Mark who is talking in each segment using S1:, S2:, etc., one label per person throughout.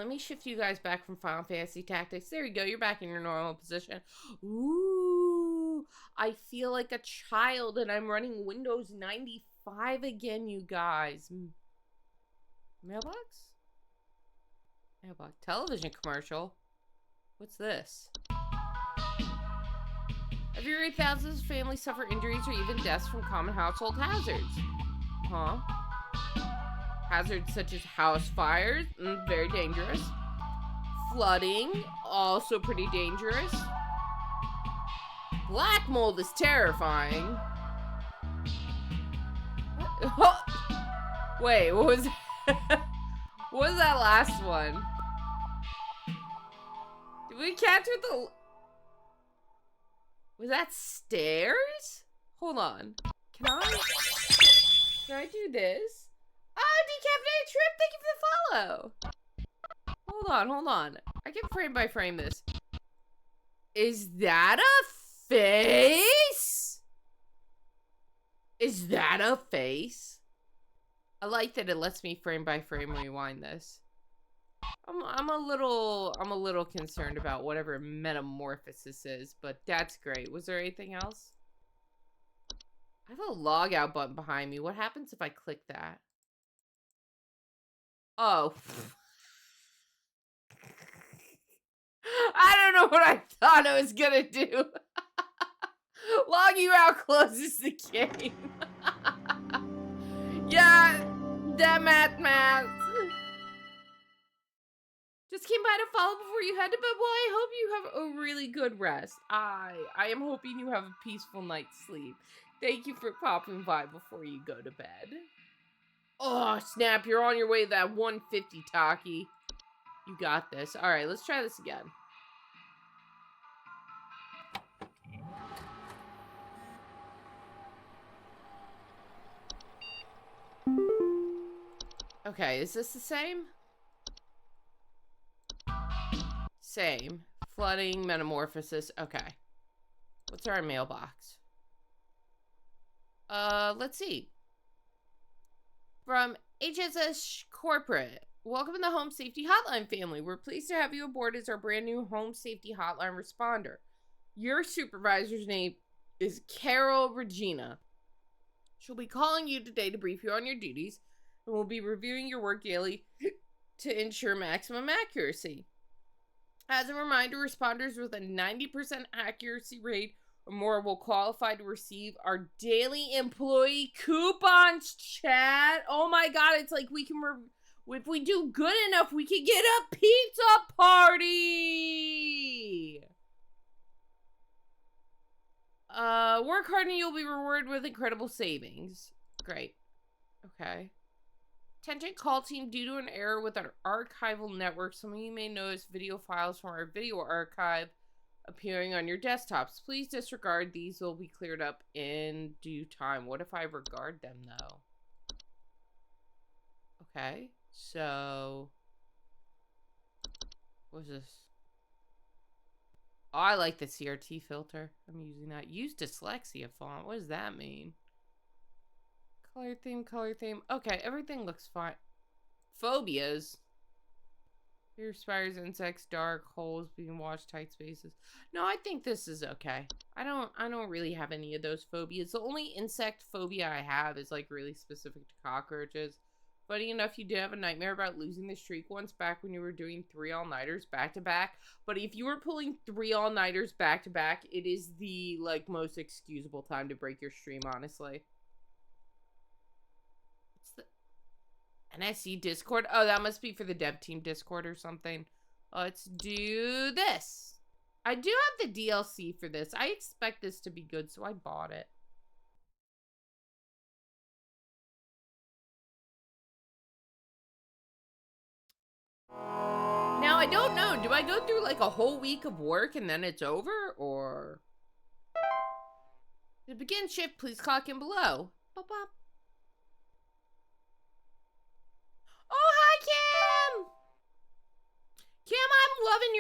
S1: let me shift you guys back from Final Fantasy Tactics. There you go. You're back in your normal position. Ooh, I feel like a child and I'm running Windows 95 again, you guys. Mailbox? Mailbox. Television commercial. What's this? Every year, thousands of families suffer injuries or even deaths from common household hazards. Huh? Hazards such as house fires, very dangerous. Flooding, also pretty dangerous. Black mold is terrifying. What? Wait, what was what was that last one? Did we capture the... Was that stairs? Hold on. Can I do this? Oh, Decapitated Trip, thank you for the follow. Hold on. I can frame by frame this. Is that a face? Is that a face? I like that it lets me frame by frame rewind this. I'm a little concerned about whatever metamorphosis is, but that's great. Was there anything else? I have a log out button behind me. What happens if I click that? Oh. I don't know what I thought I was gonna do. Logging you out closes the game. Yeah, that math. Just came by to follow before you head to bed. Well, I hope you have a really good rest. I am hoping you have a peaceful night's sleep. Thank you for popping by before you go to bed. Oh, snap. You're on your way to that 150, Taki. You got this. All right, let's try this again. Okay, is this the same? Same. Flooding, metamorphosis. Okay. What's our mailbox? Let's see. From HSS Corporate. Welcome to the Home Safety Hotline family. We're pleased to have you aboard as our brand new Home Safety Hotline responder. Your supervisor's name is Carol Regina. She'll be calling you today to brief you on your duties, and we'll be reviewing your work daily to ensure maximum accuracy. As a reminder, responders with a 90% accuracy rate or more will qualify to receive our daily employee coupons, chat. Oh my god, it's like we can, if we do good enough, we can get a pizza party! Work hard and you'll be rewarded with incredible savings. Great. Okay. Attention call team, due to an error with our archival network, some of you may notice video files from our video archive appearing on your desktops. Please disregard these. Will be cleared up in due time. What if I regard them, though? Okay, so... What's this? Oh, I like the CRT filter. I'm using that. Use dyslexia font. What does that mean? Color theme. Okay, everything looks fine. Phobias. Fear spiders, insects, dark holes, being watched, tight spaces. No, I think this is okay. I don't really have any of those phobias. The only insect phobia I have is like really specific to cockroaches. Funny enough, you did have a nightmare about losing the streak once back when you were doing 3 all-nighters back-to-back. But if you were pulling 3 all-nighters back-to-back, it is the like most excusable time to break your stream, honestly. NSC Discord? Oh, that must be for the dev team Discord or something. Let's do this. I do have the DLC for this. I expect this to be good, so I bought it. Now, I don't know. Do I go through like a whole week of work and then it's over? Or... To begin shift, please clock in below. Bop-bop. Oh, hi, Kim! Kim, I'm loving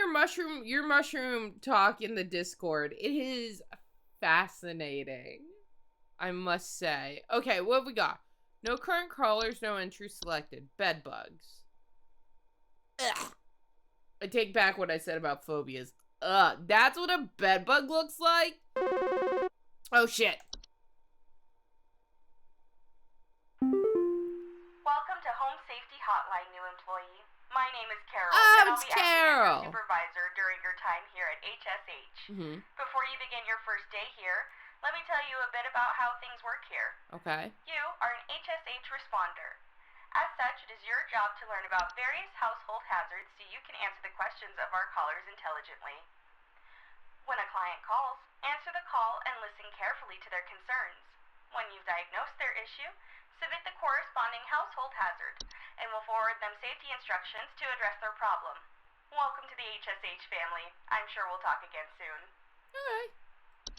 S1: your mushroom talk in the Discord. It is fascinating, I must say. Okay, what have we got? No current crawlers, no entry selected. Bed bugs. Ugh. I take back what I said about phobias. That's what a bedbug looks like? Oh, shit.
S2: Welcome to Home Safety Hotline, new employee. My name is Carol,
S1: Oh,
S2: and I'll
S1: it's
S2: be acting as
S1: Carol.
S2: your supervisor during your time here at HSH. Before you begin your first day here, let me tell you a bit about how things work here.
S1: Okay.
S2: You are an HSH responder. As such, it is your job to learn about various household hazards so you can answer the questions of our callers intelligently. When a client calls, answer the call and listen carefully to their concerns. When you've diagnosed their issue, submit the corresponding household hazard, and we'll forward them safety instructions to address their problem. Welcome to the HSH family. I'm sure we'll talk again soon.
S1: Okay.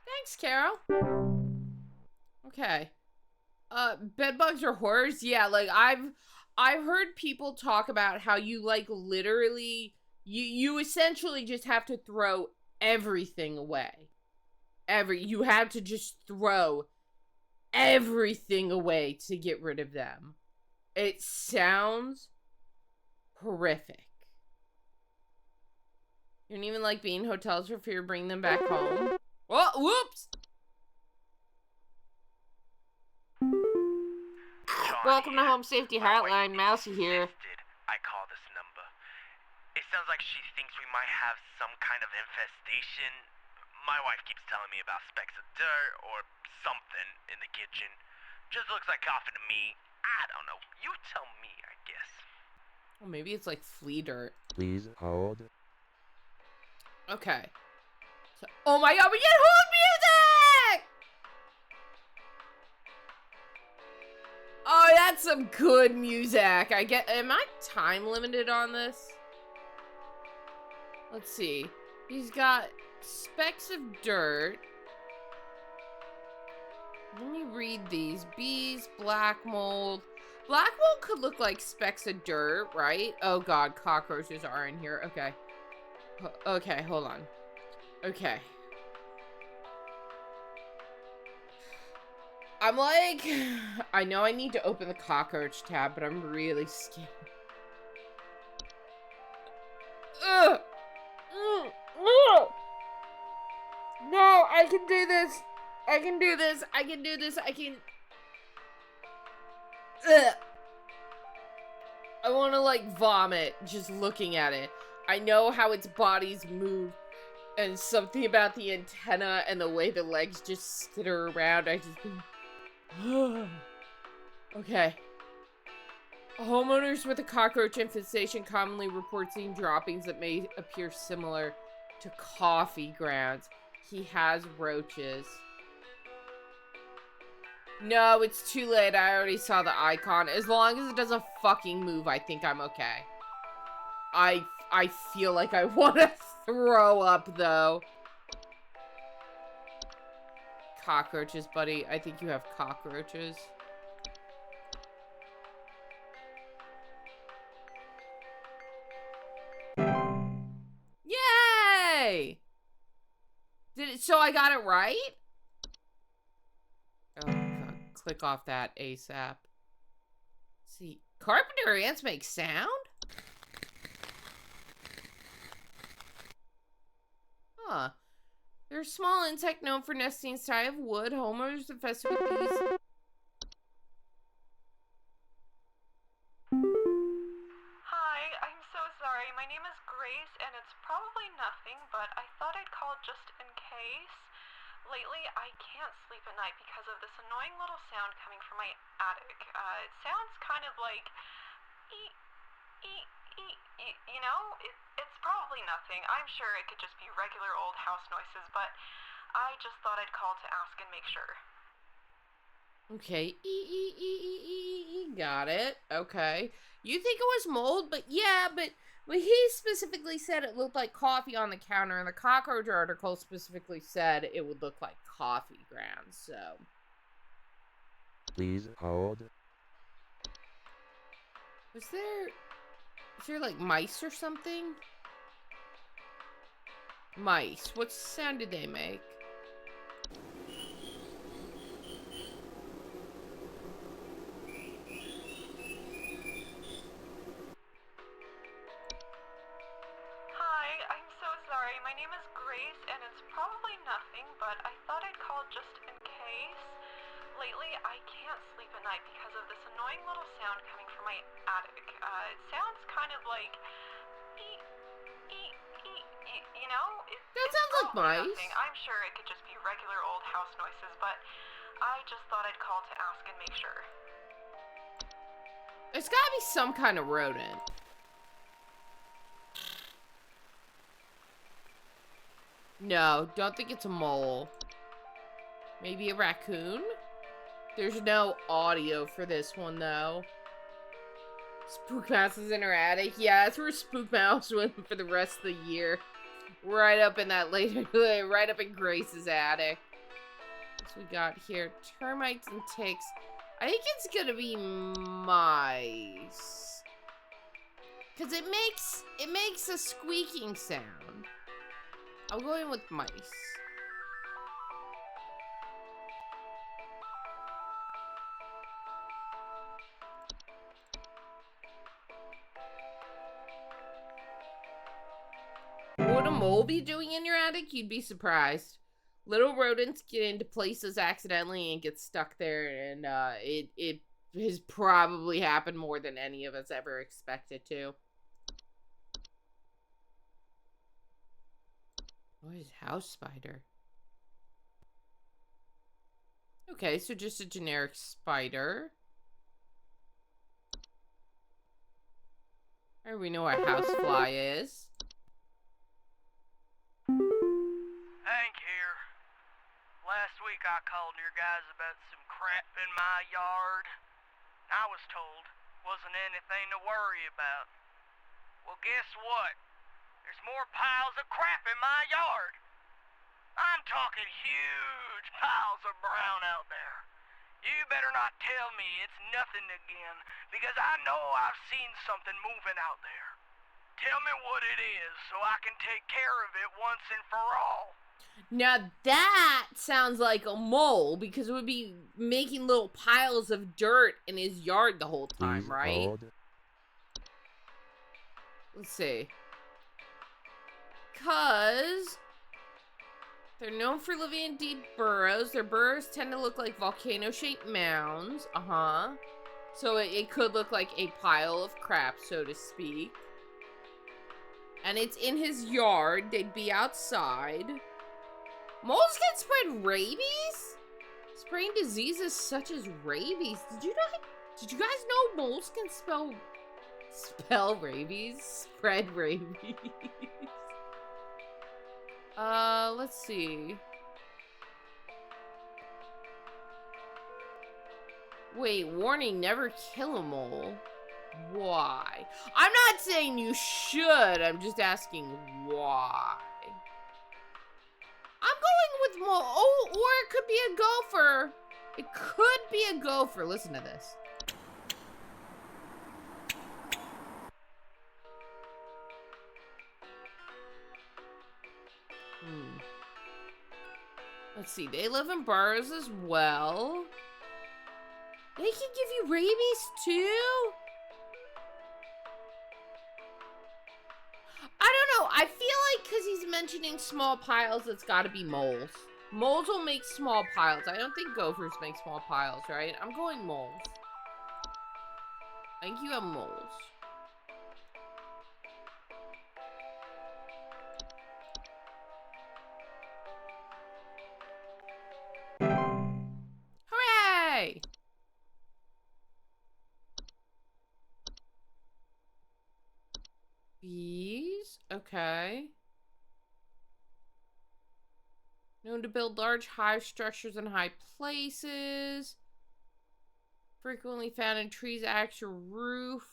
S1: Thanks, Carol. Okay. Bedbugs are horrors? Yeah, like, I've heard people talk about how you, like, literally, you essentially just have to throw everything away. You have to just throw everything away to get rid of them. It sounds horrific. You don't even like being in hotels for fear of bringing them back home. Oh, whoops! Welcome to Home Safety Hotline. Mousy here.
S3: I call this number. It sounds like she thinks we might have some kind of infestation. My wife keeps telling me about specks of dirt or something in the kitchen. Just looks like coffee to me. I don't know. You tell me, I guess.
S1: Well, maybe it's like flea dirt.
S4: Please hold.
S1: Okay. So, oh my god, we get hold music! Oh, that's some good music. Am I time limited on this? Let's see. He's got specks of dirt. Let me read these. Bees, black mold. Black mold could look like specks of dirt, right? Oh god, cockroaches are in here. Okay. Okay, hold on. Okay. I'm like, I know I need to open the cockroach tab, but I'm really scared. Ugh. No, I can do this. I can do this. I can do this. I can. Ugh. I want to like vomit just looking at it. I know how its bodies move, and something about the antenna and the way the legs just skitter around. I just. Okay. Homeowners with a cockroach infestation commonly report seeing droppings that may appear similar to coffee grounds. He has roaches. No, it's too late. I already saw the icon. As long as it doesn't fucking move, I think I'm okay. I feel like I want to throw up, though. Cockroaches, buddy. I think you have cockroaches. Yay! So I got it right? Oh, God. Click off that ASAP. See, carpenter ants make sound? Huh. They're a small insect known for nesting inside of wood. Homeowners infested with these.
S2: Hi, I'm so sorry. My name is Grace, and it's probably nothing, but I thought I'd call just in case. Lately, I can't sleep at night because of this annoying little sound coming from my attic. It sounds kind of like eek, eek, eek, eek. You know, it's probably nothing. I'm sure it could just be regular old house noises, but I just thought I'd call to ask and make sure.
S1: Okay. Got it. Okay. You think it was mold, but yeah, but he specifically said it looked like coffee on the counter, and the cockroach article specifically said it would look like coffee grounds, so.
S4: Please hold.
S1: Is there like mice or something? Mice. What sound did they make?
S2: call just in case. Lately, I can't sleep at night because of this annoying little sound coming from my attic. It sounds kind of like eek, eek, eek, eek, you know?
S1: That
S2: It's
S1: sounds like
S2: probably
S1: mice.
S2: nothing. I'm sure it could just be regular old house noises, but I just thought I'd call to ask and make sure.
S1: There's gotta be some kind of rodent. No, don't think it's a mole. Maybe a raccoon? There's no audio for this one, though. Spook Mouse is in her attic. Yeah, that's where Spook Mouse went for the rest of the year. Right up in that right up in Grace's attic. What we got here? Termites and ticks. I think it's gonna be mice. Cause it makes a squeaking sound. I'm going with mice. What would a mole be doing in your attic? You'd be surprised. Little rodents get into places accidentally and get stuck there, and it has probably happened more than any of us ever expected to. What is house spider? Okay, so just a generic spider. Alright, we know what a housefly is.
S3: Hank here. Last week I called your guys about some crap in my yard. I was told wasn't anything to worry about. Well, guess what? There's more piles of crap in my yard. I'm talking huge piles of brown out there. You better not tell me it's nothing again, because I know I've seen something moving out there. Tell me what it is so I can take care of it once and for all.
S1: Now that sounds like a mole, because it would be making little piles of dirt in his yard the whole time, right? Let's see. Because they're known for living in deep burrows. Their burrows tend to look like volcano-shaped mounds. So it could look like a pile of crap, so to speak. And it's in his yard. They'd be outside. Moles can spread rabies? Spreading diseases such as rabies. Did you guys know moles can spell rabies? Spread rabies. Let's see. Wait, warning, never kill a mole. Why? I'm not saying you should, I'm just asking why. I'm going with mole. Oh, or it could be a gopher. It could be a gopher. Listen to this. Let's see. They live in burrows as well. They can give you rabies too? I don't know. I feel like because he's mentioning small piles, it's got to be moles. Moles will make small piles. I don't think gophers make small piles, right? I'm going moles. I think you have moles. Hooray! Bees? Okay. Known to build large hive structures in high places. Frequently found in trees' actual roof.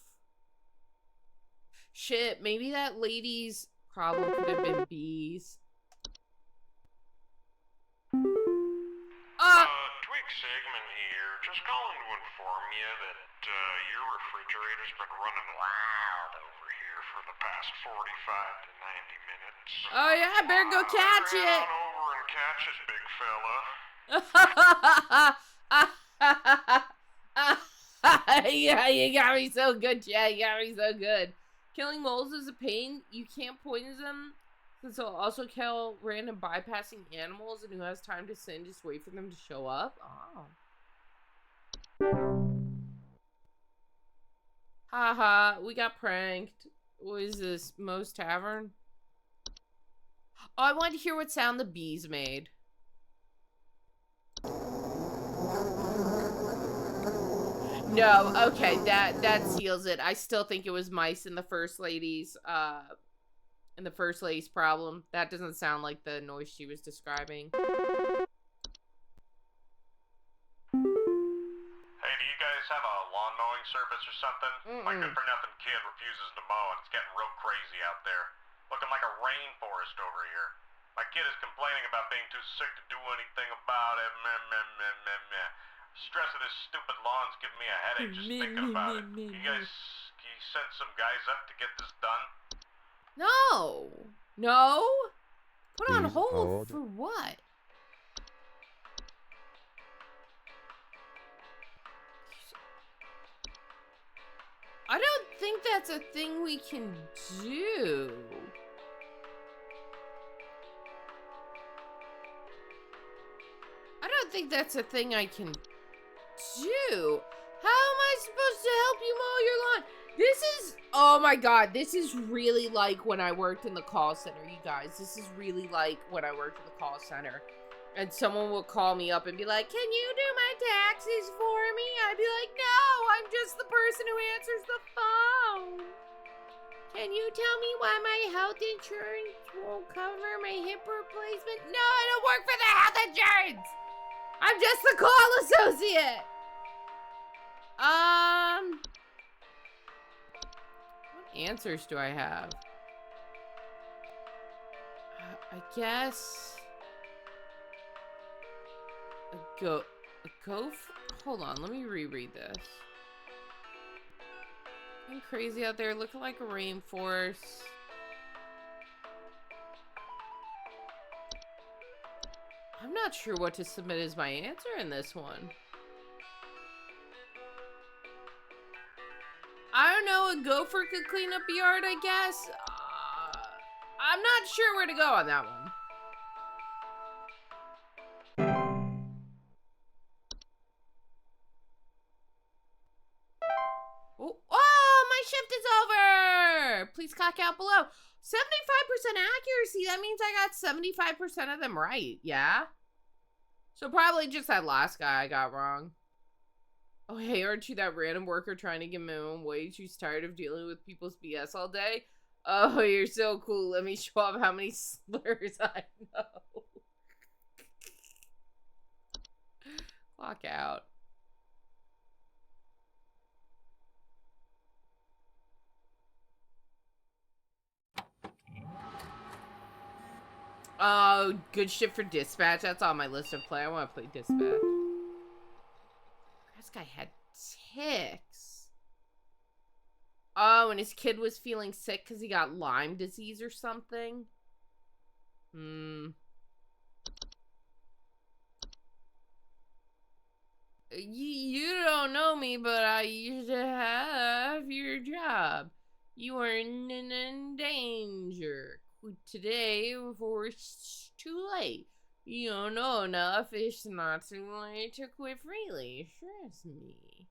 S1: Shit, maybe that lady's problem could have been bees.
S4: Twig segment here. Just calling to inform you that your refrigerator's been running loud over here for the past 45 to 90 minutes.
S1: Oh yeah, I better go catch
S4: Run
S1: it.
S4: on over and catch it, big fella.
S1: Yeah, you got me so good, Chad. You got me so good. Killing moles is a pain. You can't poison them. Since he'll also kill random bypassing animals and who has time to sin, just wait for them to show up. Oh. Haha, we got pranked. What is this? Moe's Tavern? Oh, I wanted to hear what sound the bees made. No, okay, that seals it. I still think it was mice in the first lady's problem. That doesn't sound like the noise she was describing.
S4: Hey, do you guys have a lawn mowing service or something? My good-for-nothing kid refuses to mow, and it's getting real crazy out there. Looking like a rainforest over here. My kid is complaining about being too sick to do anything about it. Meh, meh, meh, meh, meh. Stress of this stupid lawn's giving me a headache just thinking about it. Can you send some guys up to get this done?
S1: No. No? Put on
S5: Please
S1: hold for what? I don't think that's a thing we can do. I don't think that's a thing I can do. How am I supposed to help you mow your lawn? This is, oh my god, this is really like when I worked in the call center, you guys. This is really like when I worked in the call center. And someone will call me up and be like, can you do my taxes for me? I'd be like, no, I'm just the person who answers the phone. Can you tell me why my health insurance won't cover my hip replacement? No, I don't work for the health insurance. I'm just the call associate. What answers do I have? I guess hold on, let me reread this. I'm crazy out there, looking like a rainforest. I'm not sure what to submit as my answer in this one. I don't know, a gopher could clean up the yard, I guess. I'm not sure where to go on that one. Oh, my shift is over! Please clock out below. 75% accuracy, that means I got 75% of them right, yeah? So probably just that last guy I got wrong. Oh, hey, aren't you that random worker trying to get minimum wage who's tired of dealing with people's BS all day? Oh, you're so cool. Let me show off how many slurs I know. Clock out. Oh, good shit for dispatch. That's on my list of play. I want to play dispatch. This guy had ticks. Oh, and his kid was feeling sick because he got Lyme disease or something. You don't know me, but I used to have your job. You are in danger. Quit today before it's too late. You don't know enough. It's not too late to quit freely. Trust me.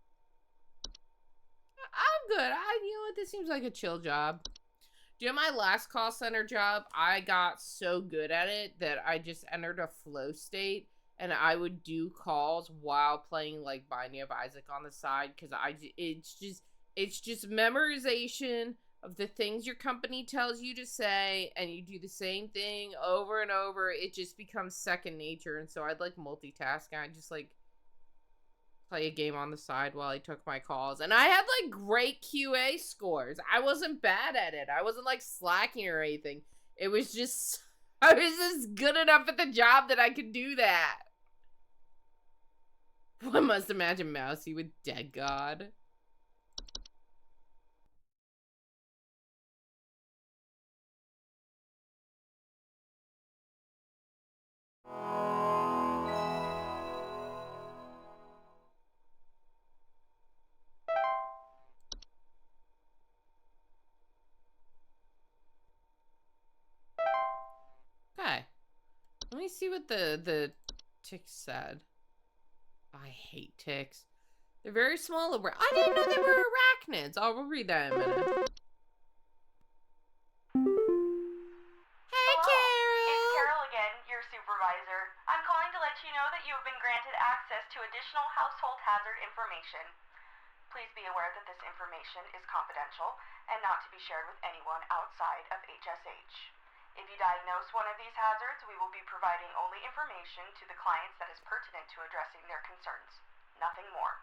S1: I'm good. You know what? This seems like a chill job. Do you know my last call center job? I got so good at it that I just entered a flow state and I would do calls while playing like Binding of Isaac on the side because it's just memorization of the things your company tells you to say, and you do the same thing over and over. It just becomes second nature, and so I'd like multitask, and I'd just like play a game on the side while I took my calls. And I had like great QA scores. I wasn't bad at it. I wasn't like slacking or anything. It was just, I was just good enough at the job that I could do that. One must imagine Mousy with Dead God. me see what the ticks said. I hate ticks. They're very small. I didn't know they were arachnids. We'll read that in a minute. Hey,
S2: Hello,
S1: Carol!
S2: it's Carol again, your supervisor. I'm calling to let you know that you have been granted access to additional household hazard information. Please be aware that this information is confidential and not to be shared with anyone outside of HSH. If you diagnose one of these hazards, we will be providing only information to the clients that is pertinent to addressing their concerns. Nothing more.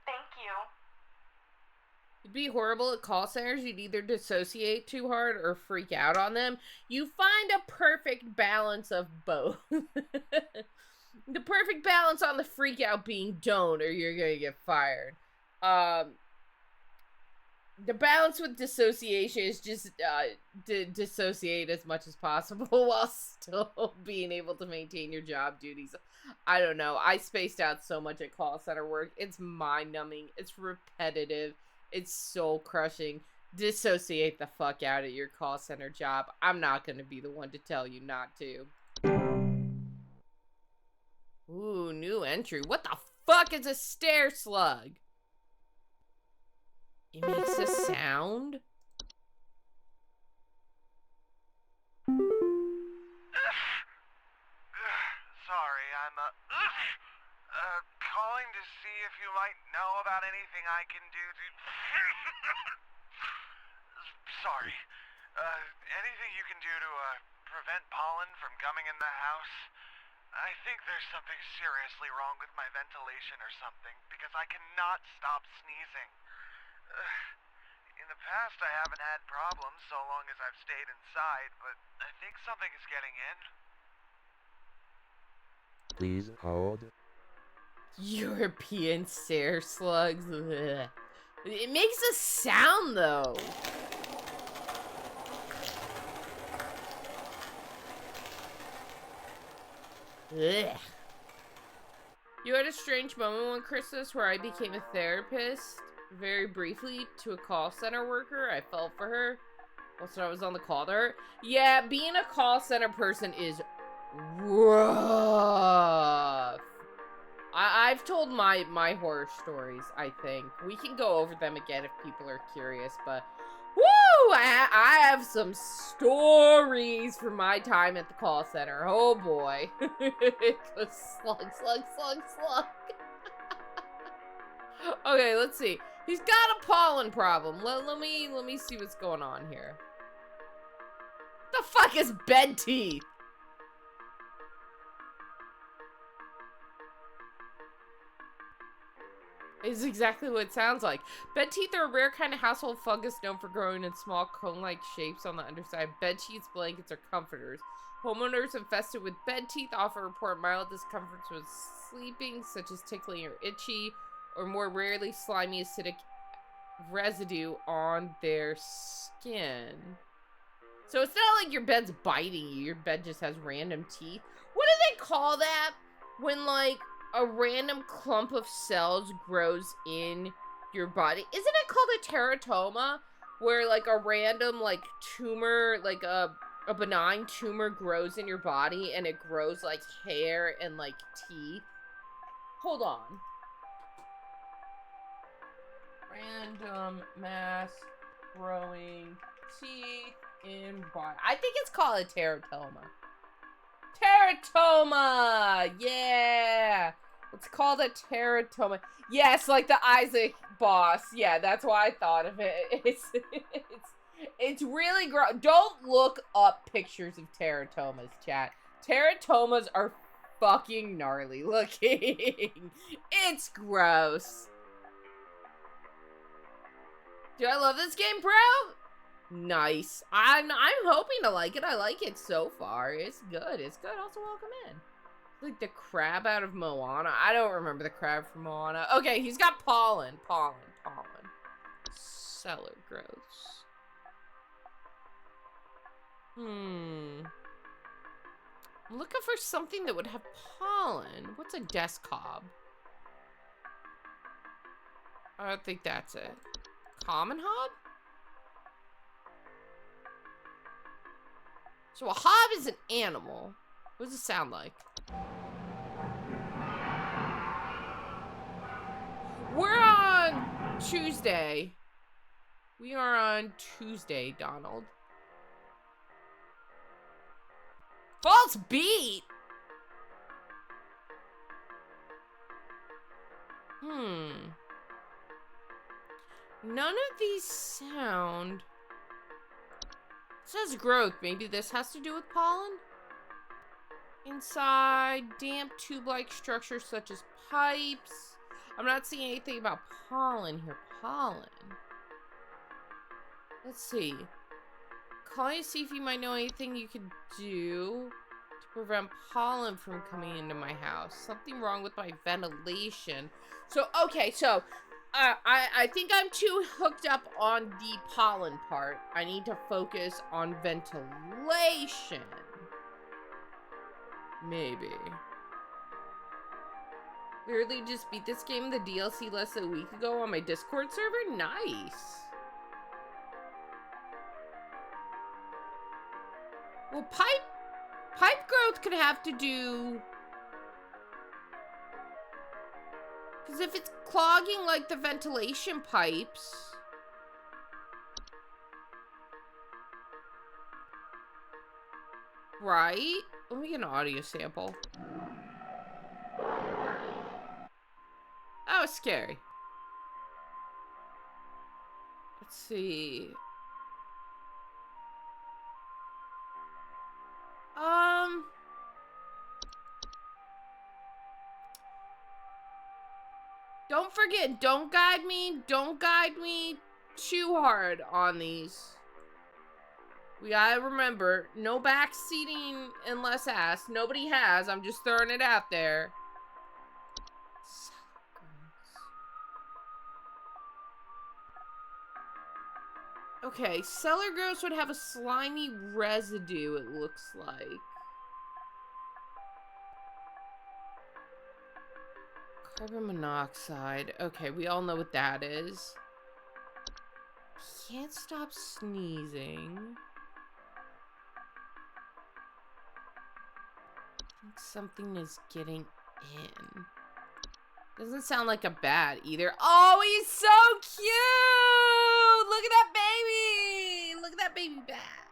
S2: Thank you.
S1: It'd be horrible at call centers. You'd either dissociate too hard or freak out on them. You find a perfect balance of both. The perfect balance on the freak out being don't, or you're gonna get fired. The balance with dissociation is just dissociate as much as possible while still being able to maintain your job duties. I don't know. I spaced out so much at call center work. It's mind-numbing. It's repetitive. It's soul-crushing. Dissociate the fuck out of your call center job. I'm not going to be the one to tell you not to. Ooh, new entry. What the fuck is a stair slug? It makes a sound?
S3: Sorry, I'm calling to see if you might know about anything I can do to... Sorry. Anything you can do to prevent pollen from coming in the house? I think there's something seriously wrong with my ventilation or something, because I cannot stop sneezing. In the past, I haven't had problems so long as I've stayed inside, but I think something is getting in.
S5: Please hold.
S1: European stair slugs. Ugh. It makes a sound, though. Ugh. You had a strange moment one Christmas where I became a therapist very briefly to a call center worker. I fell for her whilst I was on the call to her. Yeah, being a call center person is rough. I've told my horror stories, I think. We can go over them again if people are curious, but woo! I have some stories from my time at the call center. Oh boy. It goes slug, slug, slug, slug. Okay, let's see. He's got a pollen problem. Let me see what's going on here. The fuck is bed teeth? Is exactly what it sounds like. Bed teeth are a rare kind of household fungus known for growing in small cone-like shapes on the underside of bed sheets, blankets, or comforters. Homeowners infested with bed teeth often report mild discomforts with sleeping, such as tickling or itchy, or more rarely slimy acidic residue on their skin. So it's not like your bed's biting you, your bed just has random teeth. What do they call that when, like, a random clump of cells grows in your body? Isn't it called a teratoma? Where, like, a random, like, tumor, like, a benign tumor grows in your body and it grows, like, hair and, like, teeth? Hold on. Random mass growing teeth in body. I think it's called a teratoma. Teratoma! Yeah! It's called a teratoma. Yes, like the Isaac boss. Yeah, that's why I thought of it. It's really gross. Don't look up pictures of teratomas, chat. Teratomas are fucking gnarly looking. It's gross. Do I love this game, bro? Nice. I'm hoping to like it. I like it so far. It's good. It's good. Also, welcome in. Like the crab out of Moana. I don't remember the crab from Moana. Okay, he's got pollen. Pollen. Cellar growths. I'm looking for something that would have pollen. What's a desk hob? I don't think that's it. Common hob? So a hob is an animal. What does it sound like? We're on Tuesday. We are on Tuesday, Donald. False beat? None of these sound. It says growth. Maybe this has to do with pollen? Inside, damp tube-like structures such as pipes. I'm not seeing anything about pollen here. Pollen. Let's see. Calling to see if you might know anything you could do to prevent pollen from coming into my house. Something wrong with my ventilation. So, okay, so I think I'm too hooked up on the pollen part. I need to focus on ventilation. Maybe. Literally just beat this game, the DLC, less than a week ago on my Discord server? Nice. Well, pipe growth could have to do... Because if it's clogging, like, the ventilation pipes... Right? Let me get an audio sample. That was scary. Let's see. Don't forget, don't guide me too hard on these. We gotta remember, no backseating unless asked. Nobody has, I'm just throwing it out there. Okay, cellar growths would have a slimy residue, it looks like. Carbon monoxide. Okay, we all know what that is. Can't stop sneezing. I think something is getting in. Doesn't sound like a bat either. Oh, he's so cute! Look at that baby! Look at that baby bat.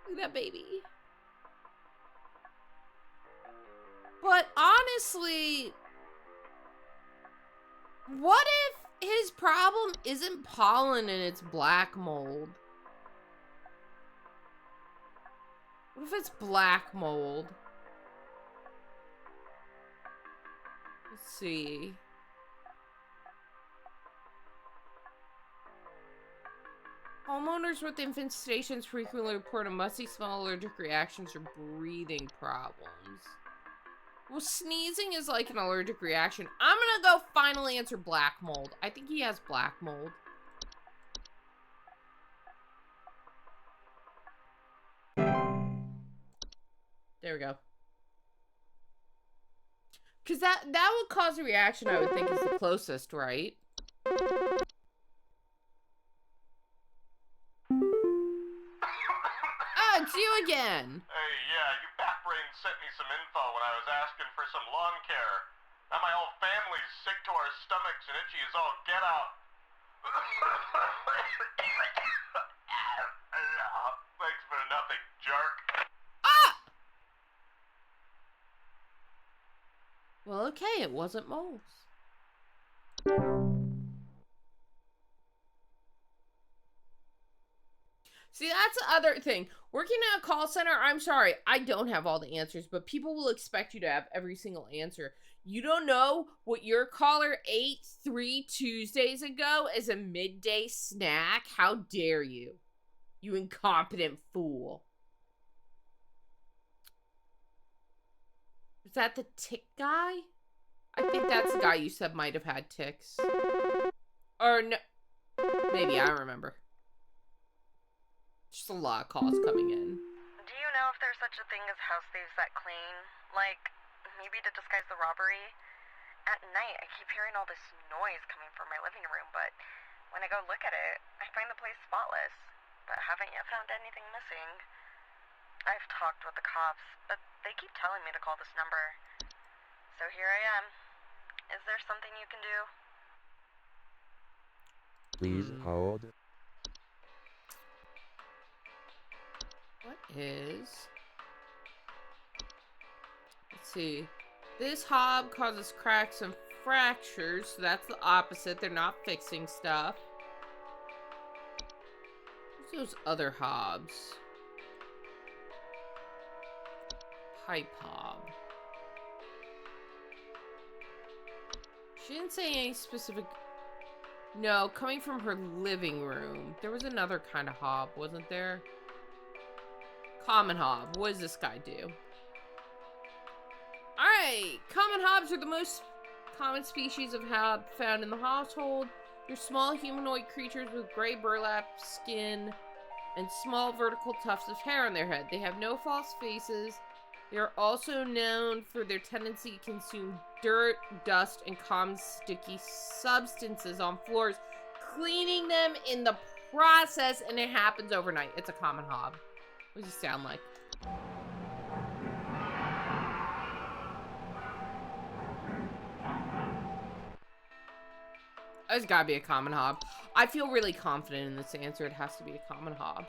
S1: Look at that baby. But honestly, what if his problem isn't pollen and it's black mold? What if it's black mold? Let's see. Homeowners with infestations frequently report a musty smell, allergic reactions, or breathing problems. Well, sneezing is like an allergic reaction. I'm gonna go finally answer black mold. I think he has black mold. There we go. Because that would cause a reaction, I would think, is the closest, right? Oh, it's you again.
S4: Hey, yeah, you backbrain sent me some info when I was asking for some lawn care. Now my whole family's sick to our stomachs and itchy as all get out. Thanks for nothing, jerk.
S1: Ah! Well, okay, it wasn't moles. See, that's the other thing. Working at a call center, I'm sorry, I don't have all the answers, but people will expect you to have every single answer. You don't know what your caller ate 3 Tuesdays ago as a midday snack? How dare you? You incompetent fool. Is that the tick guy? I think that's the guy you said might have had ticks. Or no. Maybe, I don't remember. Just a lot of calls coming in.
S2: Do you know if there's such a thing as house thieves that clean? Like, maybe to disguise the robbery? At night, I keep hearing all this noise coming from my living room, but when I go look at it, I find the place spotless, but haven't yet found anything missing. I've talked with the cops, but they keep telling me to call this number. So here I am. Is there something you can do?
S5: Please hold.
S1: What is... Let's see. This hob causes cracks and fractures, so that's the opposite. They're not fixing stuff. What's those other hobs? Pipe hob. She didn't say any specific... No, coming from her living room. There was another kind of hob, wasn't there? Common hob. What does this guy do? Alright! Common hobs are the most common species of hob found in the household. They're small humanoid creatures with gray burlap skin and small vertical tufts of hair on their head. They have no false faces. They are also known for their tendency to consume dirt, dust, and common sticky substances on floors, cleaning them in the process, and it happens overnight. It's a common hob. What does he sound like? It's gotta be a common hob. I feel really confident in this answer. It has to be a common hob.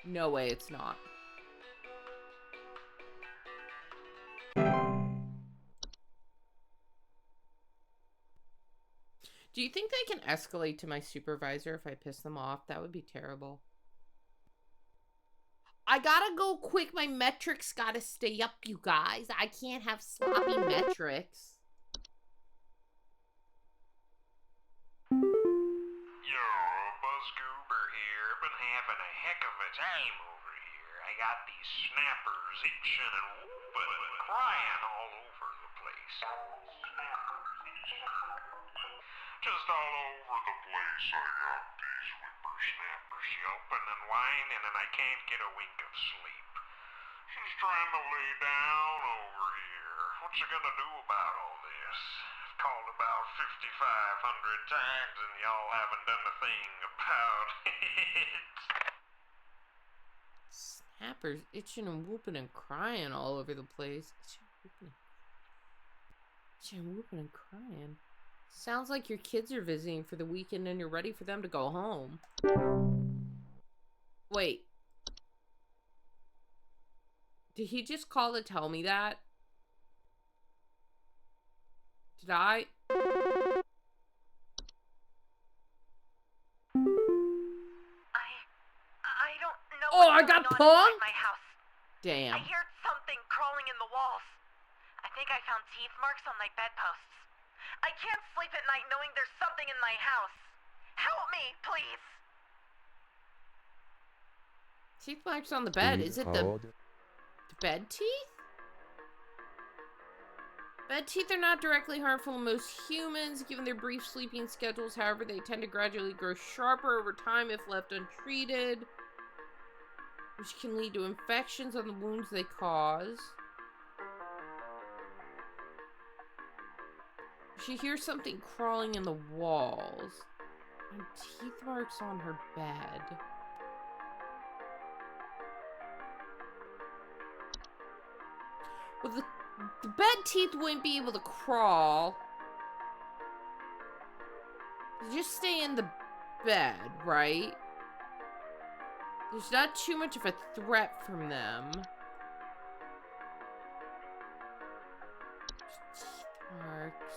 S1: No way it's not. Do you think they can escalate to my supervisor if I piss them off? That would be terrible. I gotta go quick. My metrics gotta stay up, you guys. I can't have sloppy metrics.
S4: Yo, Buzzgoober here. Been having a heck of a time over here. I got these snappers itching and whooping and crying all over the place. Just all over the place I got these whippersnappers yelping and whining, and I can't get a wink of sleep. She's trying to lay down over here. What you gonna do about all this? I've called about 5,500 times and y'all haven't done a thing about it.
S1: Snappers itching and whooping and crying all over the place. Itching and whooping and crying. Sounds like your kids are visiting for the weekend and you're ready for them to go home. Wait. Did he just call to tell me that? Did I?
S2: I don't know.
S1: Oh, I got punked?
S2: My house.
S1: Damn.
S2: I heard something crawling in the walls. I think I found teeth marks on my bedposts. I can't sleep at night knowing there's something in my house. Help me, please.
S1: Teeth marks on the bed. Is it the bed teeth? Bed teeth are not directly harmful to most humans, given their brief sleeping schedules. However, they tend to gradually grow sharper over time if left untreated, which can lead to infections on the wounds they cause. She hears something crawling in the walls and teeth marks on her bed. Well, the bed teeth wouldn't be able to crawl. They just stay in the bed, right? There's not too much of a threat from them. Teeth marks.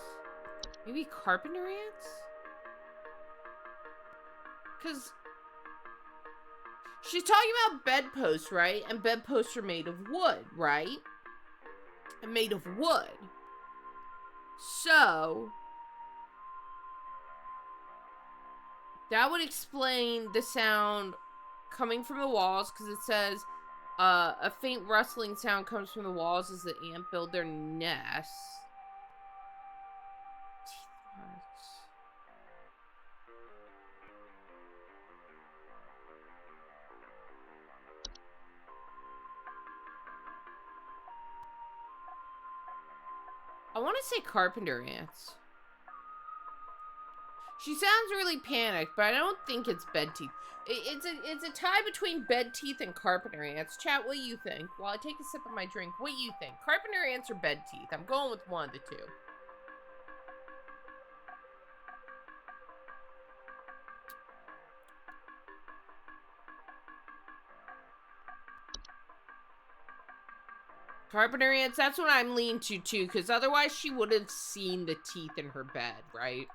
S1: Maybe carpenter ants? Because she's talking about bedposts, right? And bedposts are made of wood, right? And made of wood. So that would explain the sound coming from the walls, because it says a faint rustling sound comes from the walls as the ant build their nests. Teeth marks. I want to say carpenter ants. She sounds really panicked, but I don't think it's bed teeth. It's a tie between bed teeth and carpenter ants. Chat, what do you think? While I take a sip of my drink, what do you think? Carpenter ants or bed teeth? I'm going with one of the two. Carpenter ants, that's what I'm leaning to too, because otherwise she would have seen the teeth in her bed, right?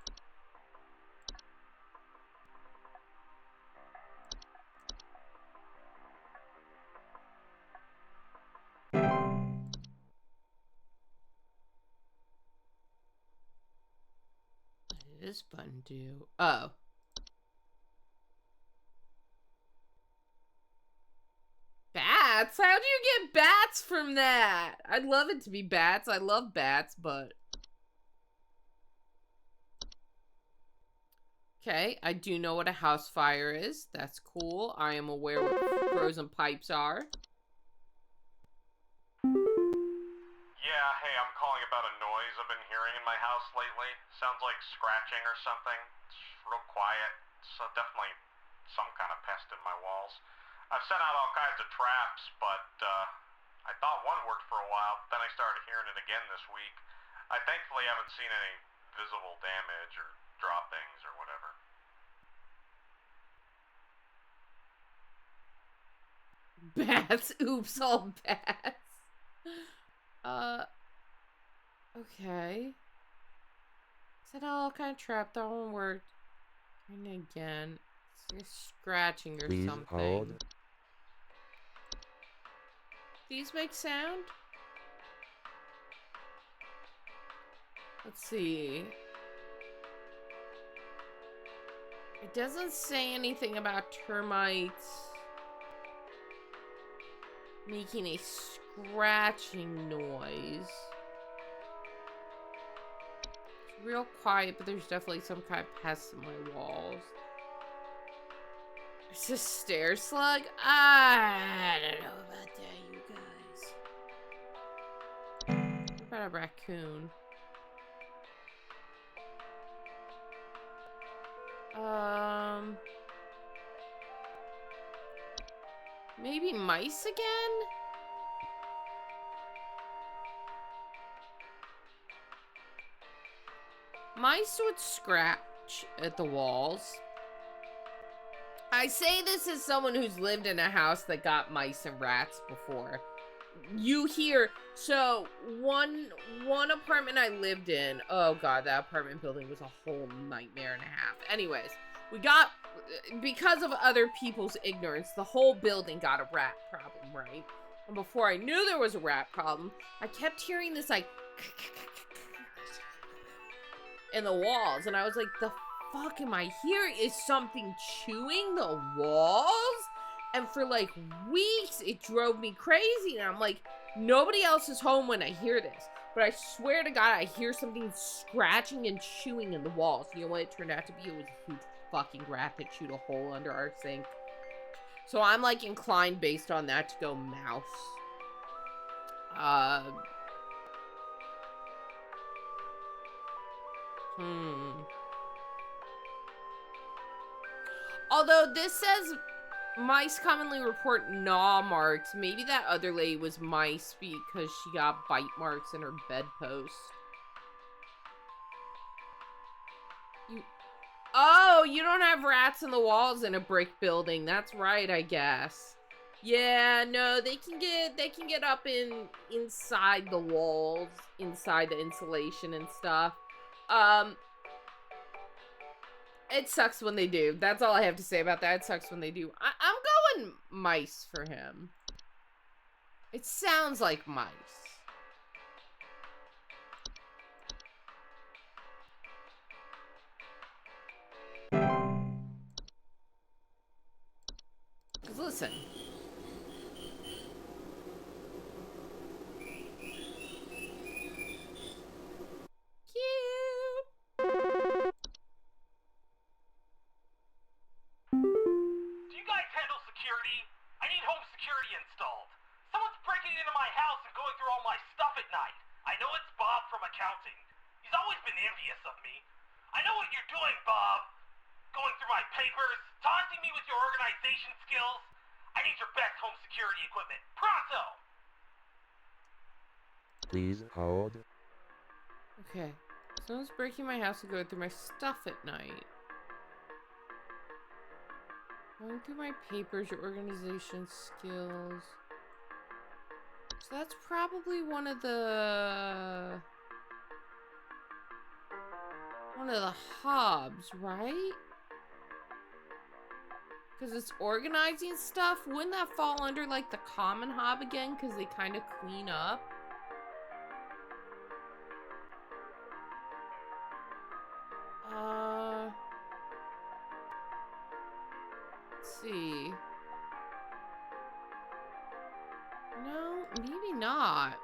S1: What did this button do? Oh. Bats? How do you get bats from that? I'd love it to be bats. I love bats, but... Okay, I do know what a house fire is. That's cool. I am aware what frozen pipes are.
S4: Yeah, hey, I'm calling about a noise I've been hearing in my house lately. Sounds like scratching or something. It's real quiet. So definitely some kind of pest in my walls. I've sent out all kinds of traps, but I thought one worked for a while. Then I started hearing it again this week. I thankfully haven't seen any visible damage or droppings or whatever.
S1: Bats. Oops, all bats. Okay. Said all kind of trapped. That one worked. And again. It's scratching or
S5: Please
S1: something.
S5: hold.
S1: These make sound? Let's see. It doesn't say anything about termites making a scratching noise. It's real quiet, but there's definitely some kind of pests in my walls. It's a stair slug? I don't know about that, you guys. What about a raccoon? Maybe mice again? Mice would scratch at the walls. I say this as someone who's lived in a house that got mice and rats before. You hear, so one apartment I lived in, oh god, that apartment building was a whole nightmare and a half. Anyways, we got, because of other people's ignorance, the whole building got a rat problem, right? And before I knew there was a rat problem, I kept hearing this like in the walls, and I was like, the fuck am I hearing? Is something chewing the walls? And for like weeks, it drove me crazy. And I'm like, nobody else is home when I hear this. But I swear to God, I hear something scratching and chewing in the walls. You know what it turned out to be? It was a huge fucking rat that chewed a hole under our sink. So I'm like inclined based on that to go mouse. Although this says mice commonly report gnaw marks. Maybe that other lady was mice because she got bite marks in her bedpost. Oh, you don't have rats in the walls in a brick building. That's right, I guess. Yeah, no, they can get up inside the walls, inside the insulation and stuff. It sucks when they do. That's all I have to say about that. It sucks when they do. I'm going mice for him. It sounds like mice. Because listen. Cute.
S3: Do you guys handle security? I need home security installed. Someone's breaking into my house and going through all my stuff at night. I know it's Bob from accounting. He's always been envious of me. I know what you're doing, Bob. Going through my papers, taunting me with your organization skills. I need your best home security equipment. Pronto!
S5: Please hold.
S1: Okay. Someone's breaking my house and going through my stuff at night. Going through my papers, your organization skills. So that's probably one of the hobs, right? Because it's organizing stuff. Wouldn't that fall under like the common hob again? Because they kind of clean up. Let's see. No, maybe not.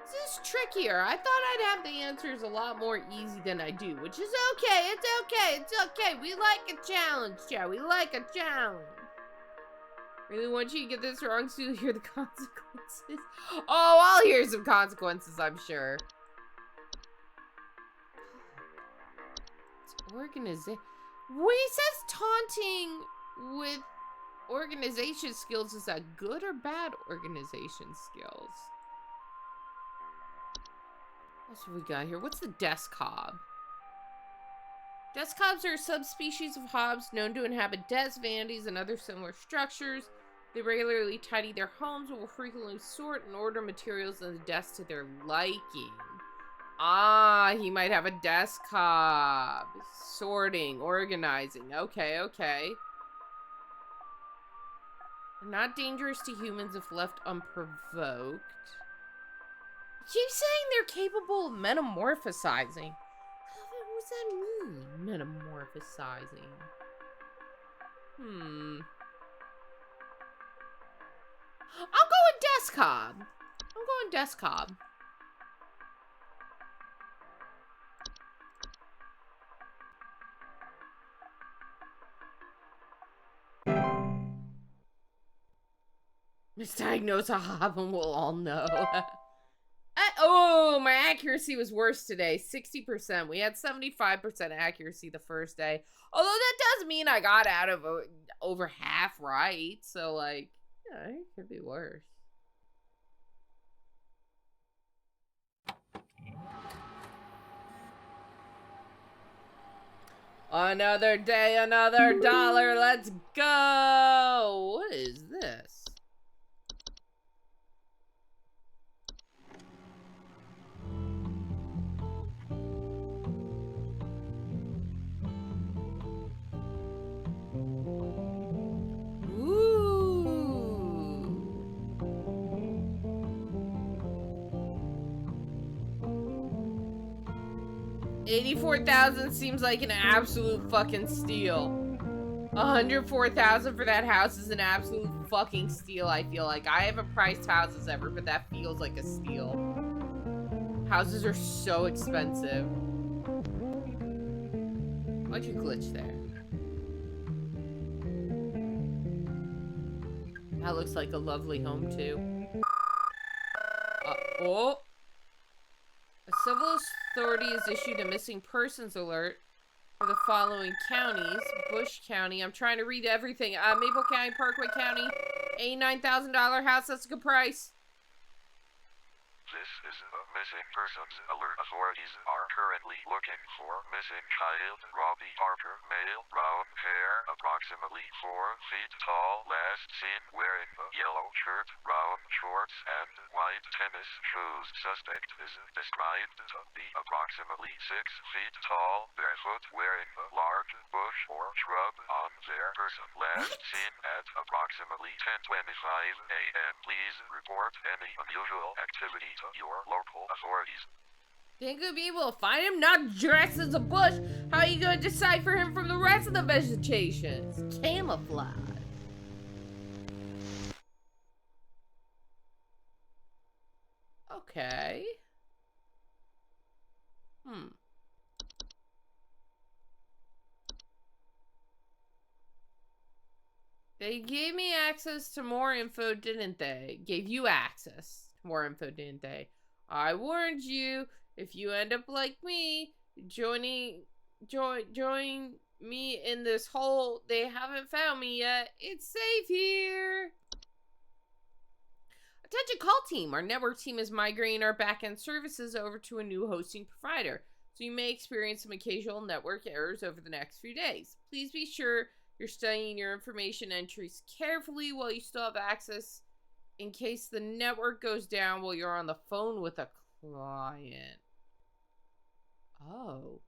S1: This is trickier. I thought I'd have the answers a lot more easy than I do, which is okay. It's okay. It's okay. We like a challenge, Joe. We like a challenge. Really want you to get this wrong so you'll hear the consequences. Oh, I'll hear some consequences, I'm sure. It's organization. When he says taunting with organization skills, is that good or bad organization skills? What's we got here? What's the desk hob? Desk hobs are a subspecies of hobs known to inhabit desks, vanities, and other similar structures. They regularly tidy their homes and will frequently sort and order materials in the desk to their liking. Ah, he might have a desk hob. Sorting, organizing. Okay, okay. They're not dangerous to humans if left unprovoked. Keep saying they're capable of metamorphosizing. What does that mean? Metamorphosizing. I'm going desk hob. I'm going desk hob. Misdiagnose a hob and we'll all know. Oh, my accuracy was worse today. 60%. We had 75% accuracy the first day. Although that does mean I got out of over half right. So, like, yeah, it could be worse. Another day, another dollar. Let's go. What is this? Ooh. 84,000 seems like an absolute fucking steal. 104,000 for that house is an absolute fucking steal, I feel like. I haven't priced houses ever, but that feels like a steal. Houses are so expensive. Why'd you glitch there? That looks like a lovely home, too. Oh. A civil authority has issued a missing persons alert for the following counties. Bush County. I'm trying to read everything. Maple County, Parkway County. $89,000 house. That's a good price.
S6: This is a missing persons alert. Authorities are currently looking for missing child Robbie Parker, male, brown hair, approximately 4 feet tall, last seen wearing a yellow shirt, brown shorts, and white tennis shoes. Suspect is described to be approximately 6 feet tall, barefoot, wearing a large bush or shrub on their person. Last seen at approximately 10:25 a.m. Please report any unusual activity to your local authorities.
S1: Think we'll be able to find him? Not dressed as a bush. How are you going to decipher him from the rest of the vegetation? It's camouflage. Okay. They gave me access to more info, didn't they? Gave you access to more info, didn't they? I warned you, if you end up like me, joining join me in this hole. They haven't found me yet. It's safe here. Attention call team. Our network team is migrating our backend services over to a new hosting provider, so you may experience some occasional network errors over the next few days. Please be sure you're studying your information entries carefully while you still have access in case the network goes down while you're on the phone with a client. Oh.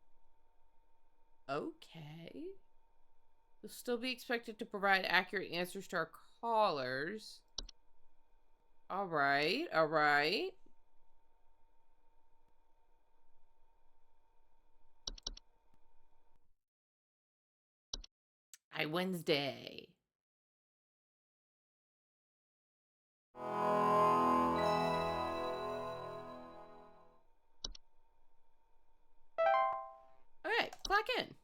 S1: Okay. You'll still be expected to provide accurate answers to our callers. Alright, alright. Wednesday. Alright, clock in.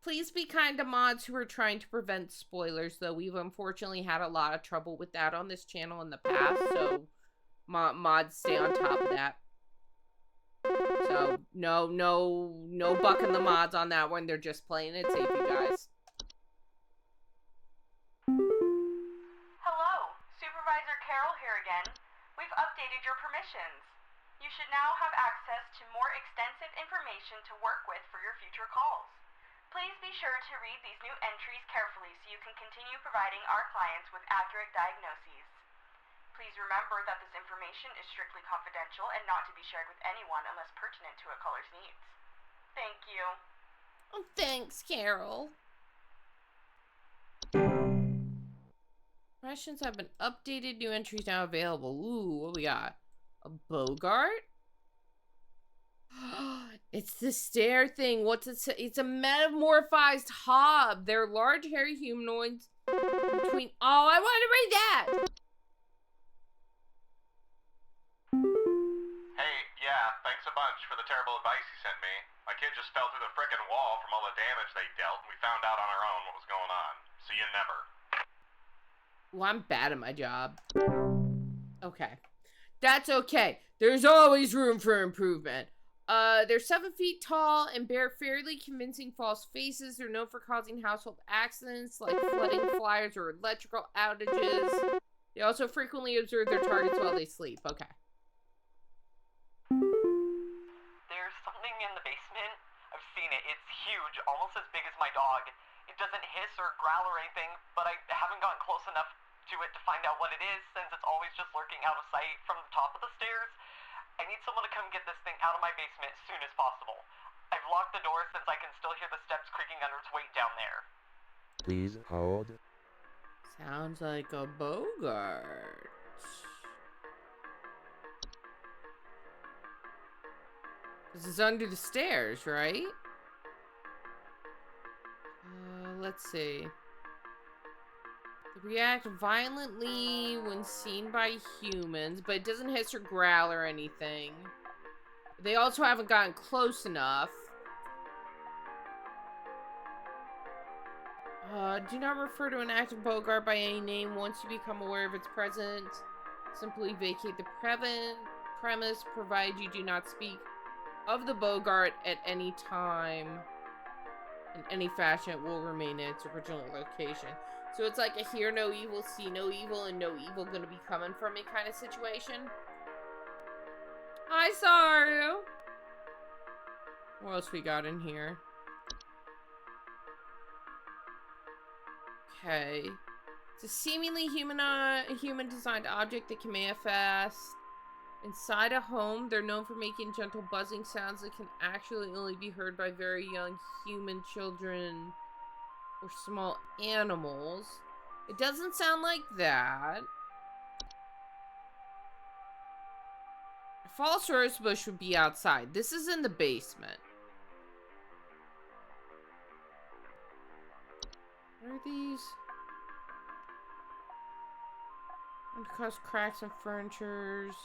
S1: Please be kind to mods who are trying to prevent spoilers, though we've unfortunately had a lot of trouble with that on this channel in the past, so mods stay on top of that. So, no bucking the mods on that one. They're just playing it safe, you guys.
S2: Hello, Supervisor Carol here again. We've updated your permissions. You should now have access to more extensive information to work with for your future calls. Please be sure to read these new entries carefully so you can continue providing our clients with accurate diagnoses. Please remember that this information is strictly confidential and not to be shared with anyone unless pertinent to a caller's needs. Thank you.
S1: Oh, thanks, Carol. Rations have been updated. New entries now available. Ooh, what we got? A Bogart? It's the stair thing. What's it say? It's a metamorphized hob. They're large, hairy humanoids between... Oh, I want to read that!
S4: Hey, yeah, thanks a bunch for the terrible advice you sent me. My kid just fell through the frickin' wall from all the damage they dealt, and we found out on our own what was going on. See you never.
S1: Well, I'm bad at my job. Okay. That's okay. There's always room for improvement. They're 7 feet tall and bear fairly convincing false faces. They're known for causing household accidents like flooding, fires, or electrical outages. They also frequently observe their targets while they sleep. Okay.
S7: There's something in the basement. I've seen it. It's huge, almost as big as my dog. It doesn't hiss or growl or anything, but I haven't gotten close enough to it to find out what it is, since it's always just lurking out of sight from the top of the stairs. I need someone to come get this thing out of my basement as soon as possible. I've locked the door since I can still hear the steps creaking under its weight down there.
S5: Please hold.
S1: Sounds like a Bogart. This is under the stairs, right? Let's see. They react violently when seen by humans, but it doesn't hiss or growl or anything. They also haven't gotten close enough. Do not refer to an active Bogart by any name once you become aware of its presence. Simply vacate the premise, provided you do not speak of the Bogart at any time. In any fashion, it will remain in its original location. So it's like a hear no evil, see no evil, and no evil gonna be coming from me kind of situation. Hi, Saru! What else we got in here? Okay. It's a seemingly human-designed object that can manifest inside a home. They're known for making gentle buzzing sounds that can actually only be heard by very young human children or small animals. It doesn't sound like that. A false rose bush would be outside. This is in the basement. What are these? And cause cracks in furnitures.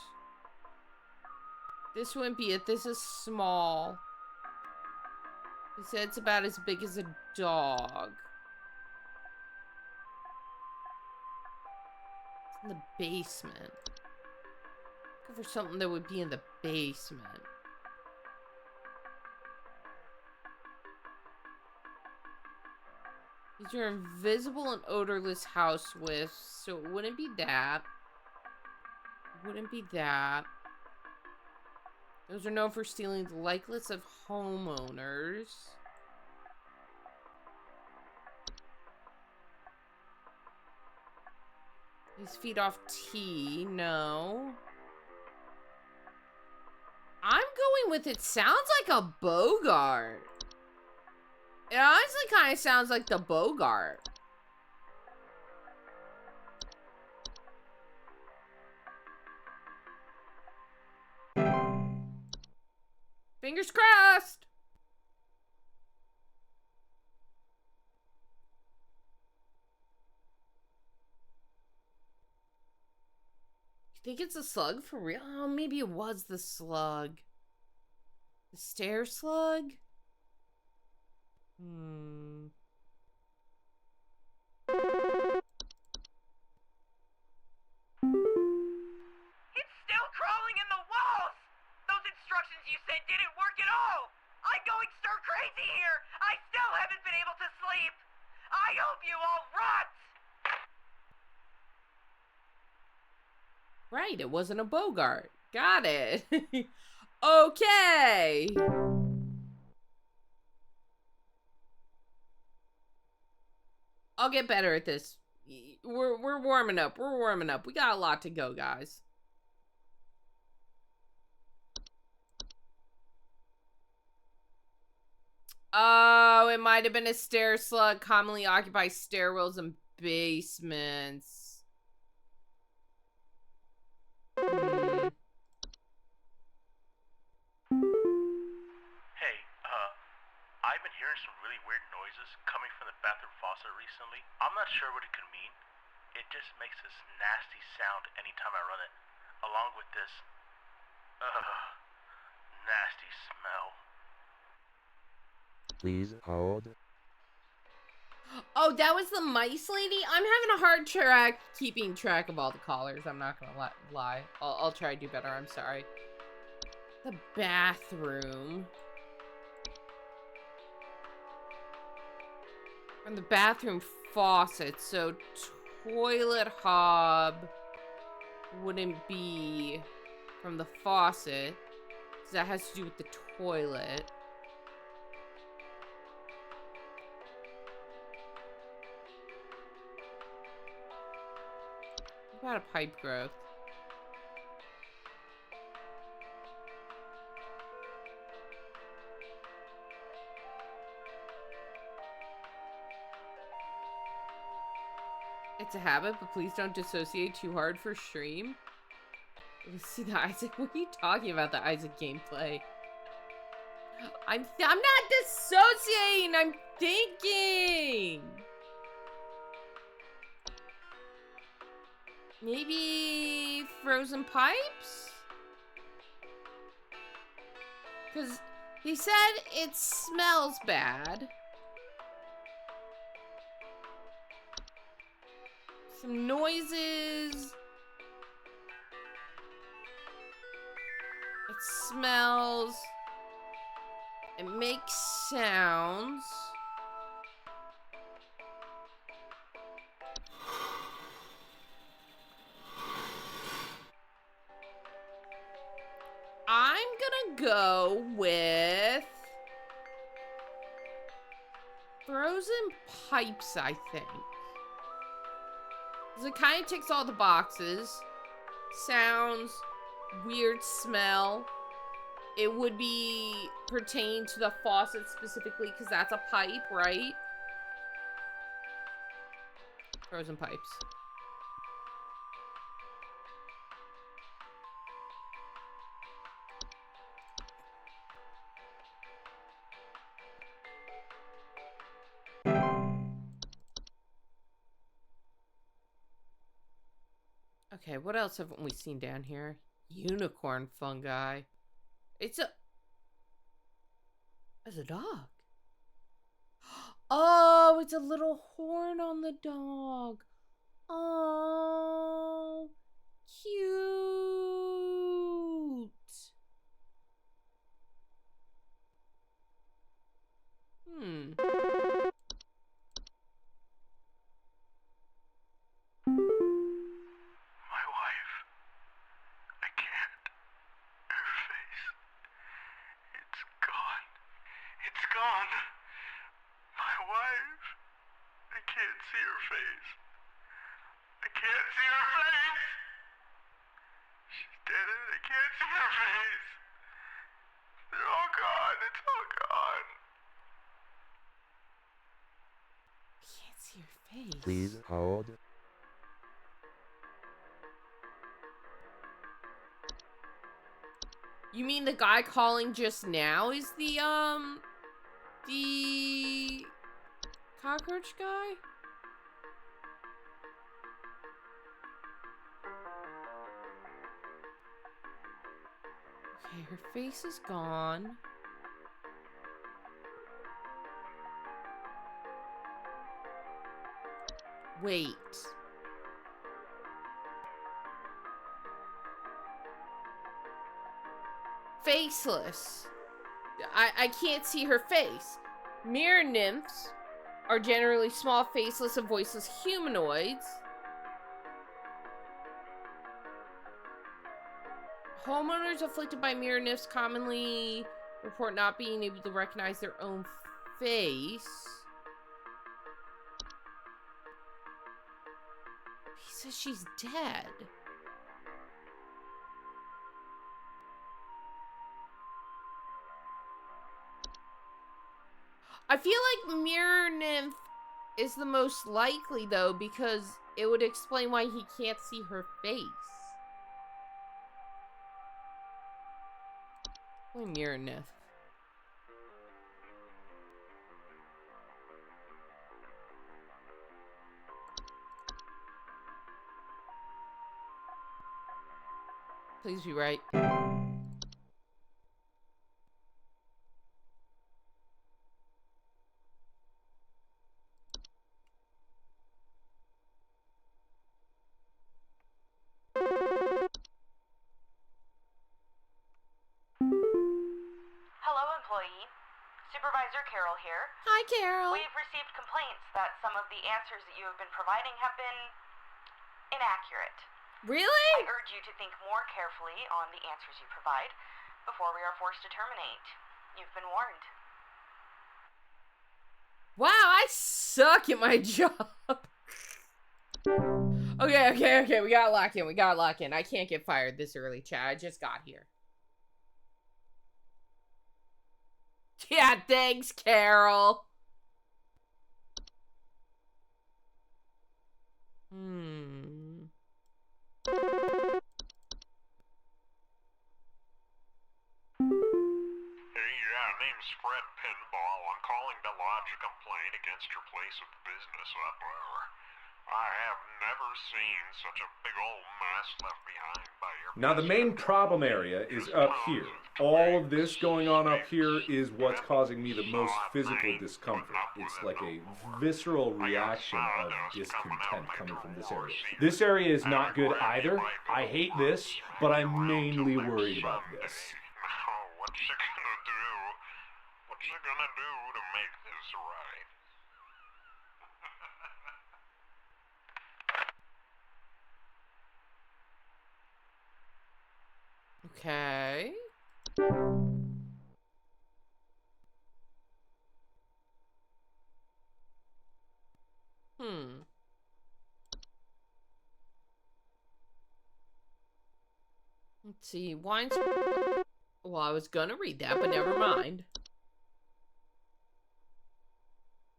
S1: This wouldn't be it. This is small. He said it's about as big as a dog. It's in the basement. Looking for something that would be in the basement. These are invisible and odorless house wisps, so it wouldn't be that. Wouldn't be that. Those are known for stealing the likeless of homeowners. These feed off tea. No. I'm going with it sounds like a Bogart. It honestly kind of sounds like the Bogart. Fingers crossed. You think it's a slug for real? Oh, maybe it was the slug. The stair slug?
S7: It's still crawling in the walls! Those instructions you said didn't work at all! I'm going stir crazy here! I still haven't been able to sleep! I hope you all rot!
S1: Right, it wasn't a Bogart. Got it. Okay. I'll get better at this. We're warming up. We're warming up. We got a lot to go, guys. Oh, it might have been a stair slug. Commonly occupies stairwells and basements.
S3: Hey, I've been hearing some really weird noises coming from the bathroom faucet recently. I'm not sure what it could mean. It just makes this nasty sound anytime I run it, along with this, nasty smell.
S5: Please hold.
S1: Oh, that was the mice lady? I'm having a hard keeping track of all the callers. I'm not gonna lie. I'll try to do better. I'm sorry. The bathroom. From the bathroom faucet. So toilet hob wouldn't be from the faucet. So that has to do with the toilet. What about a pipe growth? It's a habit, but please don't dissociate too hard for stream. Let's see the Isaac. What are you talking about, the Isaac gameplay? I'm not dissociating. I'm thinking. Maybe frozen pipes? Because he said it smells bad. Some noises. It smells. It makes sounds. I'm gonna go with frozen pipes, I think. Because it kind of ticks all the boxes. Sounds, weird smell. It would be pertain to the faucet specifically because that's a pipe, right? Frozen pipes. Okay, what else haven't we seen down here? Unicorn fungi. It's a dog. Oh, it's a little horn on the dog. Oh, cute.
S3: face. I can't see her face. She's dead and I can't see her face. They're all gone. It's all gone.
S1: Can't see her face.
S5: Please hold.
S1: You mean the guy calling just now is the cockroach guy? Okay, her face is gone. Wait. Faceless. I can't see her face. Mirror nymphs are generally small, faceless, and voiceless humanoids. Homeowners afflicted by mirror nymphs commonly report not being able to recognize their own face. He says she's dead. I feel like mirror nymph is the most likely, though, because it would explain why he can't see her face. Why mirror nymph? Please be right.
S2: Hello, employee. Supervisor Carol here.
S1: Hi, Carol.
S2: We've received complaints that some of the answers that you have been providing have been inaccurate.
S1: Really?
S2: I urge you to think more carefully on the answers you provide before we are forced to terminate. You've been warned.
S1: Wow, I suck at my job. Okay. We gotta lock in. I can't get fired this early, Chad. I just got here. Yeah, thanks, Carol.
S4: Name's Fred Pinball. I'm calling to lodge a complaint against your place of business up there. I have never seen such a big old mess left behind by your...
S8: Now the main problem area is up here. All of this going on up here is what's causing me the most physical discomfort. It's like a visceral reaction of discontent coming from this area. This area is not good either. I hate this, but I'm mainly worried about this.
S4: What's she gonna do? What's she gonna do to make this right?
S1: Okay. Let's see. Wines. Well, I was gonna read that, but never mind.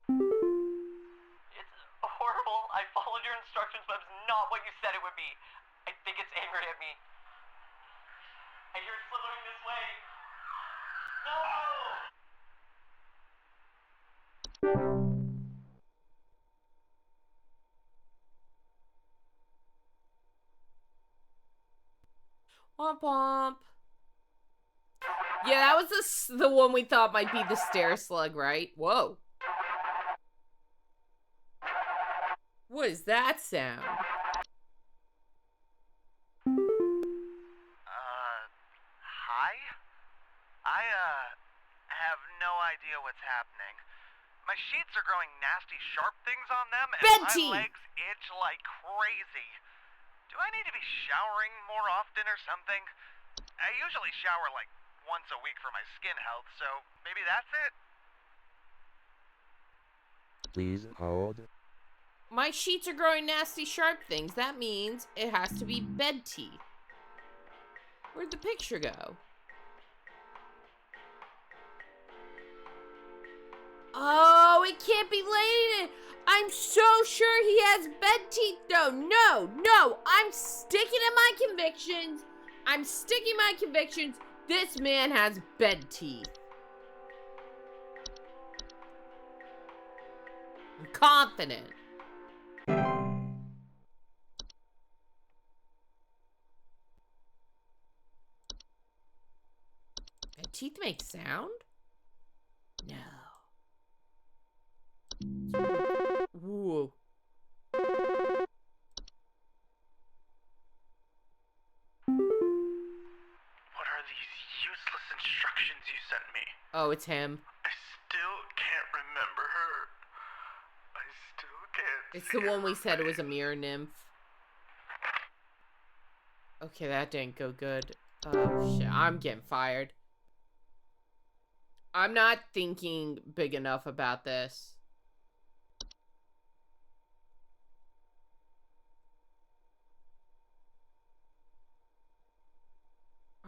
S7: It's horrible. I followed your instructions, but it's not what you said it would be. I think it's angry at me. I hear it slithering this way. No!
S1: Womp womp. Yeah, that was the one we thought might be the stair slug, right? Whoa. What is that sound?
S3: Hi? I have no idea what's happening. My sheets are growing nasty sharp things on them, and
S1: Betty!
S3: my legs itch like crazy. Do I need to be showering more often or something? I usually shower like once a week for my skin health, so maybe that's it?
S5: Please hold.
S1: My sheets are growing nasty sharp things. That means it has to be bed teeth. Where'd the picture go? Oh, it can't be Layden. I'm so sure he has bed teeth though. No. I'm sticking to my convictions. This man has bed teeth. I'm confident. Bed teeth make sound? No. Whoa.
S3: What are these useless instructions you sent me?
S1: Oh, it's him.
S3: I still can't remember her. I still can't.
S1: It's the one we said it was a mirror nymph. Okay, that didn't go good. Oh, shit. I'm getting fired. I'm not thinking big enough about this.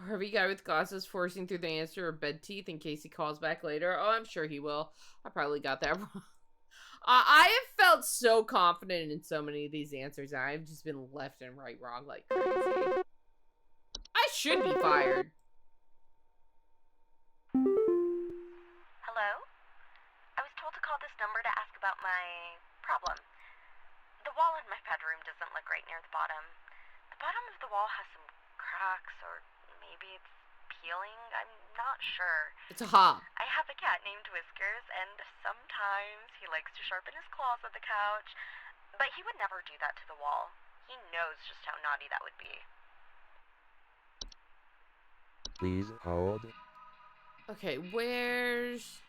S1: Harvey guy with glasses forcing through the answer of bed teeth in case he calls back later. Oh, I'm sure he will. I probably got that wrong. I have felt so confident in so many of these answers. And I've just been left and right wrong like crazy. I should be fired.
S9: Hello? I was told to call this number to ask about my problem. The wall in my bedroom doesn't look right near the bottom. The bottom of the wall has some cracks, or maybe it's peeling. I'm not sure.
S1: It's a hob.
S9: I have a cat named Whiskers, and sometimes he likes to sharpen his claws at the couch. But he would never do that to the wall. He knows just how naughty that would be.
S5: Please hold.
S1: Okay, where's...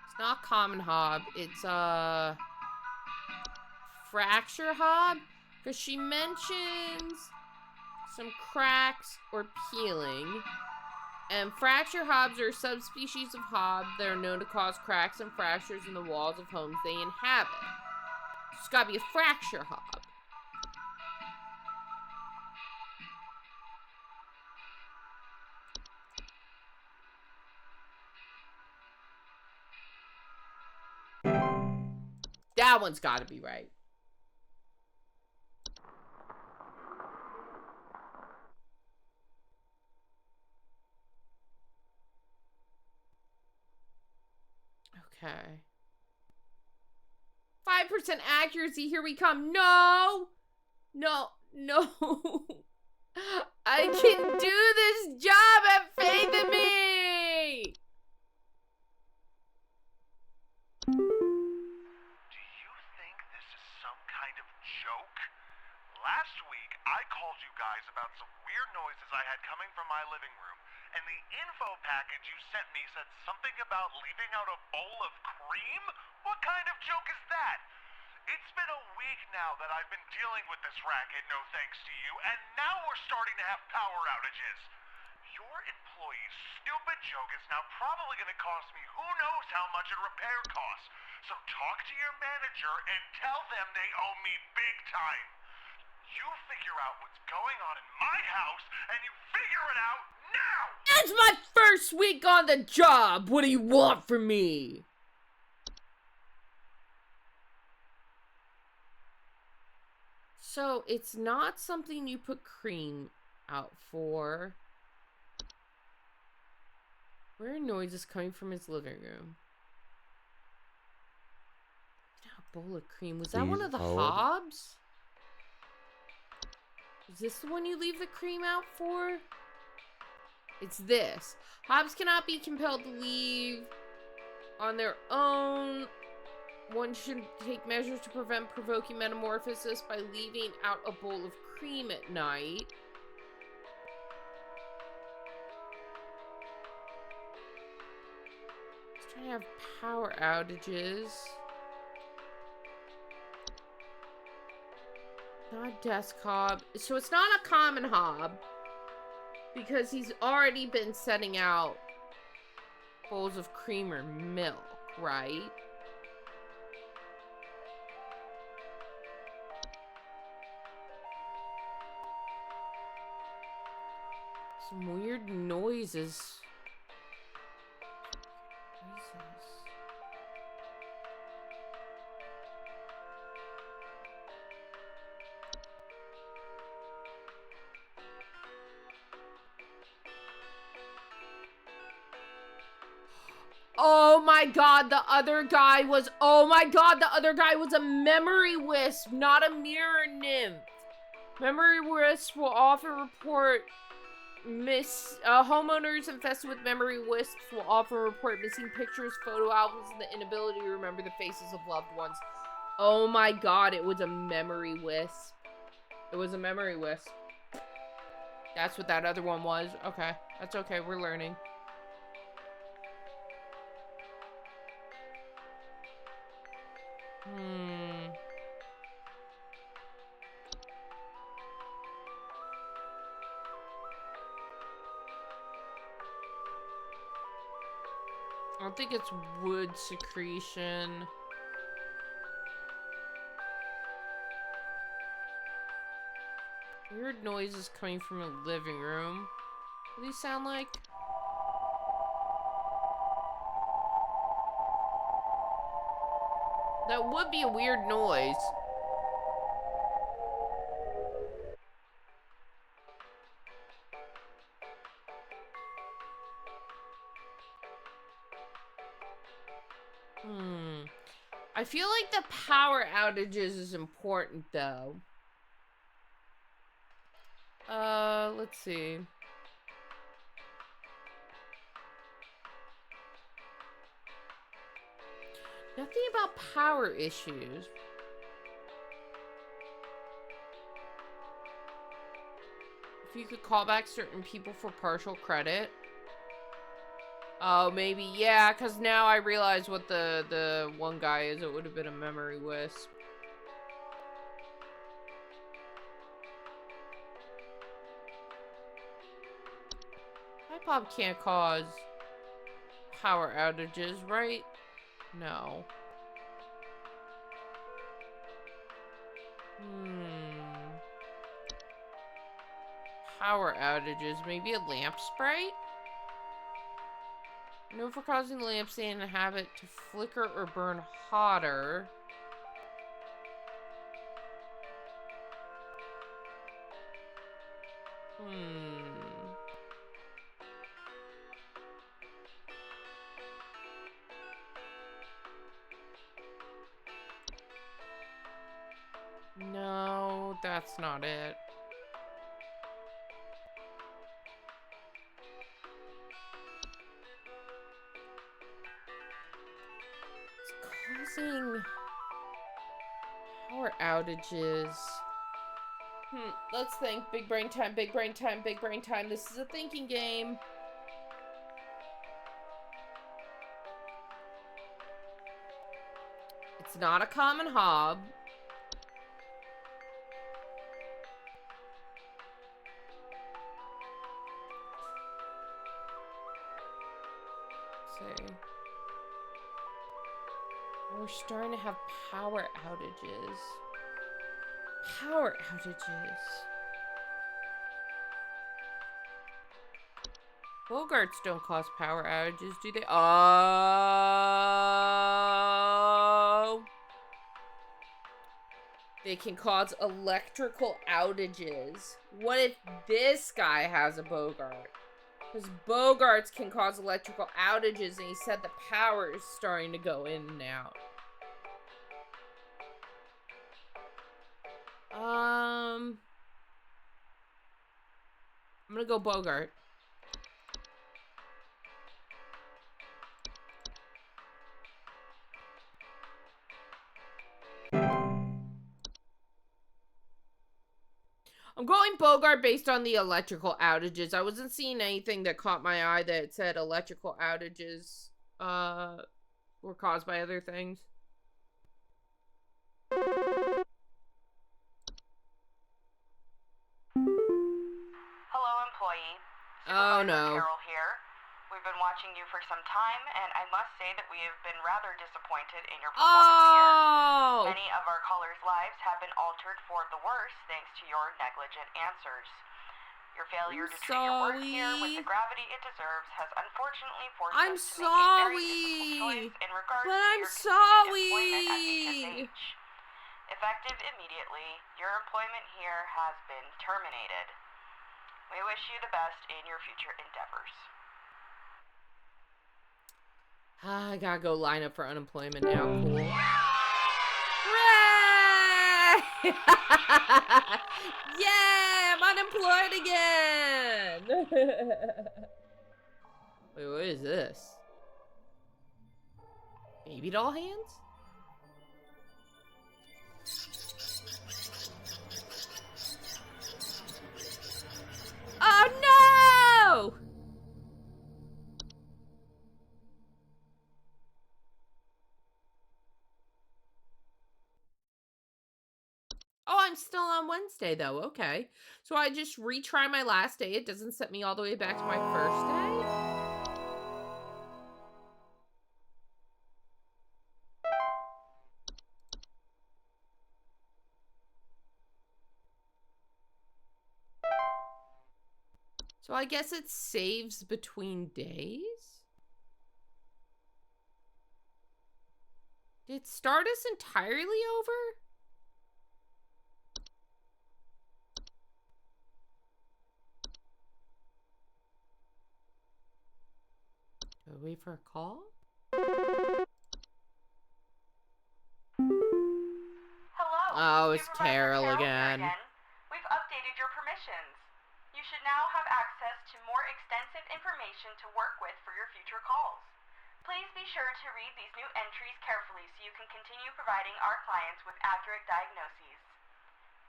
S1: It's not common hob. It's, fracture hob? Because she mentions some cracks or peeling. And fracture hobs are a subspecies of hob that are known to cause cracks and fractures in the walls of homes they inhabit. It's gotta be a fracture hob. That one's gotta be right. Okay. 5% accuracy, here we come. No! No. I can do this job, have faith in me!
S3: Do you think this is some kind of joke? Last week, I called you guys about some weird noises I had coming from my living room, and the info package you sent me said something about leaving out a bowl of cream? What kind of joke is that? It's been a week now that I've been dealing with this racket, no thanks to you, and now we're starting to have power outages. Your employee's stupid joke is now probably going to cost me who knows how much in repair costs. So talk to your manager and tell them they owe me big time. You figure out what's going on in my house, and you figure it out now!
S1: It's my first week on the job! What do you want from me? So, it's not something you put cream out for. Where are noises coming from his living room? A bowl of cream. Was that one of the hobs? Is this the one you leave the cream out for? It's this. Hobs cannot be compelled to leave on their own. One should take measures to prevent provoking metamorphosis by leaving out a bowl of cream at night. Just trying to have power outages. Not desk hob. So it's not a common hob. Because he's already been setting out bowls of cream or milk, right? Some weird noises. Oh my god, the other guy was, oh my god, the other guy was a memory wisp, not a mirror nymph. Memory wisps will often report homeowners infested with memory wisps will often report missing pictures, photo albums, and the inability to remember the faces of loved ones. Oh my god, it was a memory wisp. It was a memory wisp. That's what that other one was. Okay, that's okay, we're learning. I don't think it's wood secretion. Weird noises coming from a living room. What do these sound like? That would be a weird noise. I feel like the power outages is important though. Let's see. Nothing about power issues. If you could call back certain people for partial credit. Oh, maybe, yeah, because now I realize what the one guy is. It would have been a memory wisp. iPod can't cause power outages, right? No. Power outages. Maybe a lamp sprite? Known for causing the lampstand to have it to flicker or burn hotter. No, that's not it. It's causing power outages. Let's think. Big brain time, big brain time, big brain time. This is a thinking game. It's not a common hob. Let's see. We're starting to have power outages. Power outages. Bogarts don't cause power outages, do they? Oh. They can cause electrical outages. What if this guy has a Bogart? Because Bogarts can cause electrical outages, and he said the power is starting to go in and out. I'm gonna go Bogart. I'm going Bogart based on the electrical outages. I wasn't seeing anything that caught my eye that said electrical outages were caused by other things.
S9: Hello, employee.
S1: Oh, no.
S9: Carol here. We've been watching you for some time, and I must say that we have been rather disappointed in your performance here. Many of our callers' lives have been altered for the worse thanks to your negligent answers. Your
S2: failure
S1: I'm
S2: to treat your work here with
S1: sorry.
S2: the gravity it deserves has unfortunately forced
S1: I'm
S2: us to make a very difficult
S1: sorry.
S2: choice in regards
S1: But
S2: to
S1: I'm
S2: your continued employment at
S1: sorry.
S2: HSH. Effective immediately, your employment here has been terminated. We wish you the best in your future endeavors.
S1: I gotta go line up for unemployment now. Cool. Hooray! Yeah, I'm unemployed again. Wait, what is this? Baby doll hands? Oh no! Oh, I'm still on Wednesday though. Okay. So I just retry my last day. It doesn't set me all the way back to my first day. So I guess it saves between days? Did it start us entirely over? Do I wait for a call?
S2: Hello.
S1: Oh, it's
S2: Supervisor
S1: Carol
S2: Carol
S1: again.
S2: here again. We've updated your permissions. You should now have access to more extensive information to work with for your future calls. Please be sure to read these new entries carefully so you can continue providing our clients with accurate diagnoses.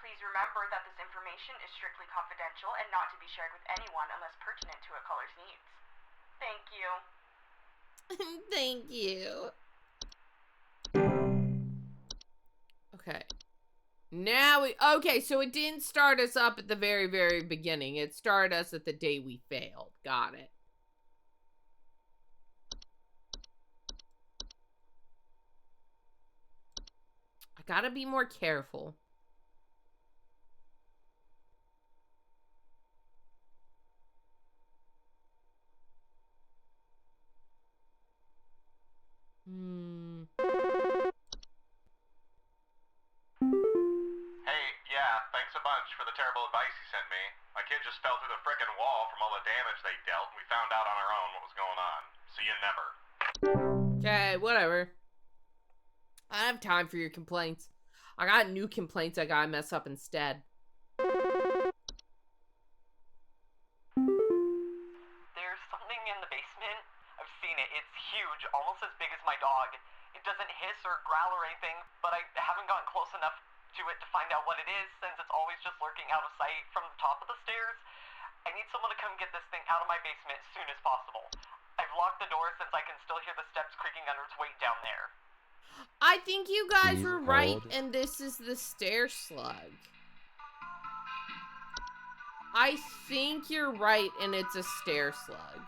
S2: Please remember that this information is strictly confidential and not to be shared with anyone unless pertinent to a caller's needs. Thank you.
S1: Thank you. Okay. Now we... Okay, so it didn't start us up at the very, very beginning. It started us at the day we failed. Got it. I gotta be more careful.
S4: Hey, yeah, thanks a bunch for the terrible advice you sent me. My kid just fell through the frickin' wall from all the damage they dealt, and we found out on our own what was going on. See you never.
S1: Okay, whatever. I don't have time for your complaints. I got new complaints I gotta mess up instead.
S7: There's something in the basement. I've seen it. It's huge, almost as big as my dog. It doesn't hiss or growl or anything, but I haven't gotten close enough to it to find out what it is since it's always just lurking out of sight from the top of the stairs. I need someone to come get this thing out of my basement as soon as possible. I've locked the door since I can still hear the steps creaking under its weight down there.
S1: I think you guys
S5: Please
S1: were right,
S5: hold.
S1: and this is the stair slug. I think you're right, and it's a stair slug.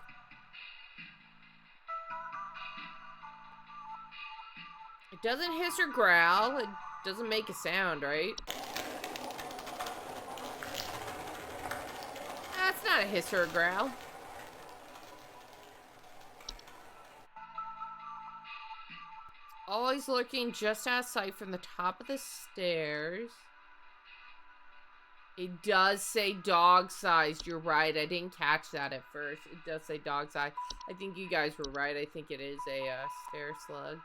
S1: It doesn't hiss or growl. It doesn't make a sound, right? That's not a hiss or a growl. Always looking just out of sight from the top of the stairs. It does say dog-sized. You're right. I didn't catch that at first. It does say dog-sized. I think you guys were right. I think it is a stair slug.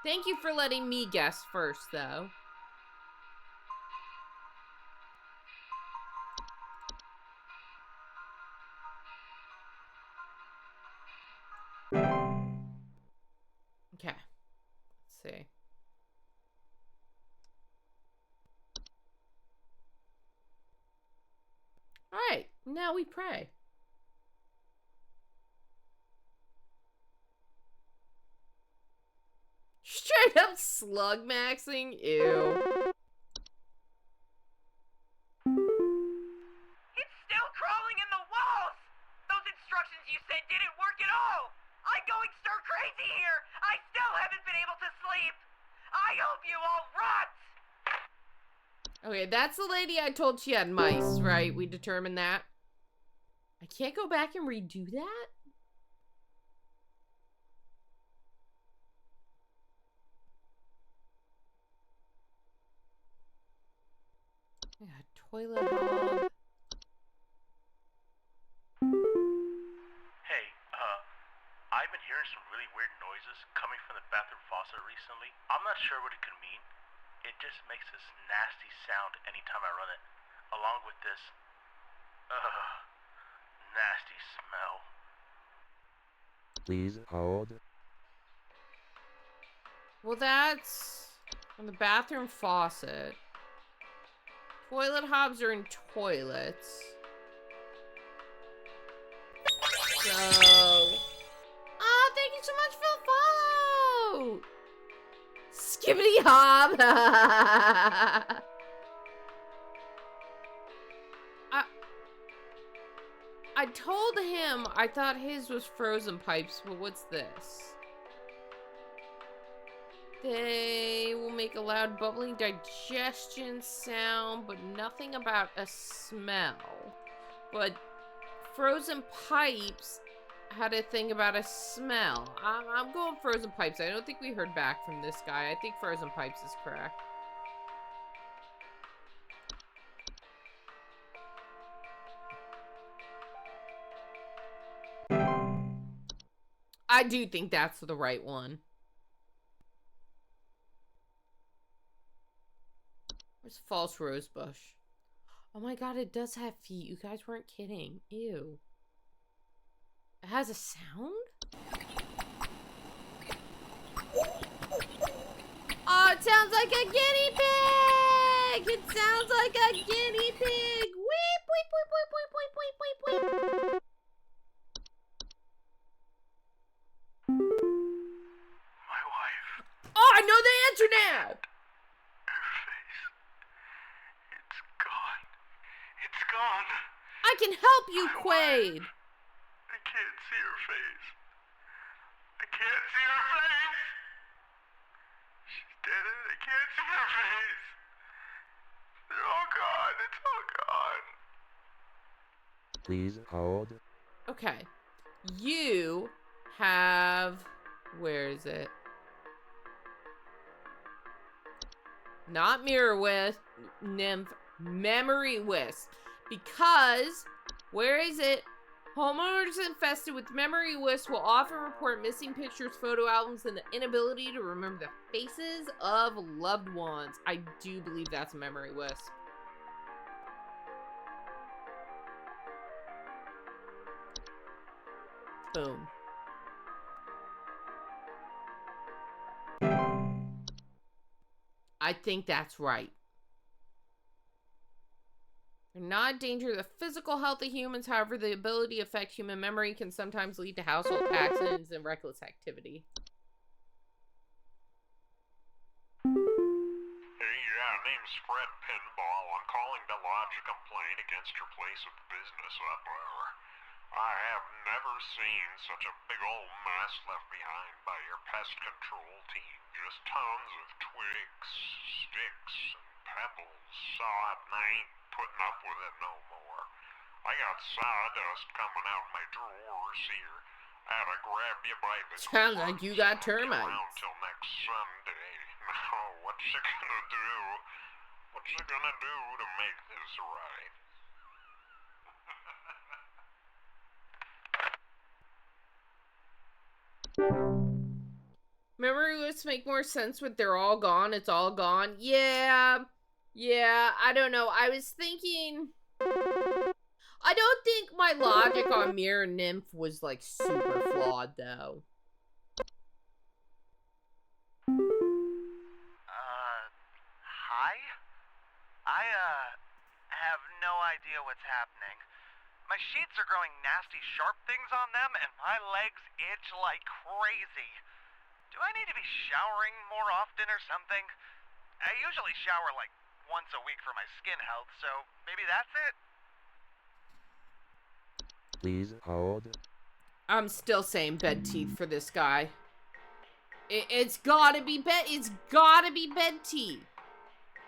S1: Thank you for letting me guess first, though. Okay. Let's see. All right. Now we pray. Straight up slug maxing? Ew.
S2: It's still crawling in the walls! Those instructions you said didn't work at all! I'm going stir crazy here! I still haven't been able to sleep! I hope you all rot!
S1: Okay, that's the lady I told she had mice, right? We determined that. I can't go back and redo that? Yeah, toilet hog.
S3: Hey, I've been hearing some really weird noises coming from the bathroom faucet recently. I'm not sure what it could mean. It just makes this nasty sound anytime I run it. Along with this, nasty smell.
S5: Please hold.
S1: Well, that's on the bathroom faucet. Toilet hobs are in toilets. So... Oh, thank you so much for the follow! Skibbity hob! I told him I thought his was frozen pipes, but what's this? They will make a loud bubbling digestion sound, but nothing about a smell. But frozen pipes had a thing about a smell. I'm going frozen pipes. I don't think we heard back from this guy. I think frozen pipes is correct. I do think that's the right one. Where's false rosebush? Oh my god, it does have feet. You guys weren't kidding. Ew. It has a sound? Oh, it sounds like a guinea pig! It sounds like a guinea pig! Weep, weep, weep, weep, weep, weep, weep, weep, weep.
S3: My wife.
S1: Oh, I know the answer now!
S3: Her face. It's gone. It's gone.
S1: I can help you, Quaid!
S3: I can't see her face. I can't see her face. She's dead and I can't see her face. They're all gone. It's all gone.
S5: Please hold.
S1: Okay. You have... Where is it? Not Mirror Wisp, Nymph, Memory Wisp. Because, where is it? Homeowners infested with Memory Wisp will often report missing pictures, photo albums, and the inability to remember the faces of loved ones. I do believe that's a Memory Wisp. Boom. I think that's right. They're not a danger to the physical health of humans. However, the ability to affect human memory can sometimes lead to household accidents and reckless activity.
S4: Hey, yeah, name's Fred Pinball. I'm calling to lodge a complaint against your place of business up there. I have never seen such a big old mess left behind by your pest control team. Just tons of twigs, sticks, and pebbles. Sod, and I ain't putting up with it no more. I got sawdust coming out my drawers here. I had to grab you by the
S1: Sounds like you got termites.
S4: around till next Sunday. Now, what's you gonna do? What's you gonna do to make this right?
S1: Memory Wisps make more sense with they're all gone, it's all gone. Yeah, I don't know. I was thinking... I don't think my logic on Mirror Nymph was, like, super flawed, though.
S7: Hi? I, have no idea what's happening. My sheets are growing nasty sharp things on them, and my legs itch like crazy. Do I need to be showering more often or something? I usually shower like once a week for my skin health, so maybe that's it?
S5: Please hold.
S1: I'm still saying bed teeth for this guy. It's gotta be bed teeth.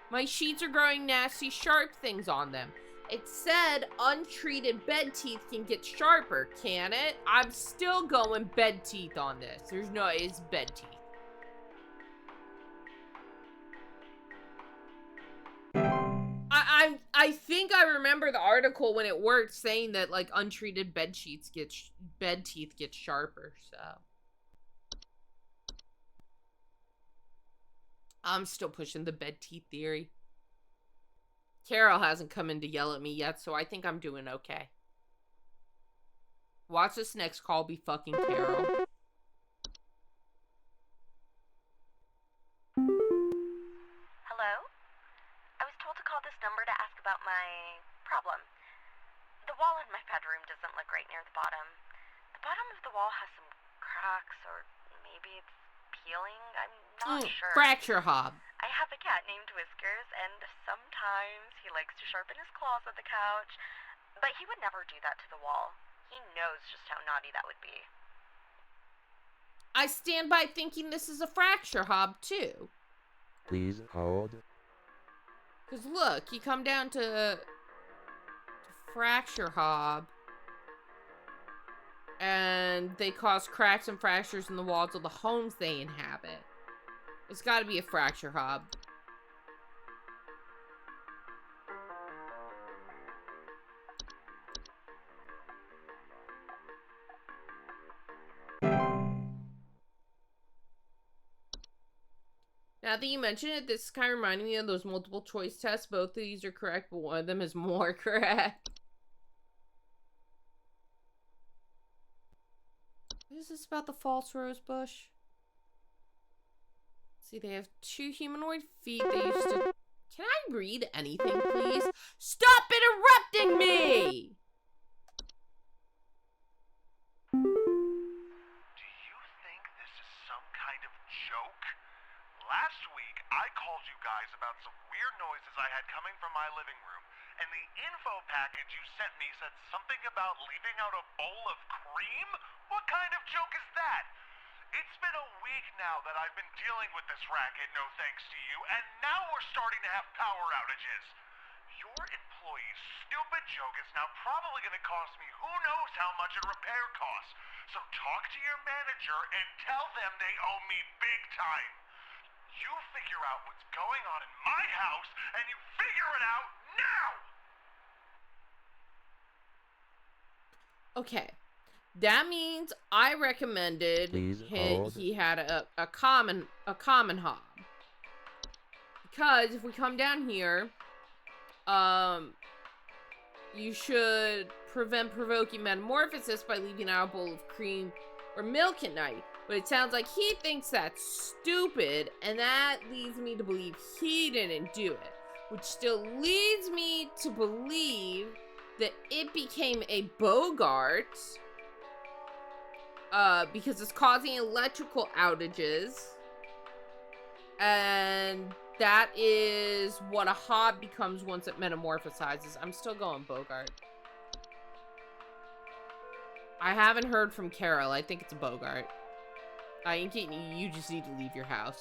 S1: My sheets are growing nasty sharp things on them. It said untreated bed teeth can get sharper, can it? I'm still going bed teeth on this. There's no, it's bed teeth. I think I remember the article when it worked saying that like untreated bed teeth get sharper, so. I'm still pushing the bed teeth theory. Carol hasn't come in to yell at me yet, so I think I'm doing okay. Watch this next call be fucking Carol.
S9: Hello? I was told to call this number to ask about my problem. The wall in my bedroom doesn't look right near the bottom. The bottom of the wall has some cracks, or maybe it's peeling. I'm not sure.
S1: Fracture hob.
S9: I have a cat named Whiskers, and sometimes he likes to sharpen his claws at the couch, but he would never do that to the wall. He knows just how naughty that would be.
S1: I stand by thinking this is a fracture hob, too.
S5: Please hold.
S1: Because look, you come down to fracture hob, and they cause cracks and fractures in the walls of the homes they inhabit. It's got to be a fracture hob. Now that you mention it, this is kind of reminding me of those multiple choice tests. Both of these are correct, but one of them is more correct. What is this about the false rose bush? See, they have 2 humanoid feet. They used to... Can I read anything, please? Stop interrupting me!
S3: Do you think this is some kind of joke? Last week, I called you guys about some weird noises I had coming from my living room, and the info package you sent me said something about leaving out a bowl of cream? What kind of joke is that? It's been a week now that I've been dealing with this racket, no thanks to you, and now we're starting to have power outages. Your employee's stupid joke is now probably going to cost me who knows how much in repair costs. So talk to your manager and tell them they owe me big time. You figure out what's going on in my house, and you figure it out now!
S1: Okay. That means I recommended he had a common hob. Because if we come down here, you should prevent provoking metamorphosis by leaving out a bowl of cream or milk at night. But it sounds like he thinks that's stupid, and that leads me to believe he didn't do it. Which still leads me to believe that it became a Bogart, because it's causing electrical outages. And that is what a hob becomes once it metamorphosizes. I'm still going Bogart. I haven't heard from Carol. I think it's a Bogart. You just need to leave your house.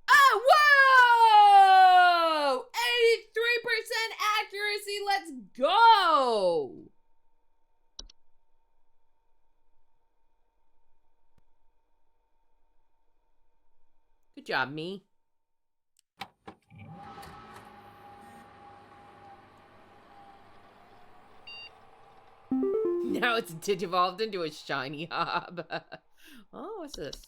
S1: Oh, whoa! 83% accuracy, let's go! Good job, me. Now it's digivolved into a shiny hob. Oh, what's this?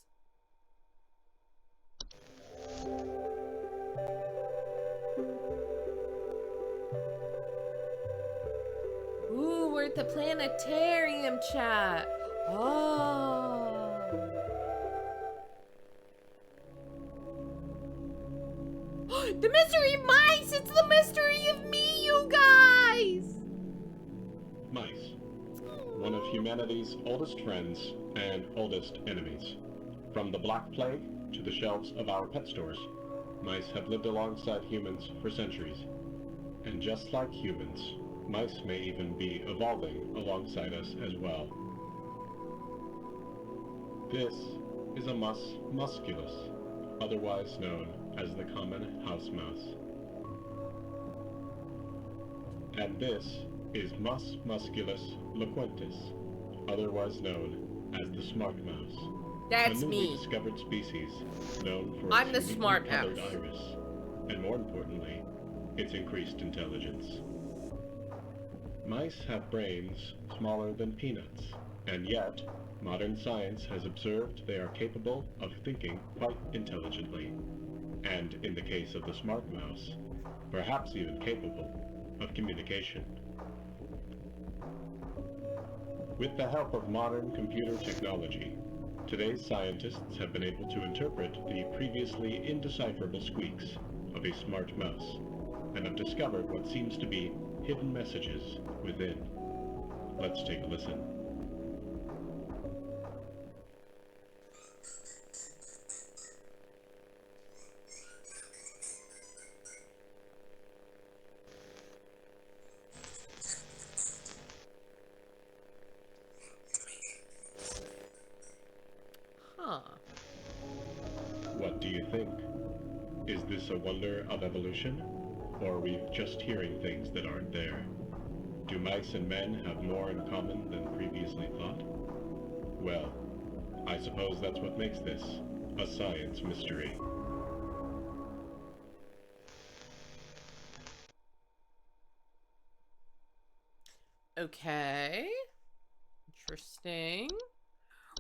S1: Ooh, we're at the planetarium chat. Oh. The mystery of mice! It's the mystery of me, you guys!
S10: Mice. One of humanity's oldest friends and oldest enemies. From the Black Plague to the shelves of our pet stores, mice have lived alongside humans for centuries. And just like humans, mice may even be evolving alongside us as well. This is a mus musculus, otherwise known as the common house mouse. And this is Mus musculus loquentis, otherwise known as the smart mouse.
S1: That's
S10: a newly
S1: me.
S10: discovered species known for
S1: I'm
S10: its
S1: the
S10: uniquely
S1: smart
S10: colored
S1: mouse.
S10: iris, and more importantly, its increased intelligence. Mice have brains smaller than peanuts, and yet, modern science has observed they are capable of thinking quite intelligently, and in the case of the smart mouse, perhaps even capable of communication. With the help of modern computer technology, today's scientists have been able to interpret the previously indecipherable squeaks of a smart mouse, and have discovered what seems to be hidden messages within. Let's take a listen.
S1: Huh.
S10: What do you think? Is this a wonder of evolution? Or are we just hearing things that aren't there? Do mice and men have more in common than previously thought? Well, I suppose that's what makes this a science mystery.
S1: Okay. Interesting.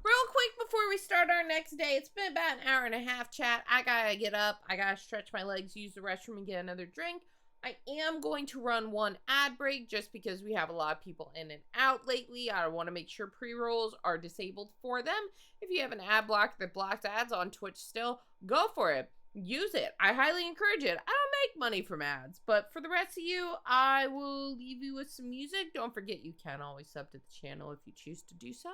S1: Real quick before we start our next day, it's been about an hour and a half, chat. I gotta get up, I gotta stretch my legs, use the restroom, and get another drink. I am going to run one ad break just because we have a lot of people in and out lately. I want to make sure pre-rolls are disabled for them. If you have an ad block that blocks ads on Twitch still, go for it. Use it. I highly encourage it. I don't make money from ads, but for the rest of you, I will leave you with some music. Don't forget you can always sub to the channel if you choose to do so.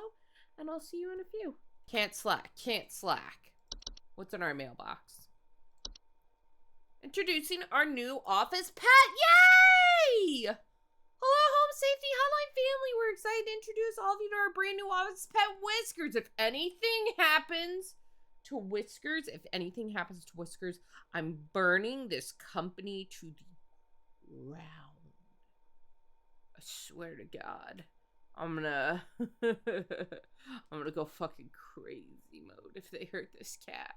S1: And I'll see you in a few. Can't slack. Can't slack. What's in our mailbox? Introducing our new office pet. Yay! Hello, Home Safety Hotline family. We're excited to introduce all of you to our brand new office pet, Whiskers. If anything happens to Whiskers, I'm burning this company to the ground. I swear to God. I'm gonna go fucking crazy mode if they hurt this cat.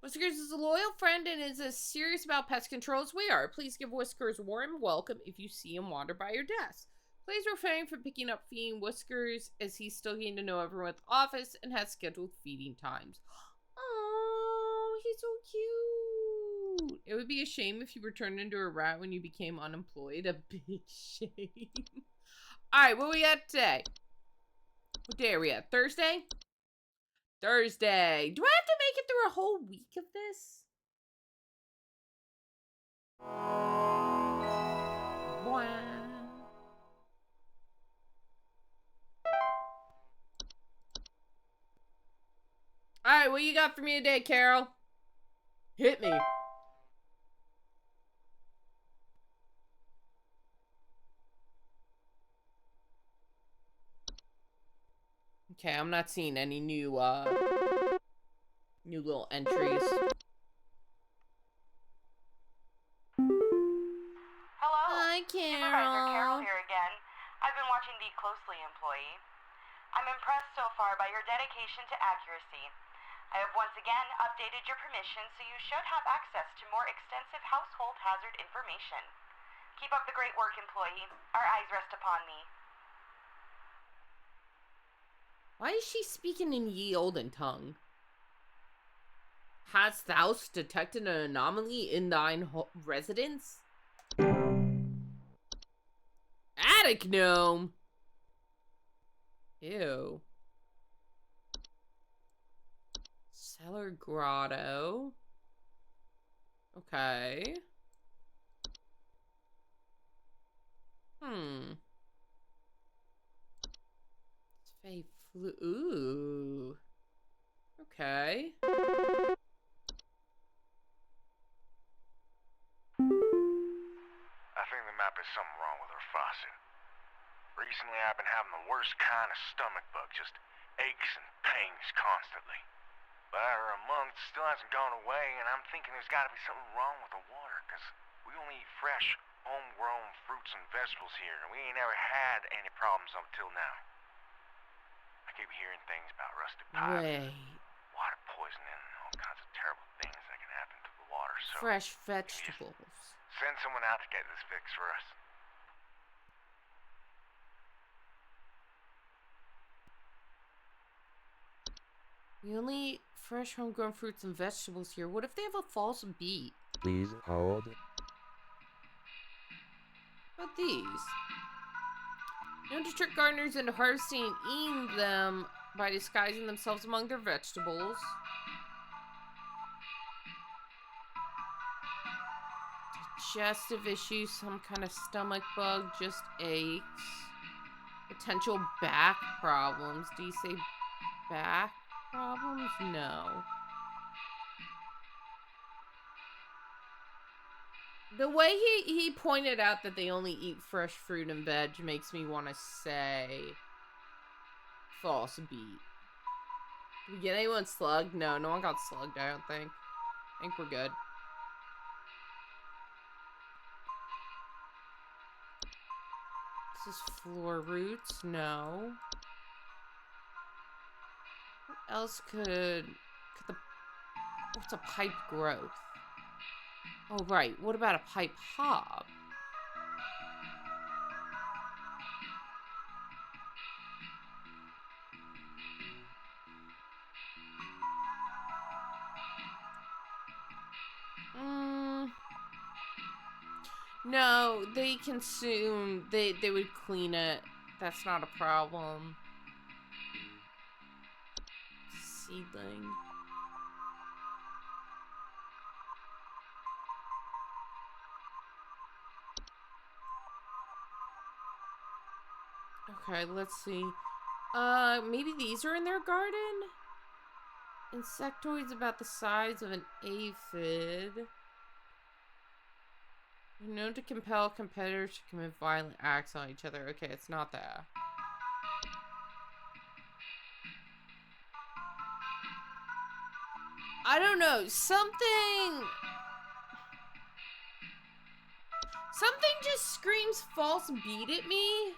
S1: Whiskers is a loyal friend and is as serious about pest control as we are. Please give Whiskers a warm welcome if you see him wander by your desk. Please refrain from picking up feeding Whiskers as he's still getting to know everyone at the office and has scheduled feeding times. Oh, he's so cute. It would be a shame if you were turned into a rat when you became unemployed. A big shame. Alright, what we got today? What day are we at? Thursday? Thursday. Do I have to make it through a whole week of this? Wow. Alright, what you got for me today, Carol? Hit me. Okay, I'm not seeing any new little entries.
S9: Hello.
S1: Hi,
S9: Supervisor Carol
S1: Carol.
S9: here again. I've been watching the closely, employee. I'm impressed so far by your dedication to accuracy. I have once again updated your permission, so you should have access to more extensive household hazard information. Keep up the great work, employee. Our eyes rest upon me.
S1: Why is she speaking in ye olden tongue? Hast thou detected an anomaly in thine residence? Attic gnome! Ew. Cellar grotto. Okay. Fey flu. Ooh. Okay.
S11: I think there might be something wrong with her faucet. Recently I've been having the worst kind of stomach bug, just aches and pangs constantly. But after a month, still hasn't gone away, and I'm thinking there's gotta be something wrong with the water, 'cause we only eat fresh, homegrown fruits and vegetables here, and we ain't ever had any problems up till now. I keep hearing things about rusted pipes,
S1: Wait.
S11: water poisoning, and all kinds of terrible things that can happen to the water, so...
S1: Fresh vegetables.
S11: Send someone out to get this fixed for us.
S1: We only eat fresh homegrown fruits and vegetables here. What if they have a false beet?
S5: Please hold.
S1: What about these? Known to trick gardeners into harvesting and eating them by disguising themselves among their vegetables. Digestive issues, some kind of stomach bug, just aches. Potential back problems. Do you say back problems? No. The way he pointed out that they only eat fresh fruit and veg makes me want to say false beet. Did we get anyone slugged? No, no one got slugged, I don't think. I think we're good. This is floor roots? No. What else could the... What's a pipe growth? Oh, right. What about a pipe hob? No, they consume... They would clean it. That's not a problem. Seedling. Okay, let's see. Maybe these are in their garden? Insectoids about the size of an aphid. Known to compel competitors to commit violent acts on each other. Okay, it's not that. I don't know. Something just screams false beat at me.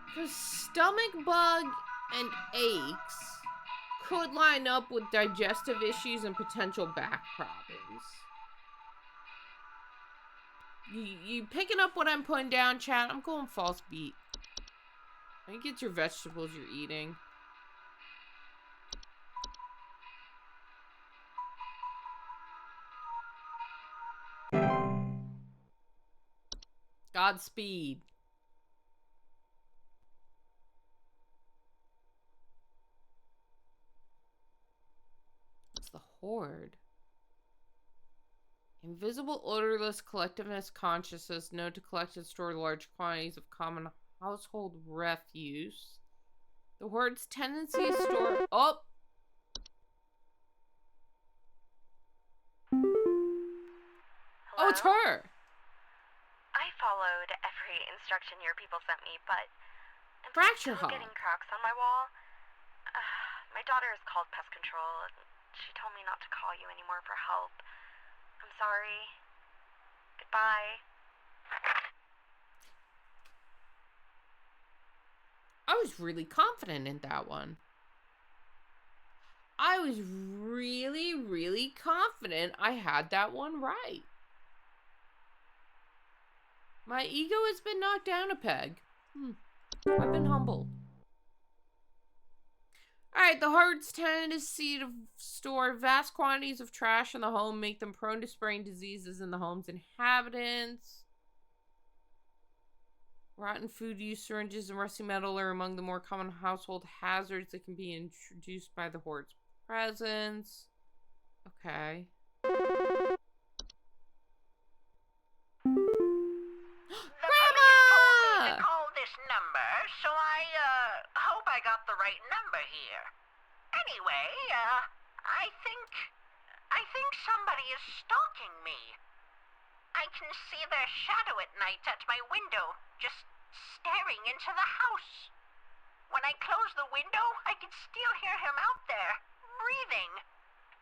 S1: Because stomach bug and aches could line up with digestive issues and potential back problems. You picking up what I'm putting down, chat? I'm going false beat. I think it's your vegetables you're eating. Godspeed. What's the horde? Invisible, odorless collectiveness consciousness known to collect and store large quantities of common household refuse. The horde's tendency to store... Oh!
S9: Hello?
S1: Oh, it's her!
S9: I followed every instruction your people sent me, but I'm
S1: Fracture
S9: still
S1: hog.
S9: getting cracks on my wall. My daughter has called pest control, and she told me not to call you anymore for help. I'm sorry. Goodbye.
S1: I was really confident in that one. I was really, really confident I had that one right. My ego has been knocked down a peg. I've been humbled. Alright, the horde's tendency to store vast quantities of trash in the home, make them prone to spreading diseases in the home's inhabitants. Rotten food use, syringes, and rusty metal are among the more common household hazards that can be introduced by the horde's presence. Okay.
S12: Grandma! To call this number, so I hope I got the right number here. Anyway, I think somebody is stalking me. I can see their shadow at night at my window, just staring into the house. When I close the window, I can still hear him out there, breathing.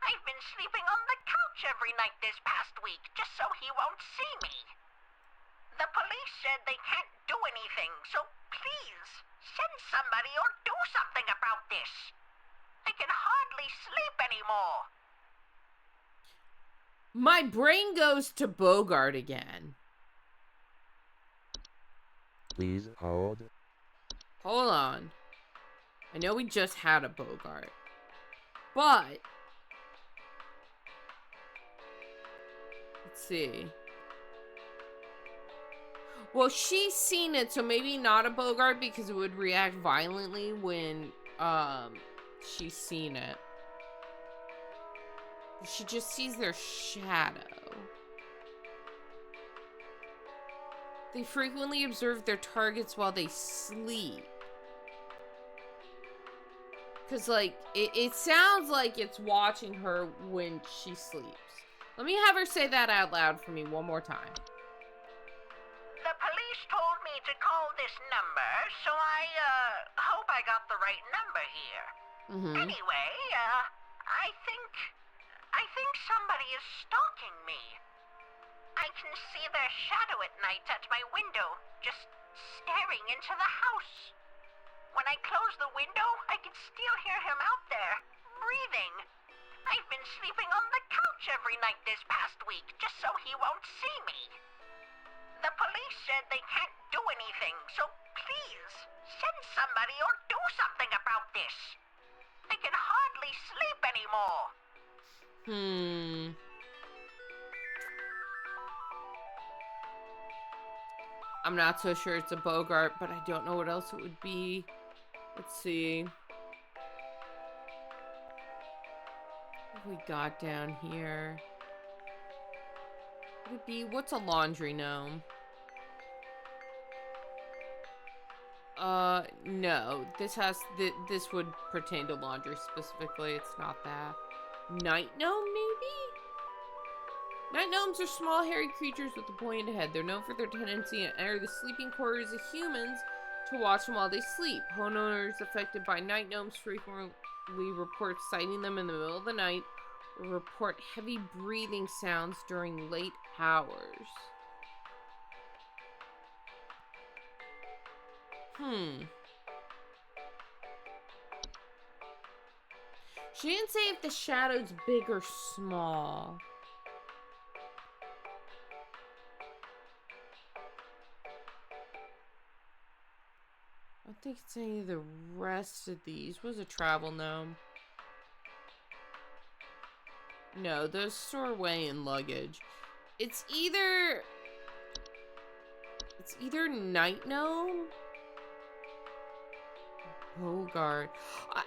S12: I've been sleeping on the couch every night this past week, just so he won't see me. The police said they can't do anything, so please, send somebody or do something about this. I can hardly sleep anymore.
S1: My brain goes to Bogart again.
S5: Please hold.
S1: Hold on. I know we just had a Bogart. But let's see. Well, she's seen it, so maybe not a Bogart because it would react violently when she's seen it. She just sees their shadow. They frequently observe their targets while they sleep. Because, like, it sounds like it's watching her when she sleeps. Let me have her say that out loud for me one more time.
S12: The police told me to call this number, so I hope I got the right number here. Anyway, I think somebody is stalking me. I can see their shadow at night at my window, just staring into the house. When I close the window, I can still hear him out there, breathing. I've been sleeping on the couch every night this past week, just so he won't see me. The police said they can't do anything, so please, send somebody or do something about this. I can hardly sleep anymore.
S1: I'm not so sure it's a Bogart, but I don't know what else it would be. Let's see. What have we got down here? Would it be, what's a laundry gnome? No. This would pertain to laundry specifically. It's not that. Night gnome, maybe? Night gnomes are small, hairy creatures with a pointed head. They're known for their tendency to enter the sleeping quarters of humans to watch them while they sleep. Homeowners affected by night gnomes frequently report sighting them in the middle of the night or report heavy breathing sounds during late hours. She didn't say if the shadow's big or small. I don't think it's any of the rest of these. Was a travel gnome? No, those store away in luggage. It's either night gnome, Bogart.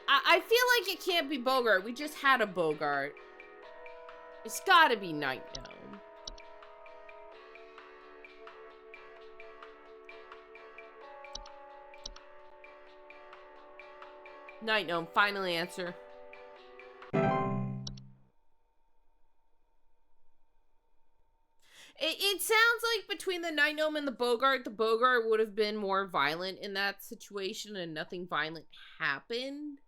S1: I feel like it can't be Bogart. We just had a Bogart. It's gotta be night gnome. Night gnome, final answer. It sounds like between the night gnome and the Bogart would have been more violent in that situation and nothing violent happened.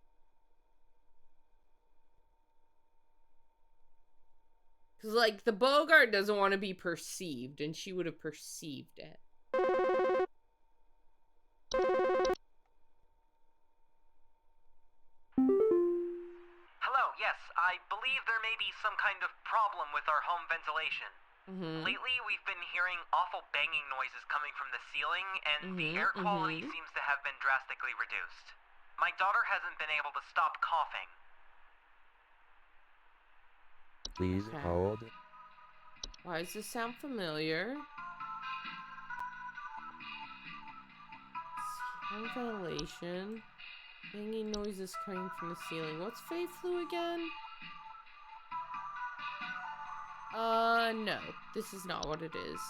S1: Because, like, the Bogart doesn't want to be perceived, and she would have perceived it.
S7: Hello, yes, I believe there may be some kind of problem with our home ventilation. Lately, we've been hearing awful banging noises coming from the ceiling, and the air quality seems to have been drastically reduced. My daughter hasn't been able to stop coughing.
S5: Please hold.
S1: Why does this sound familiar? Home ventilation. Banging noises coming from the ceiling. What's Fey Flu again? No. This is not what it is.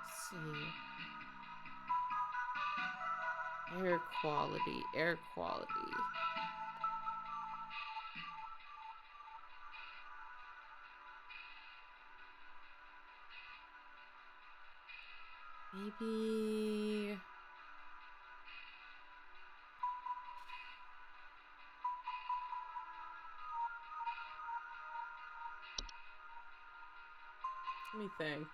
S1: Let's see. Air quality. Air quality. Maybe... Let me think.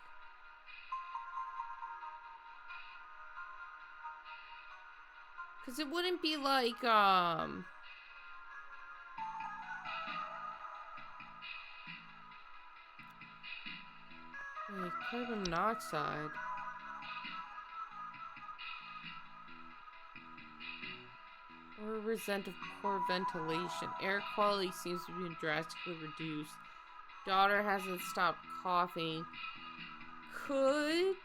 S1: Because it wouldn't be like, wait, carbon monoxide. Or resent of poor ventilation. Air quality seems to be drastically reduced. Daughter hasn't stopped coughing. Could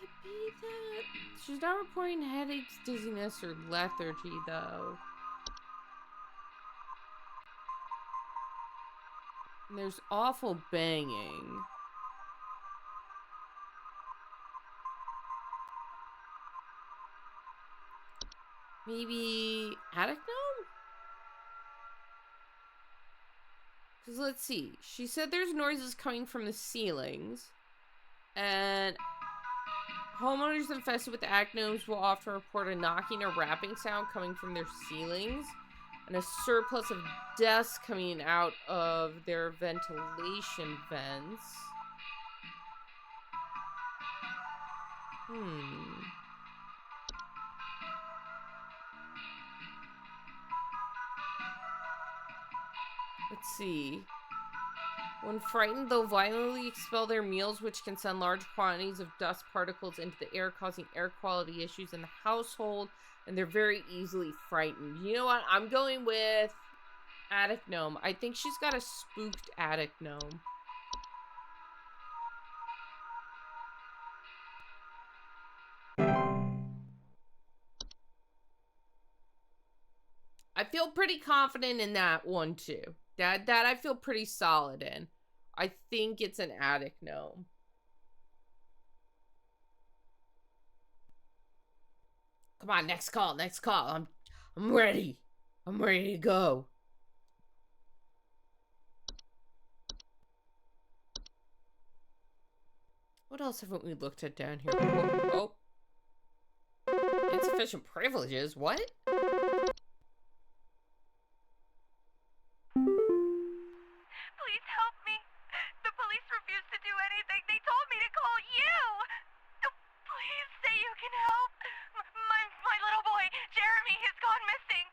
S1: it be that? She's not reporting headaches, dizziness, or lethargy, though. And there's awful banging. Maybe attic gnome? Because let's see. She said there's noises coming from the ceilings. And homeowners infested with attic gnomes will often report a knocking or rapping sound coming from their ceilings. And a surplus of dust coming out of their ventilation vents. Let's see. When frightened, they'll violently expel their meals, which can send large quantities of dust particles into the air, causing air quality issues in the household. And they're very easily frightened. You know what? I'm going with attic gnome. I think she's got a spooked attic gnome. I feel pretty confident in that one too. That I feel pretty solid in. I think it's an attic gnome. Come on, next call, next call. I'm ready. I'm ready to go. What else haven't we looked at down here? Oh. Insufficient privileges? What?
S9: Please help me. The police refuse to do anything. They told me to call you. Please say you can help. My little boy, Jeremy, has gone missing.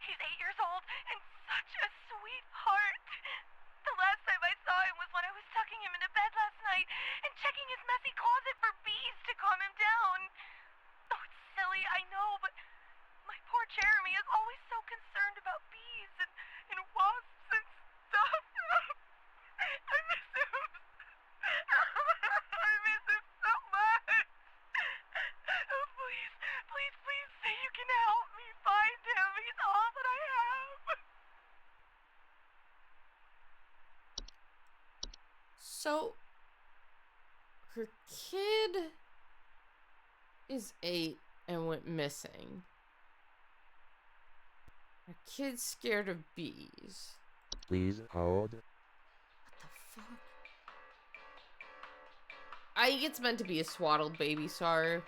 S9: He's 8 years old and such a sweetheart. The last time I saw him was when I was tucking him into bed last night and checking his messy closet for bees to calm him down. Oh, it's silly, I know, but my poor Jeremy is always so concerned about bees and wasps and stuff. I miss him. I miss him so much. Oh, please say you can help me find him. He's all that I have.
S1: So, her kid is 8 and went missing. Her kid's scared of bees.
S5: Please hold.
S1: What the fuck? I think it's meant to be a swaddled baby, sorry.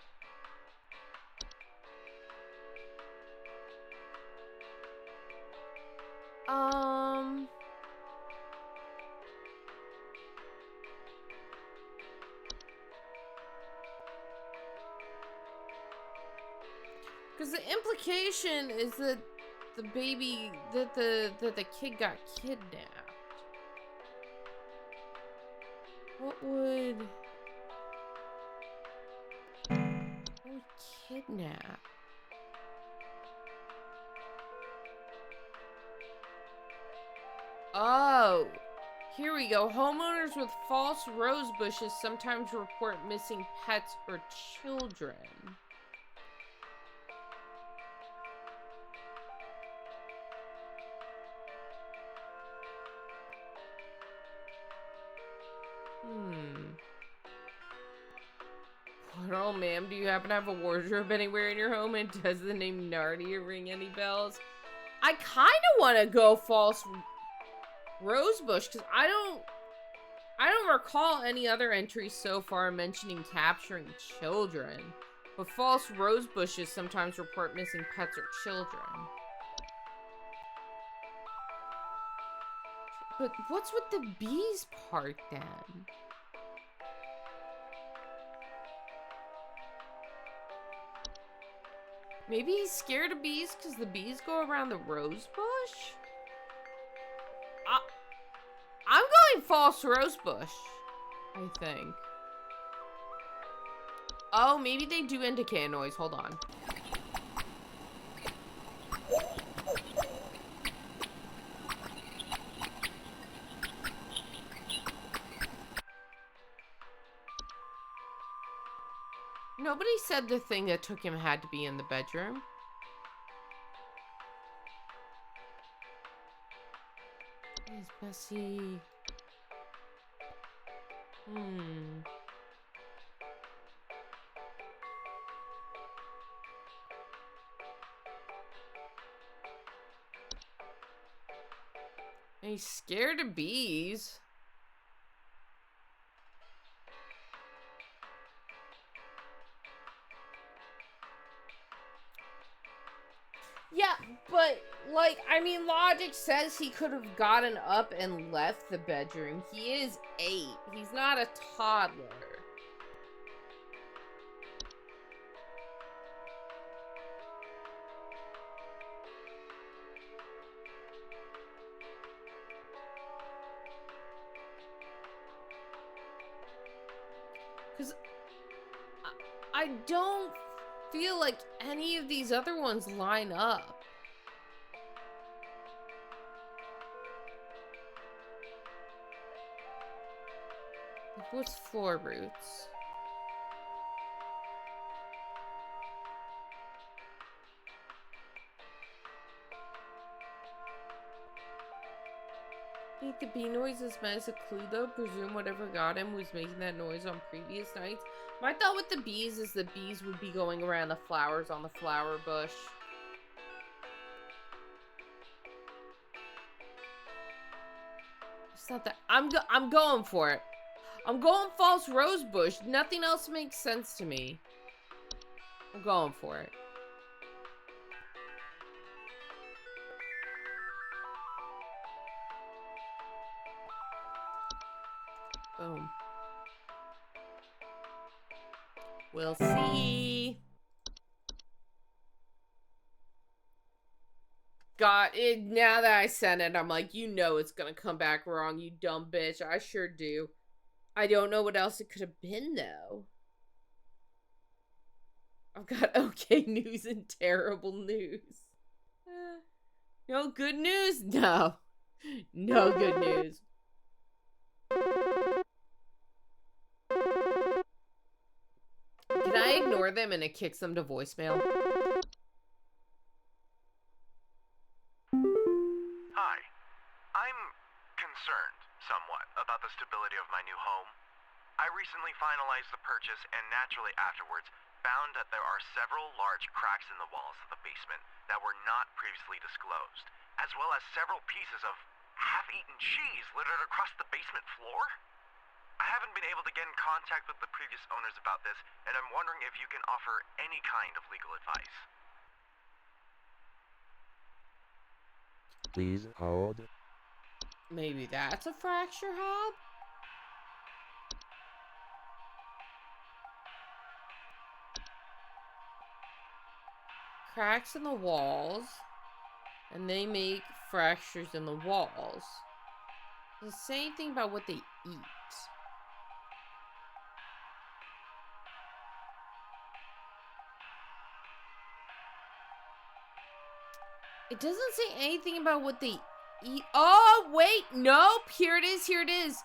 S1: Because the implication is that the baby, that the kid got kidnapped. What would kidnap? Oh, here we go. Homeowners with false rose bushes sometimes report missing pets or children. Oh, ma'am, do you happen to have a wardrobe anywhere in your home? And does the name Narnia ring any bells? I kind of want to go false rosebush because I I don't recall any other entries so far mentioning capturing children, but false rose bushes sometimes report missing pets or children. But what's with the bees part then? Maybe he's scared of bees because the bees go around the rose bush? I'm going false rose bush, I think. Oh, maybe they do indicate a noise. Hold on. Nobody said the thing that took him had to be in the bedroom. Where's Bessie? He's scared of bees. Yeah, but, like, I mean, logic says he could have gotten up and left the bedroom. He is 8. He's not a toddler. Because I don't feel like any of these other ones line up. Like, what's floor roots? I think the bee noise is meant as a clue, though. Presume whatever got him was making that noise on previous nights. My thought with the bees is the bees would be going around the flowers on the flower bush. It's not that. I'm going for it. I'm going false rose bush. Nothing else makes sense to me. I'm going for it. Boom. We'll see. God, now that I said it, I'm like, you know it's gonna come back wrong, you dumb bitch. I sure do. I don't know what else it could have been, though. I've got okay news and terrible news. No good news? No. No good news. Can I ignore them and it kicks them to voicemail?
S3: Hi. I'm concerned somewhat about the stability of my new home. I recently finalized the purchase and naturally afterwards found that there are several large cracks in the walls of the basement that were not previously disclosed, as well as several pieces of half-eaten cheese littered across the basement floor. I haven't been able to get in contact with the previous owners about this, and I'm wondering if you can offer any kind of legal advice.
S5: Please hold.
S1: Maybe that's a fracture hob? Cracks in the walls, and they make fractures in the walls. Does it say anything about what they eat? It doesn't say anything about what they eat. Oh, wait, nope. Here it is, here it is.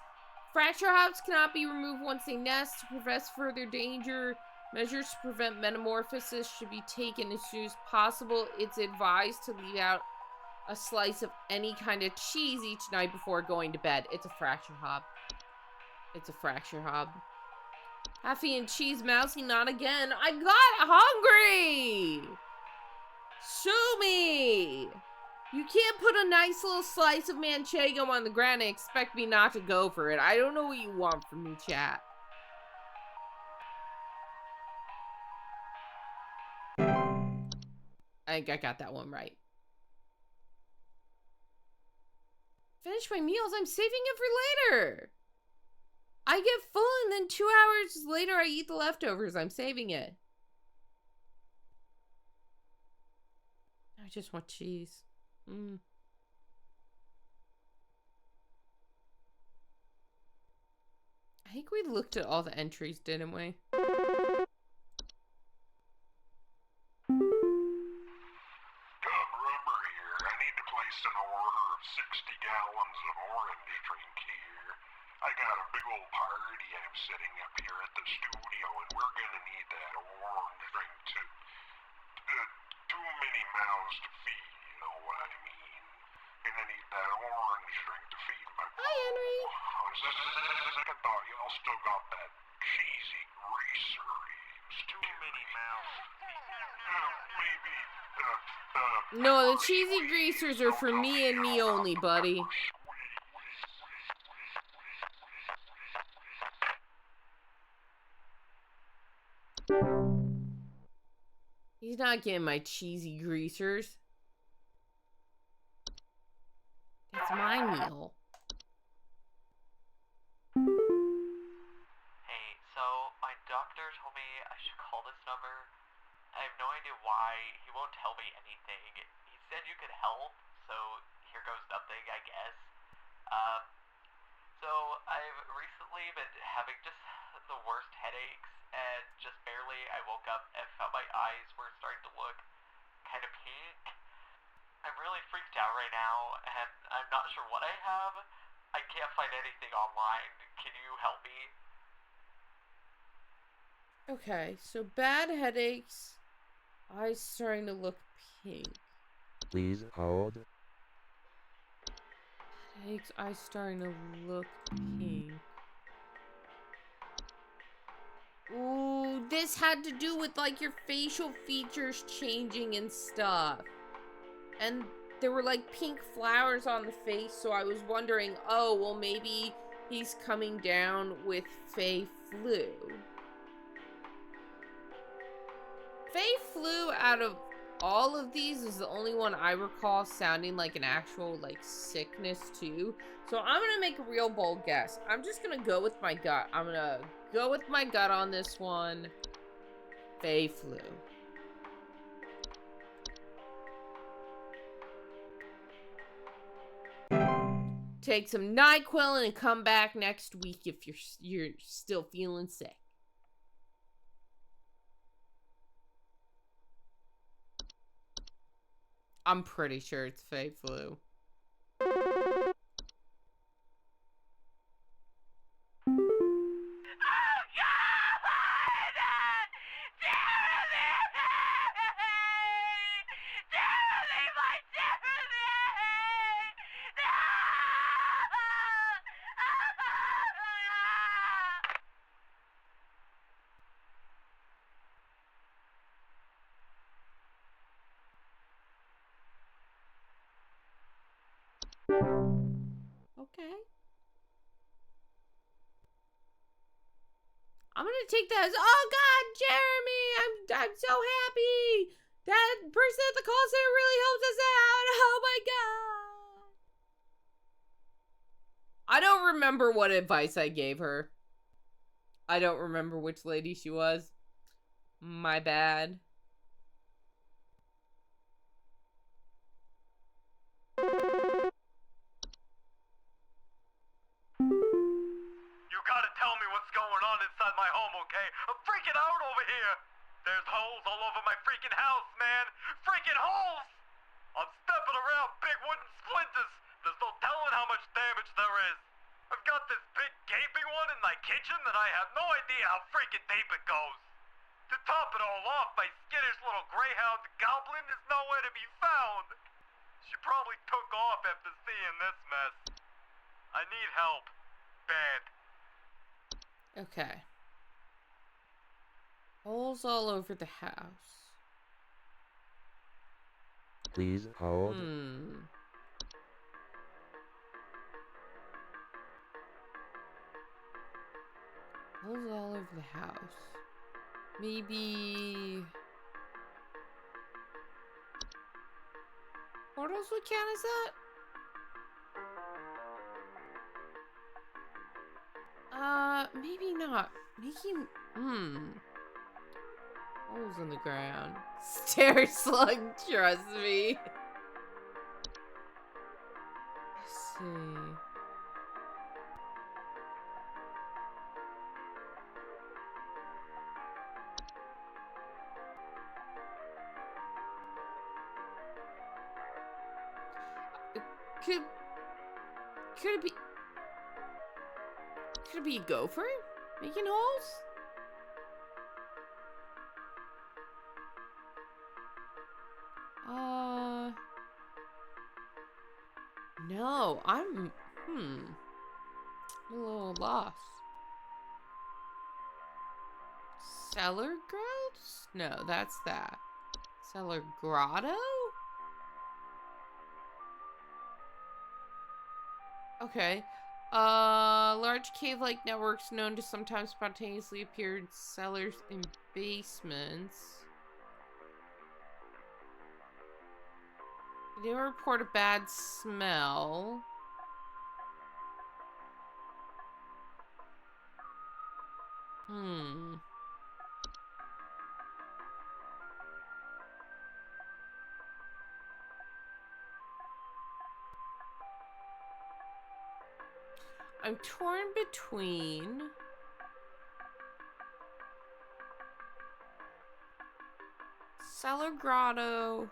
S1: Fracture hobs cannot be removed once they nest. To prevent further danger, measures to prevent metamorphosis should be taken as soon as possible. It's advised to leave out a slice of any kind of cheese each night before going to bed. It's a fracture hob. It's a fracture hob. Half-eaten cheese, mousy, not again. I got hungry! Sue me! You can't put a nice little slice of manchego on the ground and expect me not to go for it. I don't know what you want from me, chat. I think I got that one right. Finish my meals. I'm saving it for later. I get full and then 2 hours later I eat the leftovers. I'm saving it. I just want cheese. I think we looked at all the entries, didn't we?
S6: Rubber here. I need to place an order of 60 gallons of orange drink here. I got a big old party I'm setting up here at the studio, and we're gonna need that orange drink to... too many mouths to feed, you know what I mean? Gonna need that orange drink to feed my...
S1: Hi, Henry.
S6: I thought y'all still got that cheesy greaser. Too many mouths. Maybe,
S1: No, the cheesy greasers are for me and me only, buddy. He's not getting my cheesy greasers. That's my meal.
S7: Hey, so my doctor told me I should call this number. I have no idea why. He won't tell me anything. He said you could help, so here goes nothing, I guess. So I've recently been having just the worst headaches, and just barely I woke up and felt my eyes were starting to look kind of pink. I'm really freaked out right now, and I'm not sure what I have. I can't find anything online. Can you help me?
S1: Okay, so bad headaches. Eyes starting to look pink.
S5: Please hold.
S1: Headaches, eyes starting to look pink. Ooh, this had to do with like your facial features changing and stuff. And there were like pink flowers on the face, so I was wondering, oh, well maybe he's coming down with Fey flu. Fey flu out of all of these is the only one I recall sounding like an actual like sickness too. So I'm gonna make a real bold guess. I'm just gonna go with my gut. I'm gonna go with my gut on this one. Fey flu. Take some NyQuil and come back next week if you're still feeling sick. I'm pretty sure it's Fey flu. Okay. I'm gonna take that as, oh God, Jeremy, I'm so happy. That person at the call center really helped us out. Oh my God. I don't remember what advice I gave her. I don't remember which lady she was. My bad.
S3: You gotta tell me what's going on inside my home, okay? I'm freaking out over here! There's holes all over my freaking house, man! Freaking holes! I'm stepping around big wooden splinters! There's no telling how much damage there is! I've got this big gaping one in my kitchen that I have no idea how freaking deep it goes! To top it all off, my skittish little greyhound goblin is nowhere to be found! She probably took off after seeing this mess. I need help. Bad.
S1: Okay. Holes all over the house.
S5: Please hold.
S1: Holes all over the house. Maybe... portals would count as that? Maybe not. Making... Holes in the ground. Stair slug, trust me. Let's see. Could it be a gopher making holes? No, I'm a little lost. Cellar growths? No, that's that. Cellar grotto? Okay. Large cave-like networks known to sometimes spontaneously appear in cellars and basements. They didn't report a bad smell. I'm torn between cellar grotto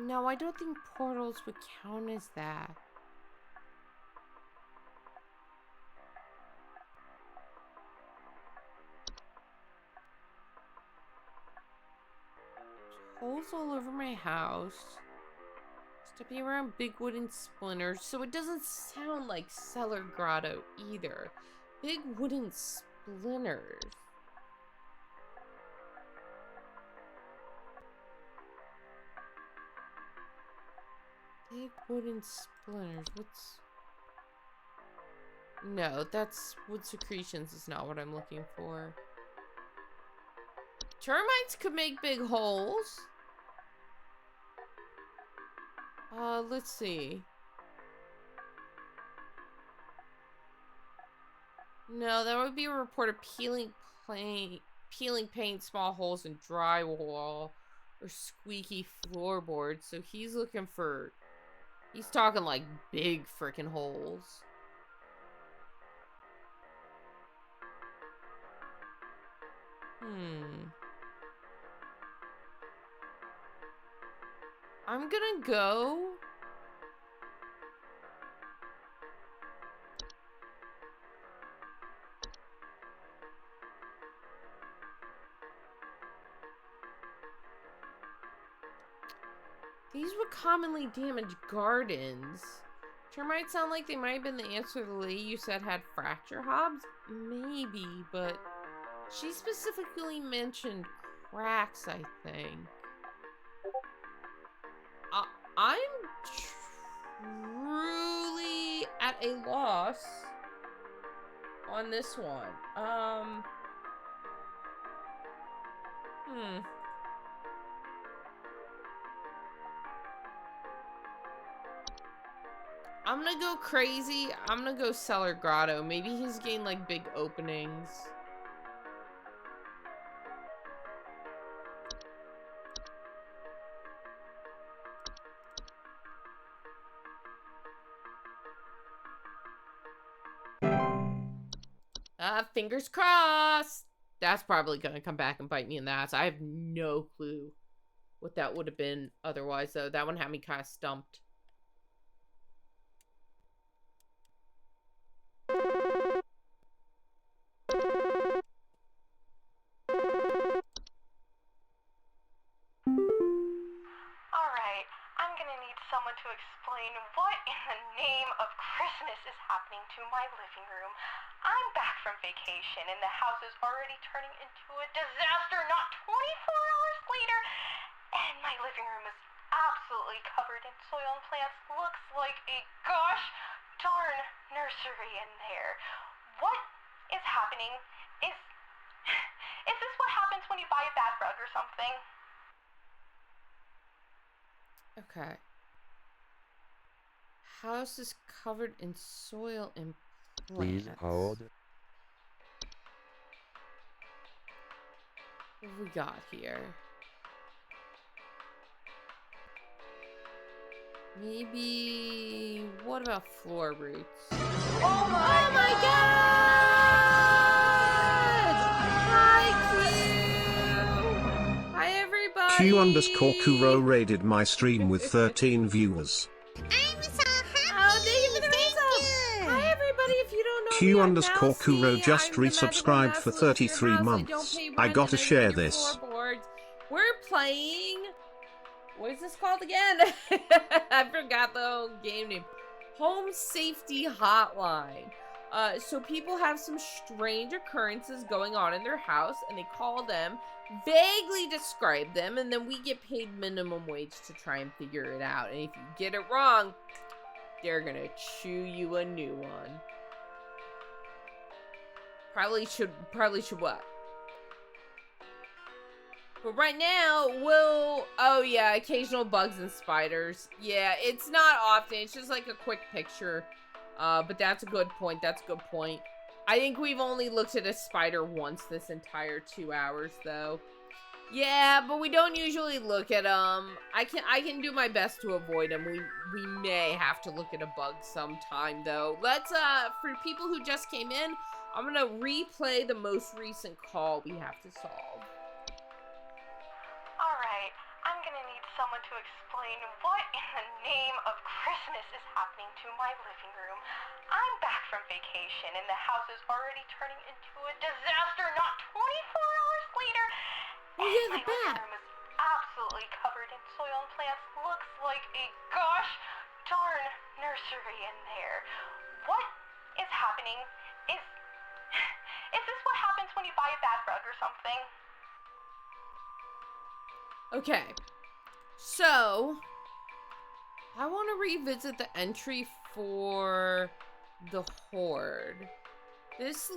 S1: No, I don't think portals would count as that. Holes all over my house. Stepping around big wooden splinters, so it doesn't sound like cellar grotto either. Big wooden splinters. Big wooden splinters. What's... No, that's... wood secretions is not what I'm looking for. Termites could make big holes. Let's see. No, that would be a report of peeling paint, small holes in drywall, or squeaky floorboards. So he's looking for... He's talking like big freaking holes. I'm gonna go... These would commonly damage gardens. Termites sound like they might have been the answer the lady you said had fracture hobs? Maybe, but she specifically mentioned cracks, I think. I'm truly at a loss on this one. I'm gonna go crazy. I'm gonna go cellar grotto. Maybe he's gained like big openings. Fingers crossed. That's probably gonna come back and bite me in the ass. I have no clue what that would have been otherwise, though. That one had me kind of stumped.
S2: Alright, I'm gonna need someone to to explain what in the name of Christmas is happening to my living room. I'm back from vacation and the house is already turning into a disaster not 24 hours later. And my living room is absolutely covered in soil and plants. Looks like a gosh darn nursery in there. What is happening? Is this what happens when you buy a bad rug or something?
S1: Okay. House is covered in soil and plants.
S5: Please hold.
S1: What have we got here? Maybe... What about floor roots? Oh my god! Hi, Q! Hi, everybody!
S13: Q_Kuro raided my stream with 13 viewers.
S1: I'm so happy! Oh, thank you for the resub! Hi, everybody! If you don't know
S13: Q_Kuro just resubscribed for 33 months. I gotta share this.
S1: We're playing... What is this called again? I forgot the whole game name. Home Safety Hotline. So people have some strange occurrences going on in their house, and they call them, vaguely describe them, and then we get paid minimum wage to try and figure it out. And if you get it wrong, they're gonna chew you a new one. Probably should what? But right now, oh yeah, occasional bugs and spiders. Yeah, it's not often, it's just like a quick picture. But that's a good point, I think we've only looked at a spider once this entire 2 hours, though. Yeah, but we don't usually look at them. I can do my best to avoid them. We may have to look at a bug sometime, though. Let's, for people who just came in, I'm gonna replay the most recent call we have to solve.
S2: Alright, I'm gonna need someone to explain what in the name of Christmas is happening to my living room. I'm back from vacation and the house is already turning into a disaster not 24 hours later.
S1: Oh yeah, the
S2: my living room is absolutely covered in soil and plants. Looks like a gosh darn nursery in there. What is happening? Is this what happens when you buy a bad rug or something?
S1: Okay, so I want to revisit the entry for the Horde. This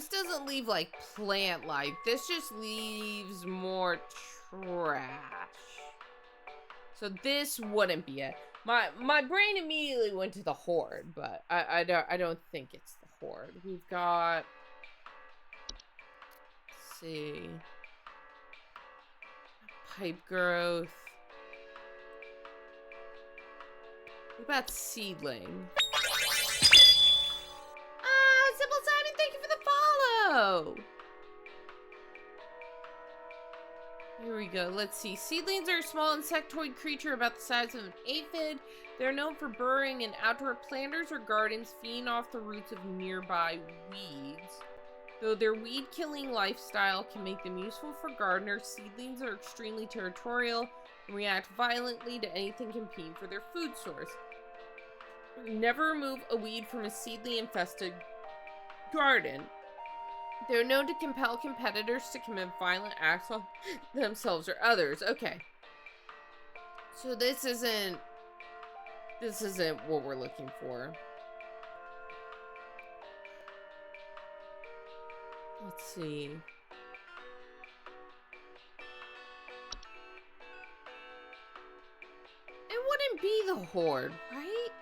S1: doesn't leave like plant life. This just leaves more trash. So this wouldn't be it. My brain immediately went to the Horde, but I don't think it's the Horde. We've got, see, pipe growth. What about seedling? Ah, Simple Simon, thank you for the follow. Here we go. Let's see. Seedlings are a small insectoid creature about the size of an aphid. They're known for burrowing in outdoor planters or gardens, feeding off the roots of nearby weeds. Though their weed-killing lifestyle can make them useful for gardeners, seedlings are extremely territorial and react violently to anything competing for their food source. Never remove a weed from a seedling-infested garden. They're known to compel competitors to commit violent acts on themselves or others. Okay. So this isn't what we're looking for. Let's see. It wouldn't be the Horde, right?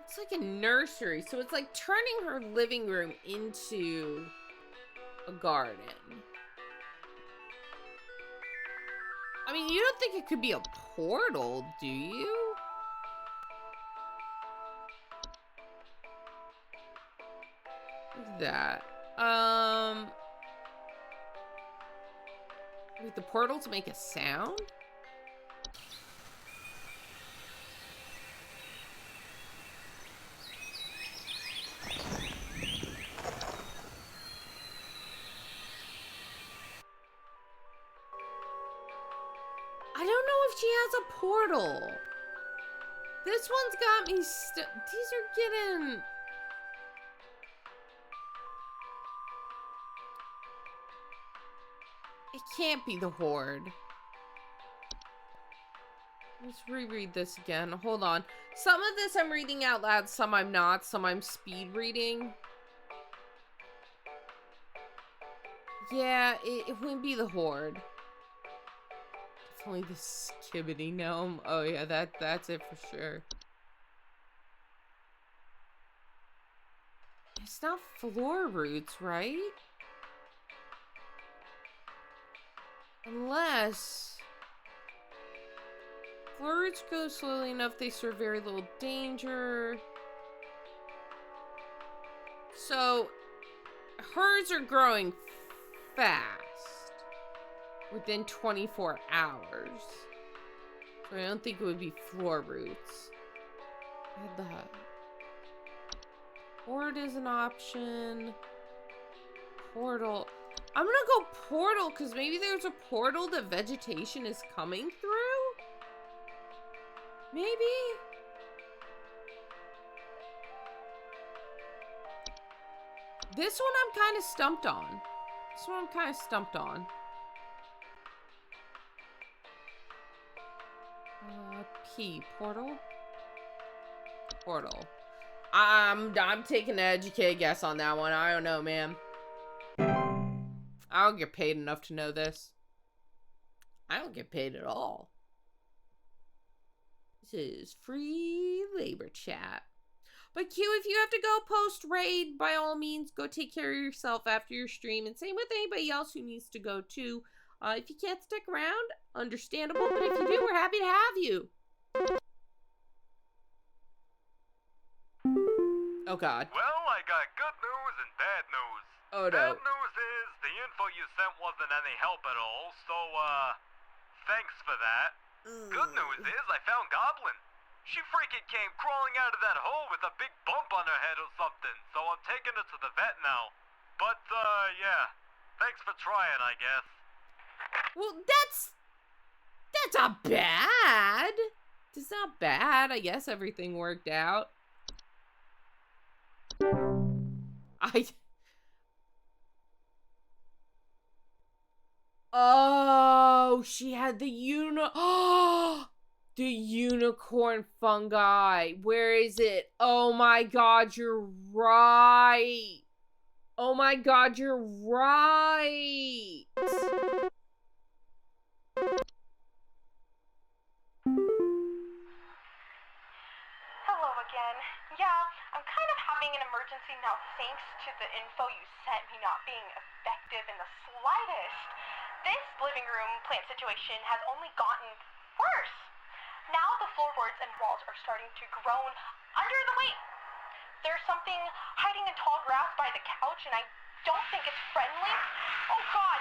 S1: It's like a nursery, so it's like turning her living room into a garden. I mean, you don't think it could be a portal, do you? Look at that. Wait, the portals make a sound? has a portal. This one's got me these are getting... It can't be the Horde. Let's reread this again. Hold on. Some of this I'm reading out loud, some I'm not, some I'm speed reading. Yeah, it wouldn't be the Horde. Definitely the Skibbity Gnome. Oh yeah, that's it for sure. It's not floor roots, right? Unless... Floor roots go slowly enough, they serve very little danger. So, herds are growing fast. Within 24 hours. So I don't think it would be floor roots. What the heck? Horde is an option. Portal. I'm gonna go portal because maybe there's a portal that vegetation is coming through? Maybe? This one I'm kind of stumped on. This one I'm kind of stumped on. P. Portal? Portal. I'm taking an educated guess on that one. I don't know, man. I don't get paid enough to know this. I don't get paid at all. This is free labor chat. But Q, if you have to go post-raid, by all means, go take care of yourself after your stream. And same with anybody else who needs to go, too. If you can't stick around, understandable. But if you do, we're happy to have you. Oh, God.
S3: Well, I got good news and bad news.
S1: Oh, no.
S3: Bad news is the info you sent wasn't any help at all, so, thanks for that. Good news is I found Goblin. She freaking came crawling out of that hole with a big bump on her head or something, so I'm taking her to the vet now. But, yeah. Thanks for trying, I guess.
S1: Well, that's not bad. It's not bad. I guess everything worked out. Oh, she had the the unicorn fungi. Where is it? Oh my God, you're right. Oh my God, you're right.
S2: Hello again. Yeah, I'm kind of having an emergency now thanks to the info you sent me not being effective in the slightest. This living room plant situation has only gotten worse. Now the floorboards and walls are starting to groan under the weight. There's something hiding in tall grass by the couch and I don't think it's friendly. Oh God!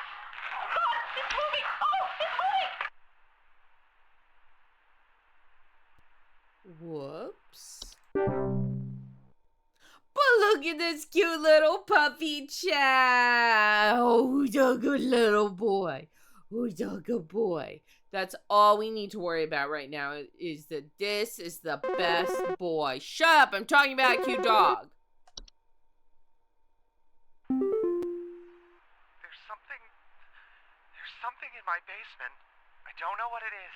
S2: Oh God! It's moving! Oh! It's moving!
S1: Whoops. But look at this cute little puppy chat. Oh, who's a good little boy? Who's a good boy? That's all we need to worry about right now is that this is the best boy. Shut up, I'm talking about a cute dog.
S11: There's something in my basement. I don't know what it is.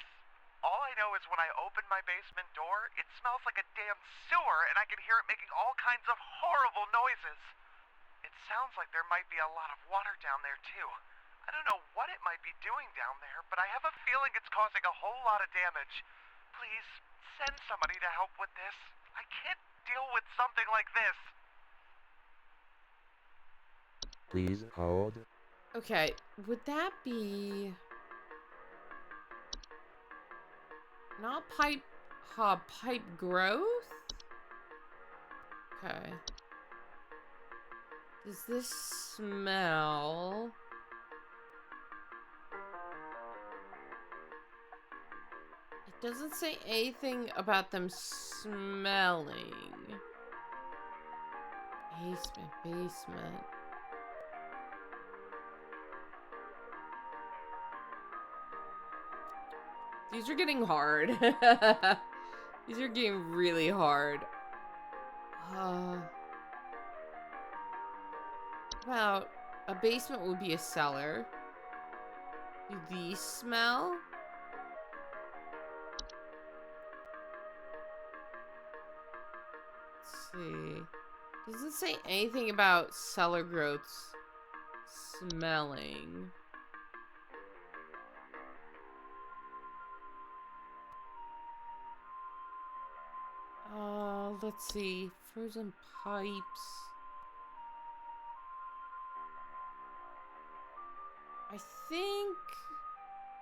S11: All I know is when I open my basement door, it smells like a damn sewer and I can hear it making all kinds of horrible noises. It sounds like there might be a lot of water down there too. I don't know what it might be doing down there, but I have a feeling it's causing a whole lot of damage. Please, send somebody to help with this. I can't deal with something like this.
S5: Please hold.
S1: Okay, would that be... Not pipe growth? Okay. Does this smell... It doesn't say anything about them smelling. Basement. These are getting hard. These are getting really hard. About a basement would be a cellar. Do these smell? Let's see. Doesn't say anything about cellar growths smelling. Let's see. Frozen pipes. I think,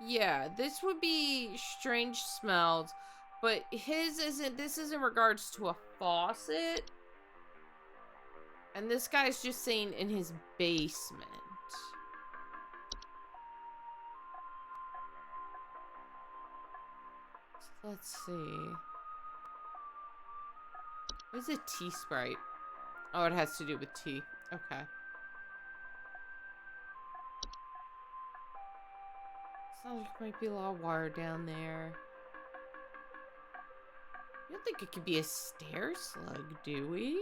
S1: yeah, this would be strange smells, but his isn't, this is in regards to a faucet. And this guy's just saying in his basement. So let's see. What is a tea sprite? Oh, it has to do with tea. Okay. Sounds like there might be a lot of water down there. You don't think it could be a stair slug, do we?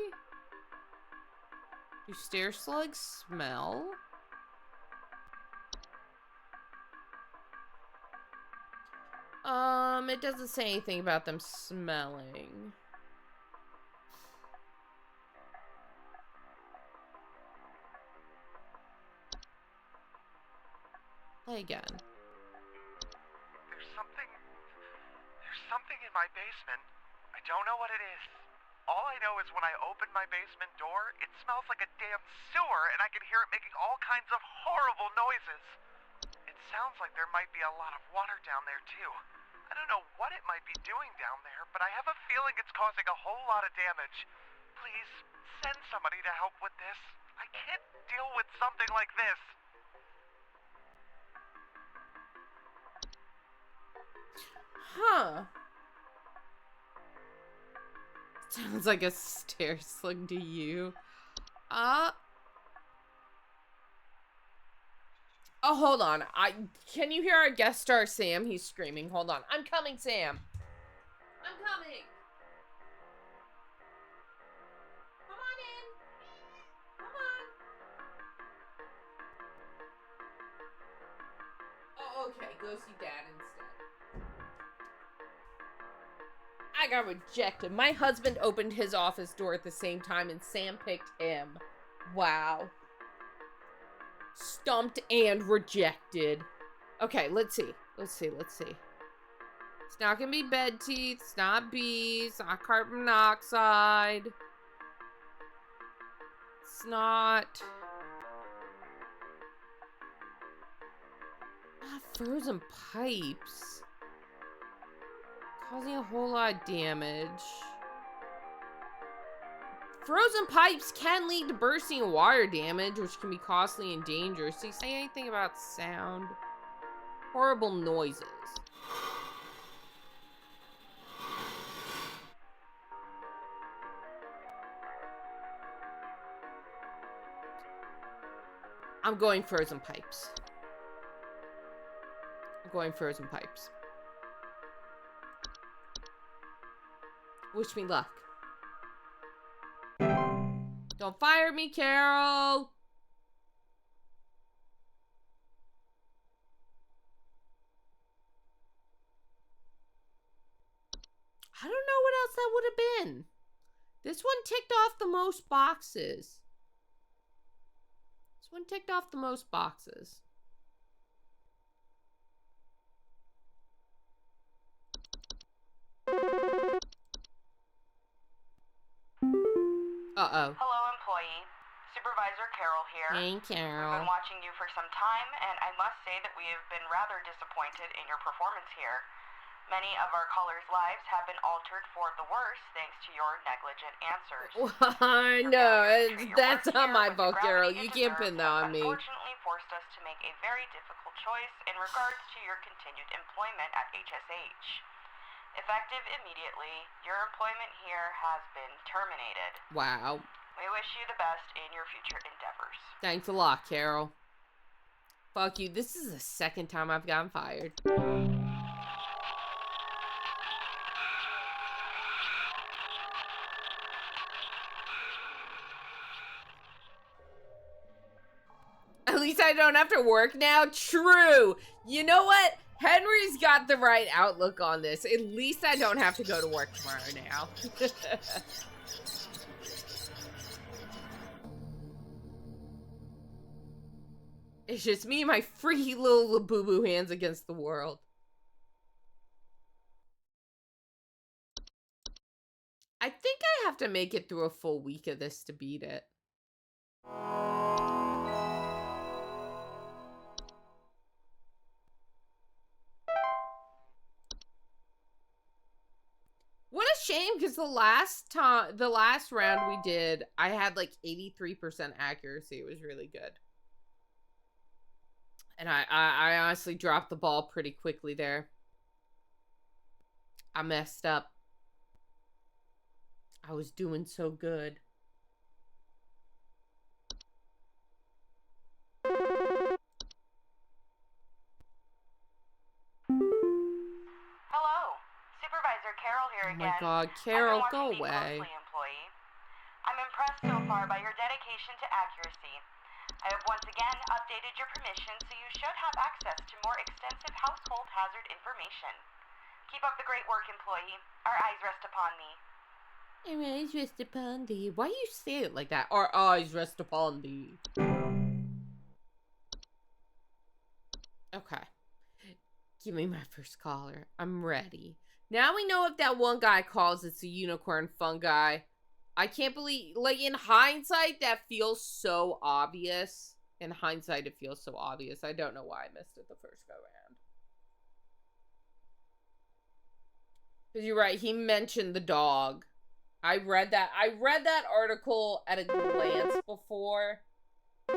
S1: Do stair slugs smell? It doesn't say anything about them smelling. Play again.
S11: There's something in my basement. I don't know what it is. All I know is when I open my basement door, it smells like a damn sewer, and I can hear it making all kinds of horrible noises. It sounds like there might be a lot of water down there, too. I don't know what it might be doing down there, but I have a feeling it's causing a whole lot of damage. Please, send somebody to help with this. I can't deal with something like this.
S1: Huh. Sounds like a stair slug to you. Oh, hold on. Can you hear our guest star, Sam? He's screaming. Hold on. I'm coming, Sam. I'm coming. Come on in. Come on. Oh, okay. Go see Dad instead. I got rejected. My husband opened his office door at the same time and Sam picked him. Wow. Stumped and rejected. Okay, let's see. Let's see. It's not gonna be bed teeth. It's not bees. It's not carbon monoxide. It's not... frozen pipes. Causing a whole lot of damage. Frozen pipes can lead to bursting and water damage, which can be costly and dangerous. Do you say anything about sound? Horrible noises. I'm going frozen pipes. Wish me luck. Don't fire me, Carol! I don't know what else that would have been. This one ticked off the most boxes. Uh-oh.
S9: Hello, employee. Supervisor Carol here.
S1: Hey, Carol.
S9: We've been watching you for some time, and I must say that we have been rather disappointed in your performance here. Many of our callers' lives have been altered for the worse thanks to your negligent answers.
S1: I know. That's not my fault, Carol. You can't pin that on me.
S9: Unfortunately forced us to make a very difficult choice in regards to your continued employment at HSH. Effective immediately, your employment here has been terminated.
S1: Wow.
S9: We wish you the best in your future endeavors.
S1: Thanks a lot, Carol. Fuck you. This is the second time I've gotten fired. least I don't have to work now. True. You know what? Henry's got the right outlook on this. At least I don't have to go to work tomorrow now. It's just me and my freaky little boo-boo hands against the world. I think I have to make it through a full week of this to beat it. What a shame, because the last round we did, I had like 83% accuracy. It was really good. And I honestly dropped the ball pretty quickly there. I messed up. I was doing so good.
S9: Hello, Supervisor Carol here again.
S1: Oh my God, Carol, go away.
S9: Employee. I'm impressed so far by your dedication to accuracy. I have once again updated your permission, so you should have access to more extensive household hazard information. Keep up the great work, employee. Our eyes rest upon thee.
S1: Our eyes rest upon thee. Why do you say it like that? Our eyes rest upon thee. Okay. Give me my first caller. I'm ready. Now we know if that one guy calls, it's a unicorn fungi. I can't believe, like, in hindsight, that feels so obvious. In hindsight, it feels so obvious. I don't know why I missed it the first go round. Because you're right, he mentioned the dog. I read that article at a glance before.
S11: I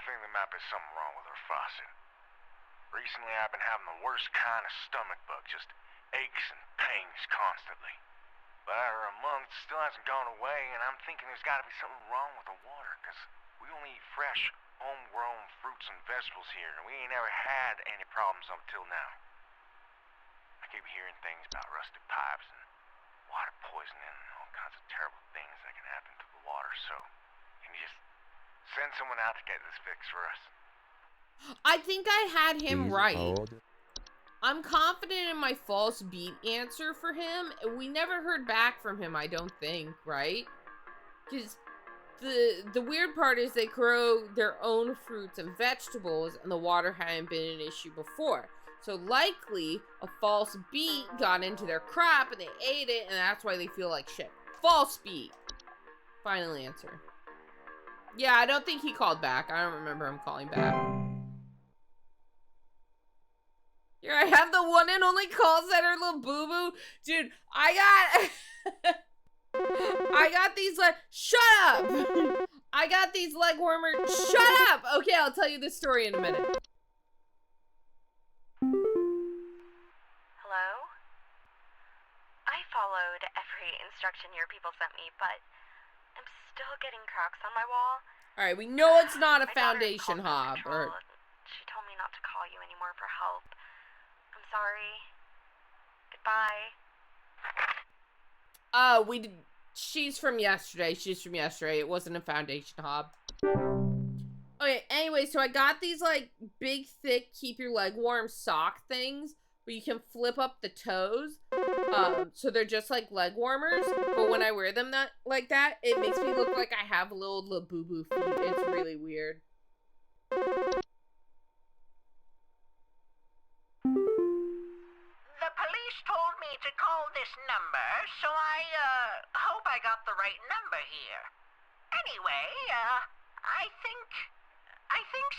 S11: think there might be something wrong with her faucet. Recently, I've been having the worst kind of stomach bug, just aches and pains constantly. But after a month, it still hasn't gone away, and I'm thinking there's got to be something wrong with the water, because we only eat fresh, homegrown fruits and vegetables here, and we ain't ever had any problems up till now. I keep hearing things about rusted pipes and water poisoning and all kinds of terrible things that can happen to the water, so can you just send someone out to get this fixed for us?
S1: I think I had him
S5: Please
S1: right.
S5: hold.
S1: I'm confident in my false beat answer for him. We never heard back from him, I don't think, right? Because the weird part is they grow their own fruits and vegetables, and the water hadn't been an issue before. So likely, a false beat got into their crop, and they ate it, and that's why they feel like shit. False beat. Final answer. Yeah, I don't think he called back. I don't remember him calling back. Here I have the one and only call center, little boo-boo. Dude, I got these shut up! I got these leg warmers. Shut up! Okay, I'll tell you this story in a minute.
S9: Hello? I followed every instruction your people sent me, but I'm still getting cracks on my wall.
S1: Alright, we know it's not a
S9: My
S1: foundation
S9: daughter
S1: hob.
S9: called control, and she told me not to call you anymore for help. I'm sorry. Goodbye.
S1: She's from yesterday. She's from yesterday. It wasn't a foundation hob. Okay, anyway, so I got these, like, big, thick, keep your leg warm sock things where you can flip up the toes. So they're just like leg warmers, but when I wear them like that, it makes me look like I have little boo-boo feet. It's really weird.
S12: The police told me to call this number, so I hope I got the right number here. Anyway, I think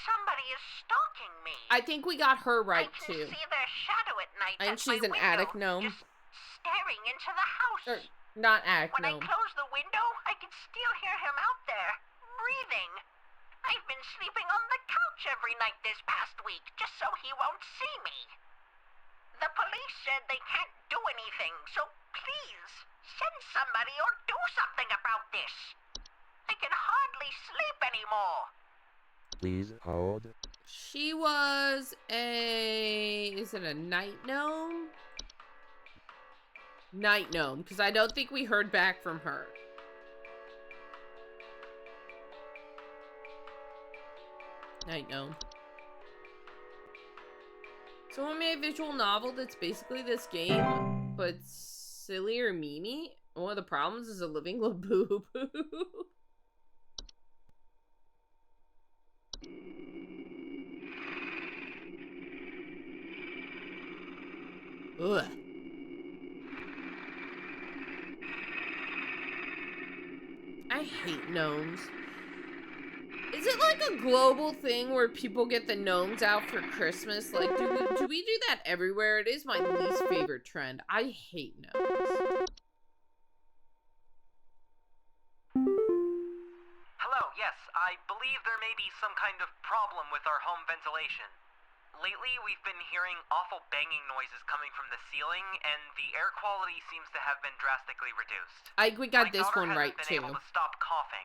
S12: somebody is stalking me.
S1: I think we got her right,
S12: I
S1: too.
S12: can see their shadow at night.
S1: And
S12: at
S1: she's
S12: my
S1: an
S12: window,
S1: attic gnome.
S12: just staring into the house.
S1: Or, not attic
S12: When
S1: gnome.
S12: I close the window, I can still hear him out there, breathing. I've been sleeping on the couch every night this past week, just so he won't see me. The police said they can't do anything, so please, send somebody or do something about this. I can hardly sleep anymore.
S5: Please hold.
S1: She was is it a night gnome? Night gnome, because I don't think we heard back from her. Night gnome. Someone made a visual novel that's basically this game, but silly or memey. One of the problems is a living Labubu. Ugh. I hate gnomes. Is it like a global thing where people get the gnomes out for Christmas? Like, do we do that everywhere? It is my least favorite trend. I hate gnomes.
S7: Hello, yes, I believe there may be some kind of problem with our home ventilation. Lately, we've been hearing awful banging noises coming from the ceiling, and the air quality seems to have been drastically reduced.
S1: We got this one
S7: My daughter
S1: right,
S7: hasn't been able
S1: too.
S7: to stop coughing.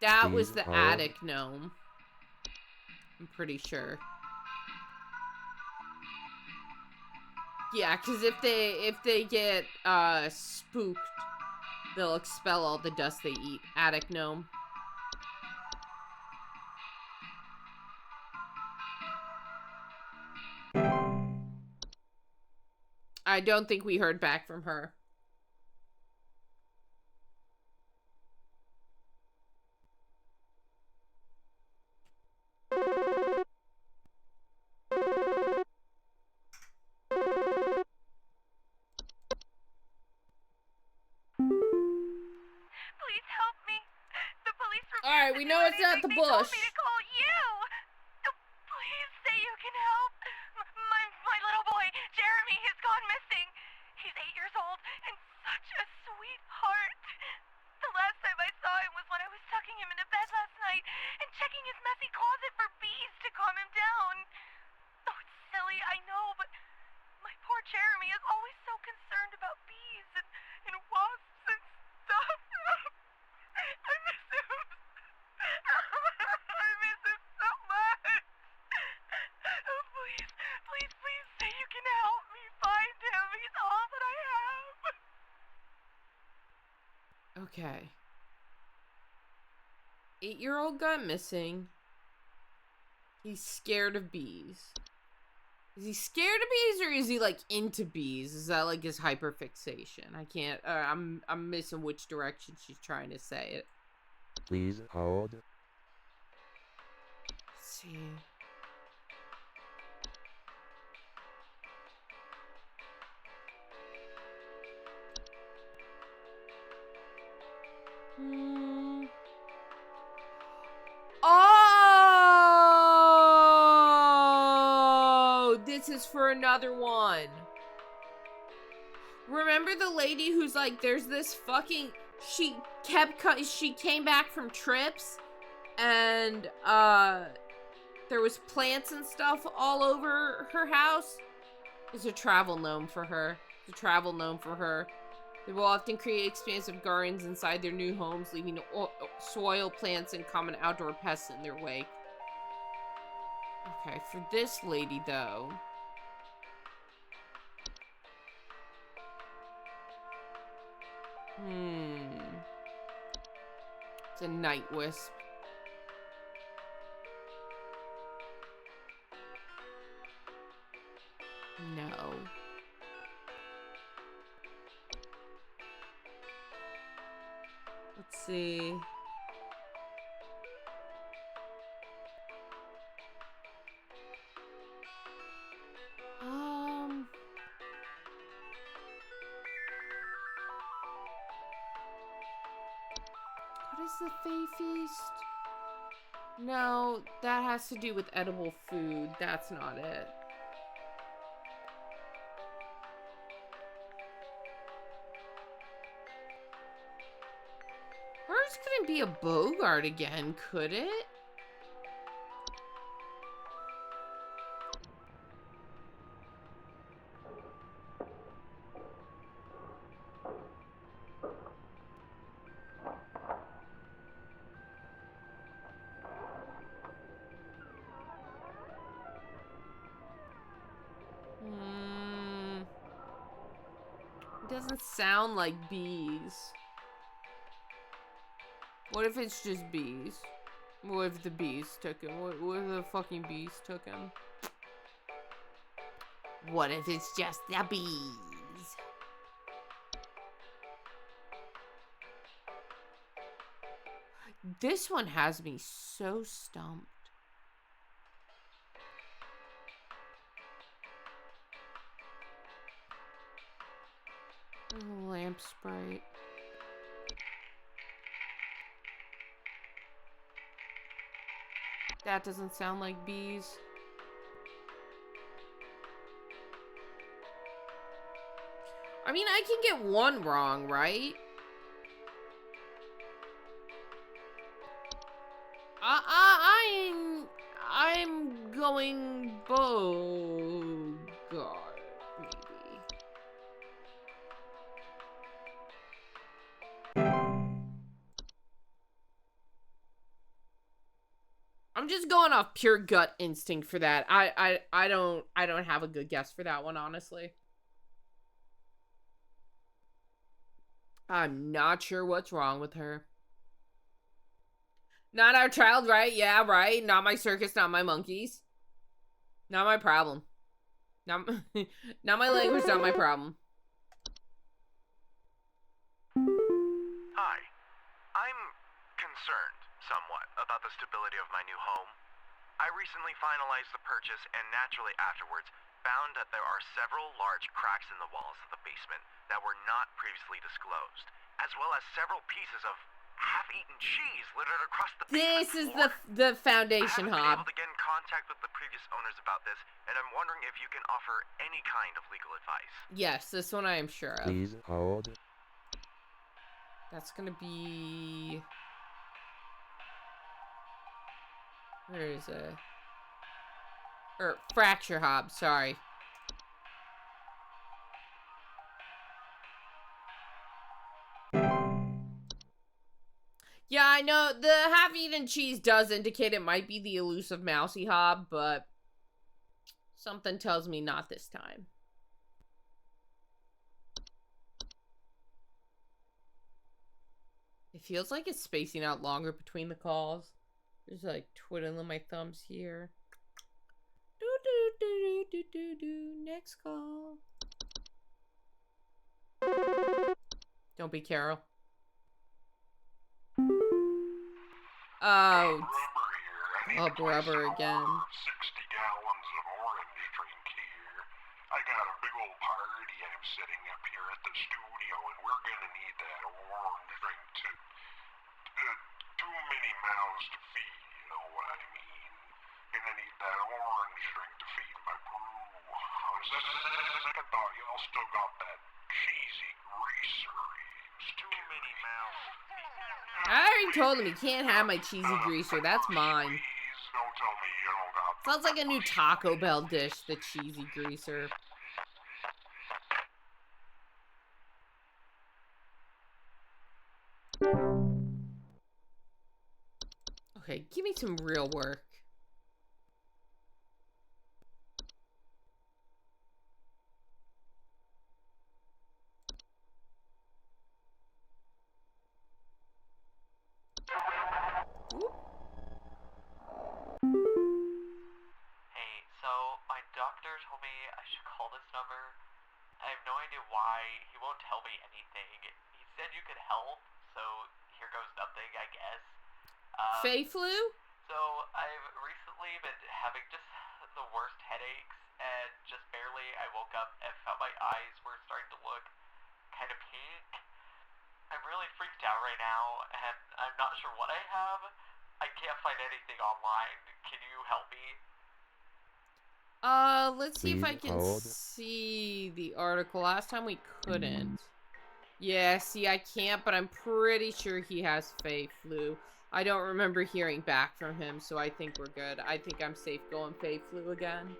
S1: That was
S5: Please
S1: the
S5: hold.
S1: attic gnome. I'm pretty sure. Yeah, because if they get spooked, they'll expel all the dust they eat. Attic gnome. I don't think we heard back from her.
S9: Please help me. The police refuse
S1: All right,
S9: to
S1: we
S9: do
S1: know it's not
S9: anything.
S1: the
S9: They told
S1: bush.
S9: me to call you. Please say you can help. My little boy, Jeremy, has gone missing. He's 8 years old and such a sweetheart. The last time I saw him was when I was tucking him into bed last night and checking his messy closet for bees to calm him down. Oh, it's silly, I know, but my poor Jeremy is always so concerned about bees and wasps and stuff. I miss him. I miss him so much. Oh, please, please, please say you can help me find him. He's all that I have.
S1: Okay. 8-year-old got missing. He's scared of bees. Is he scared of bees or is he like into bees? Is that like his hyperfixation? I can't. I'm missing which direction she's trying to say it.
S5: Please hold.
S1: Let's see. Oh, this is for another one. Remember the lady who's like, there's this fucking, she came back from trips and, there was plants and stuff all over her house? It's a travel gnome for her. It's a travel gnome for her. They will often create expansive gardens inside their new homes, leaving soil, plants, and common outdoor pests in their wake. Okay, for this lady, though. It's a night wisp. No. Let's see. What is the Fae Feast? No, that has to do with edible food. That's not it. Hers couldn't be a Bogart again, could it? It doesn't sound like bees. What if it's just bees? What if the bees took him? What if the fucking bees took him? What if it's just the bees? This one has me so stumped. Lamp sprite. That doesn't sound like bees. I mean, I can get one wrong, right? I'm going Bogart, maybe. I'm just going off pure gut instinct for that. I don't have a good guess for that one, honestly. I'm not sure what's wrong with her. Not our child, right? Yeah, right. Not my circus, not my monkeys. Not my problem. Not my language, not my problem.
S3: Hi. I'm concerned somewhat about the stability of my new home. I recently finalized the purchase and naturally afterwards found that there are several large cracks in the walls of the basement that were not previously disclosed, as well as several pieces of half-eaten cheese littered across the
S1: This is
S3: floor.
S1: the foundation,
S3: I haven't been
S1: Hob.
S3: able to get in contact with the previous owners about this, and I'm wondering if you can offer any kind of legal advice.
S1: Yes, this one I am sure of.
S5: Please hold.
S1: That's gonna be... Where is it? Or Fracture Hob, sorry. Yeah, I know the half-eaten cheese does indicate it might be the elusive Mousy Hob, but something tells me not this time. It feels like it's spacing out longer between the calls. Just like twiddling my thumbs here. Do do do do do do. Next call. Don't be Carol. Oh, Club Rubber again.
S11: 60 gallons of orange drink here. I got a big old party I'm setting up here at the studio, and we're gonna need that orange drink to... too many mouths to feed, you know what I mean? Gonna need that orange drink to feed my crew. On second thought, y'all still got that cheesy greaser. Too many mouths.
S1: I already told him he can't have my cheesy greaser. That's mine.
S11: Please don't tell me you don't got...
S1: Sounds like a new Taco Bell dish, the cheesy greaser. Okay, give me some real work.
S7: Hey, so my doctor told me I should call this number. I have no idea why. He won't tell me anything. He said you could help, so here goes nothing, I guess.
S1: Fae flu?
S7: So I've recently been having just the worst headaches, and just barely I woke up and felt my eyes were starting to look kind of pink. I'm really freaked out right now, and I'm not sure what I have. I can't find anything online. Can you help me?
S1: Let's see if I
S5: Please
S1: can
S5: hold.
S1: see the article. Last time we couldn't. Yeah, see, I can't, but I'm pretty sure he has Fae flu. I don't remember hearing back from him, so I think we're good. I think I'm safe going Fae flu again.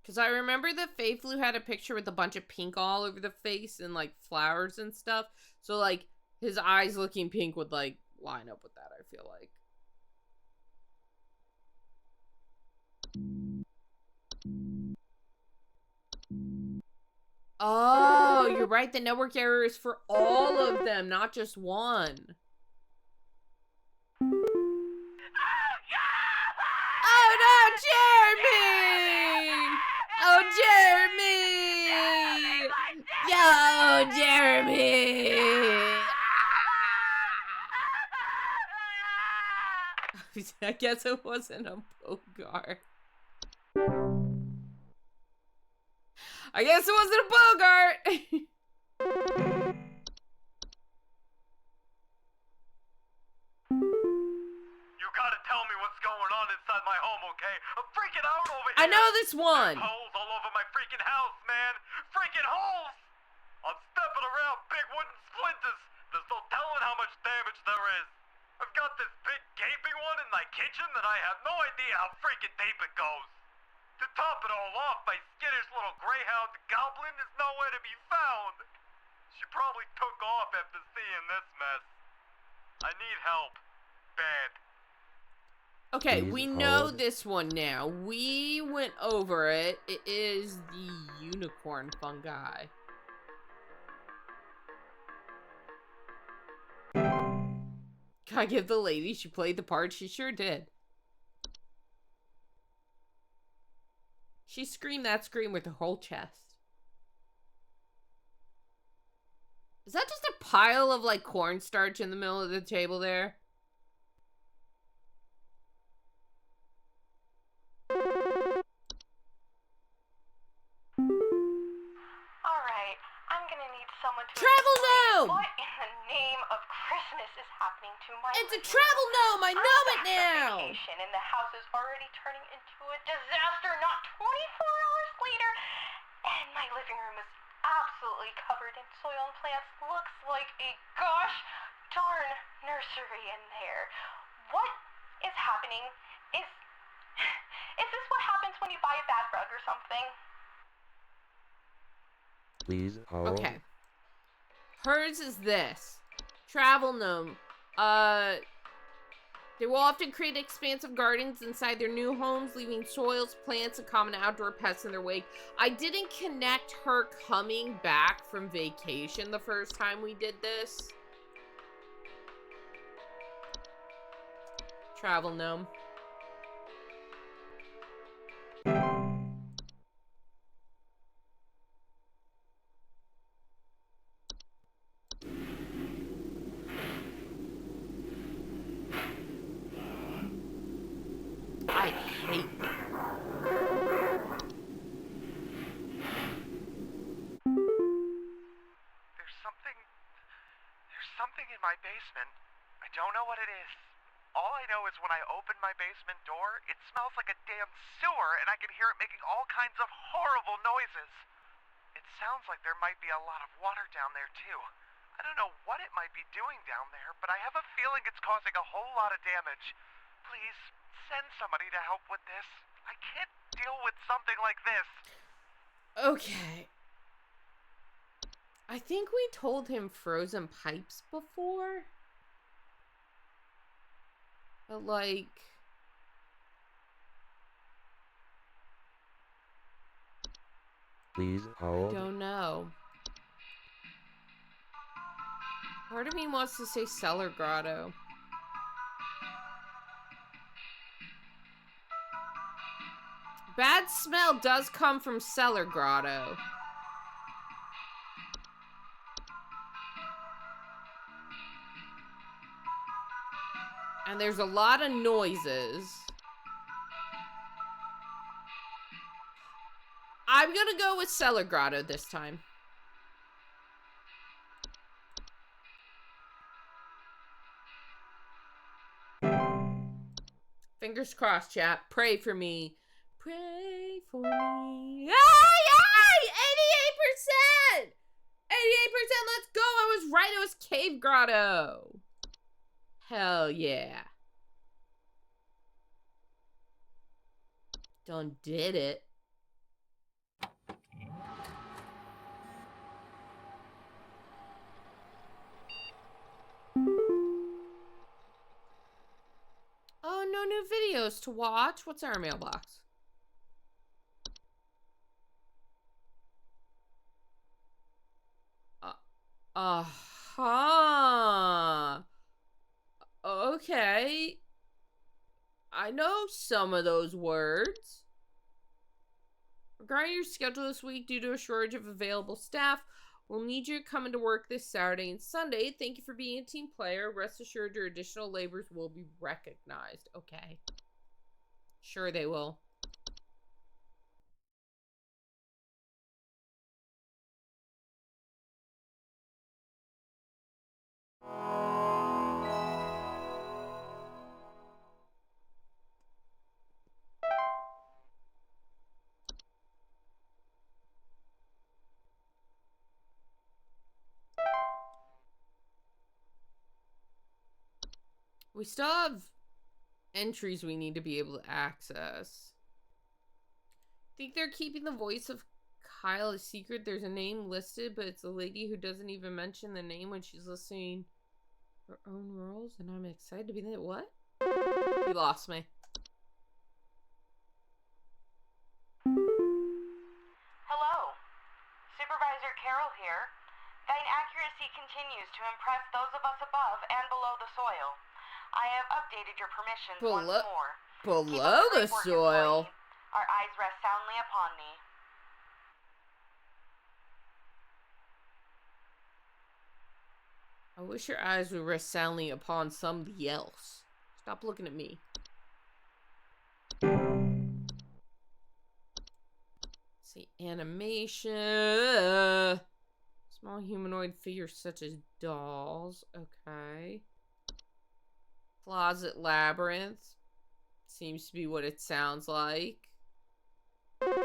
S1: Because I remember the Fae flu had a picture with a bunch of pink all over the face and, like, flowers and stuff. So, like, his eyes looking pink would, like, line up with that, I feel like. Oh, you're right. The network error is for all of them, not just one. Oh no, Jeremy! Oh, Jeremy! Yo, Jeremy! I guess it wasn't a Bogart. I guess it wasn't a Bogart!
S3: You gotta tell me what's going on inside my home, okay? I'm freaking out over here.
S1: I know this one.
S3: There's holes all over my freaking house, man. Freaking holes! I'm stepping around big wooden splinters. There's no telling how much damage there is. I've got this big gaping one in my kitchen that I have no idea how freaking deep it goes. To top it all off, my skittish little greyhound goblin is nowhere to be found. She probably took off after seeing this mess. I need help. Bad.
S1: Okay,
S5: Please
S1: we know
S5: hold.
S1: this one now. We went over it. It is the unicorn fungi. Can I give the lady? She played the part. She sure did. She screamed that scream with her whole chest. Is that just a pile of, like, cornstarch in the middle of the table there?
S2: Alright, I'm gonna need someone to
S1: Travel
S2: explain
S1: gnome!
S2: what in the name of Christmas is happening to my
S1: It's a
S2: living
S1: travel
S2: room.
S1: gnome! I know it
S2: I'm back from
S1: now!
S2: vacation and the house is already turning into a disaster not 24 hours later. And my living room is absolutely covered in soil and plants. Looks like a gosh darn nursery in there. What is happening? Is this what happens when you buy a bad rug or something?
S5: Please hold.
S1: Okay. Hers is this. Travel gnome. They will often create expansive gardens inside their new homes, leaving soils, plants, and common outdoor pests in their wake. I didn't connect her coming back from vacation the first time we did this. Travel gnome. I hate
S3: There's something in my basement. I don't know what it is. All I know is when I open my basement door, it smells like a damn sewer, and I can hear it making all kinds of horrible noises. It sounds like there might be a lot of water down there, too. I don't know what it might be doing down there, but I have a feeling it's causing a whole lot of damage. Please, send somebody to help with this. I can't deal with something like this.
S1: Okay. I think we told him frozen pipes before. But like...
S5: Please
S1: I
S5: hold.
S1: don't know. Part of me wants to say cellar grotto. Bad smell does come from cellar grotto. And there's a lot of noises. I'm gonna go with cellar grotto this time. Fingers crossed, chat. Pray for me. Pray for me. Yay! 88%! 88%! Let's go! I was right. It was cave grotto. Hell yeah. Done did it. Oh, no new videos to watch. What's our mailbox? Uh-huh. Okay. I know some of those words. Regarding your schedule this week, due to a shortage of available staff, we'll need you coming to work this Saturday and Sunday. Thank you for being a team player. Rest assured your additional labors will be recognized. Okay. Sure they will. We still have entries we need to be able to access. Think they're keeping the voice of Kyle a secret? There's a name listed, but it's a lady who doesn't even mention the name when she's listing her own roles, and I'm excited to be there. What? You lost me.
S9: Hello. Supervisor Carroll here. Thine accuracy continues to impress those of us above and below the soil. I have updated your permissions once more.
S1: Below the soil?
S9: Our eyes rest soundly upon thee.
S1: I wish your eyes would rest soundly upon somebody else. Stop looking at me. Let's see, animation. Small humanoid figures such as dolls. Okay. Closet labyrinth. Seems to be what it sounds like.
S2: There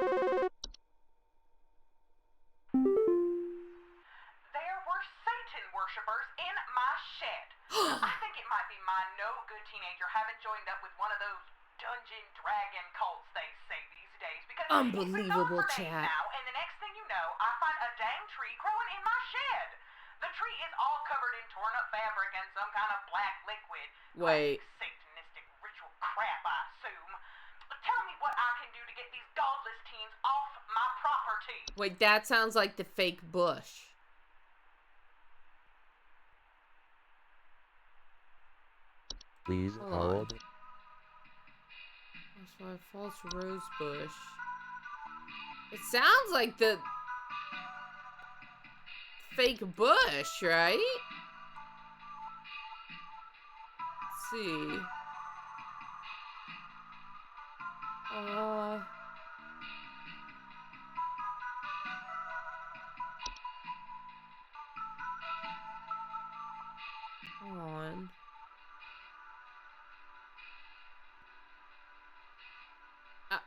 S2: were Satan worshippers in my shed. I think it might be my no-good teenager having joined up with one of those dungeon dragon cults they say these days. Because
S1: Unbelievable
S2: it's been gone for days
S1: chat.
S2: now, and the next thing you know, I find a dang tree growing in my shed. The tree is all covered in torn-up fabric and some kind of black liquid.
S1: Wait.
S2: Like Satanistic ritual crap, I assume. Tell me what I can do to get these godless teens off my property.
S1: Wait, that sounds like the fake bush.
S5: Please hold.
S1: That's why false rose bush. It sounds like the fake bush, right? Let's see. Hold on.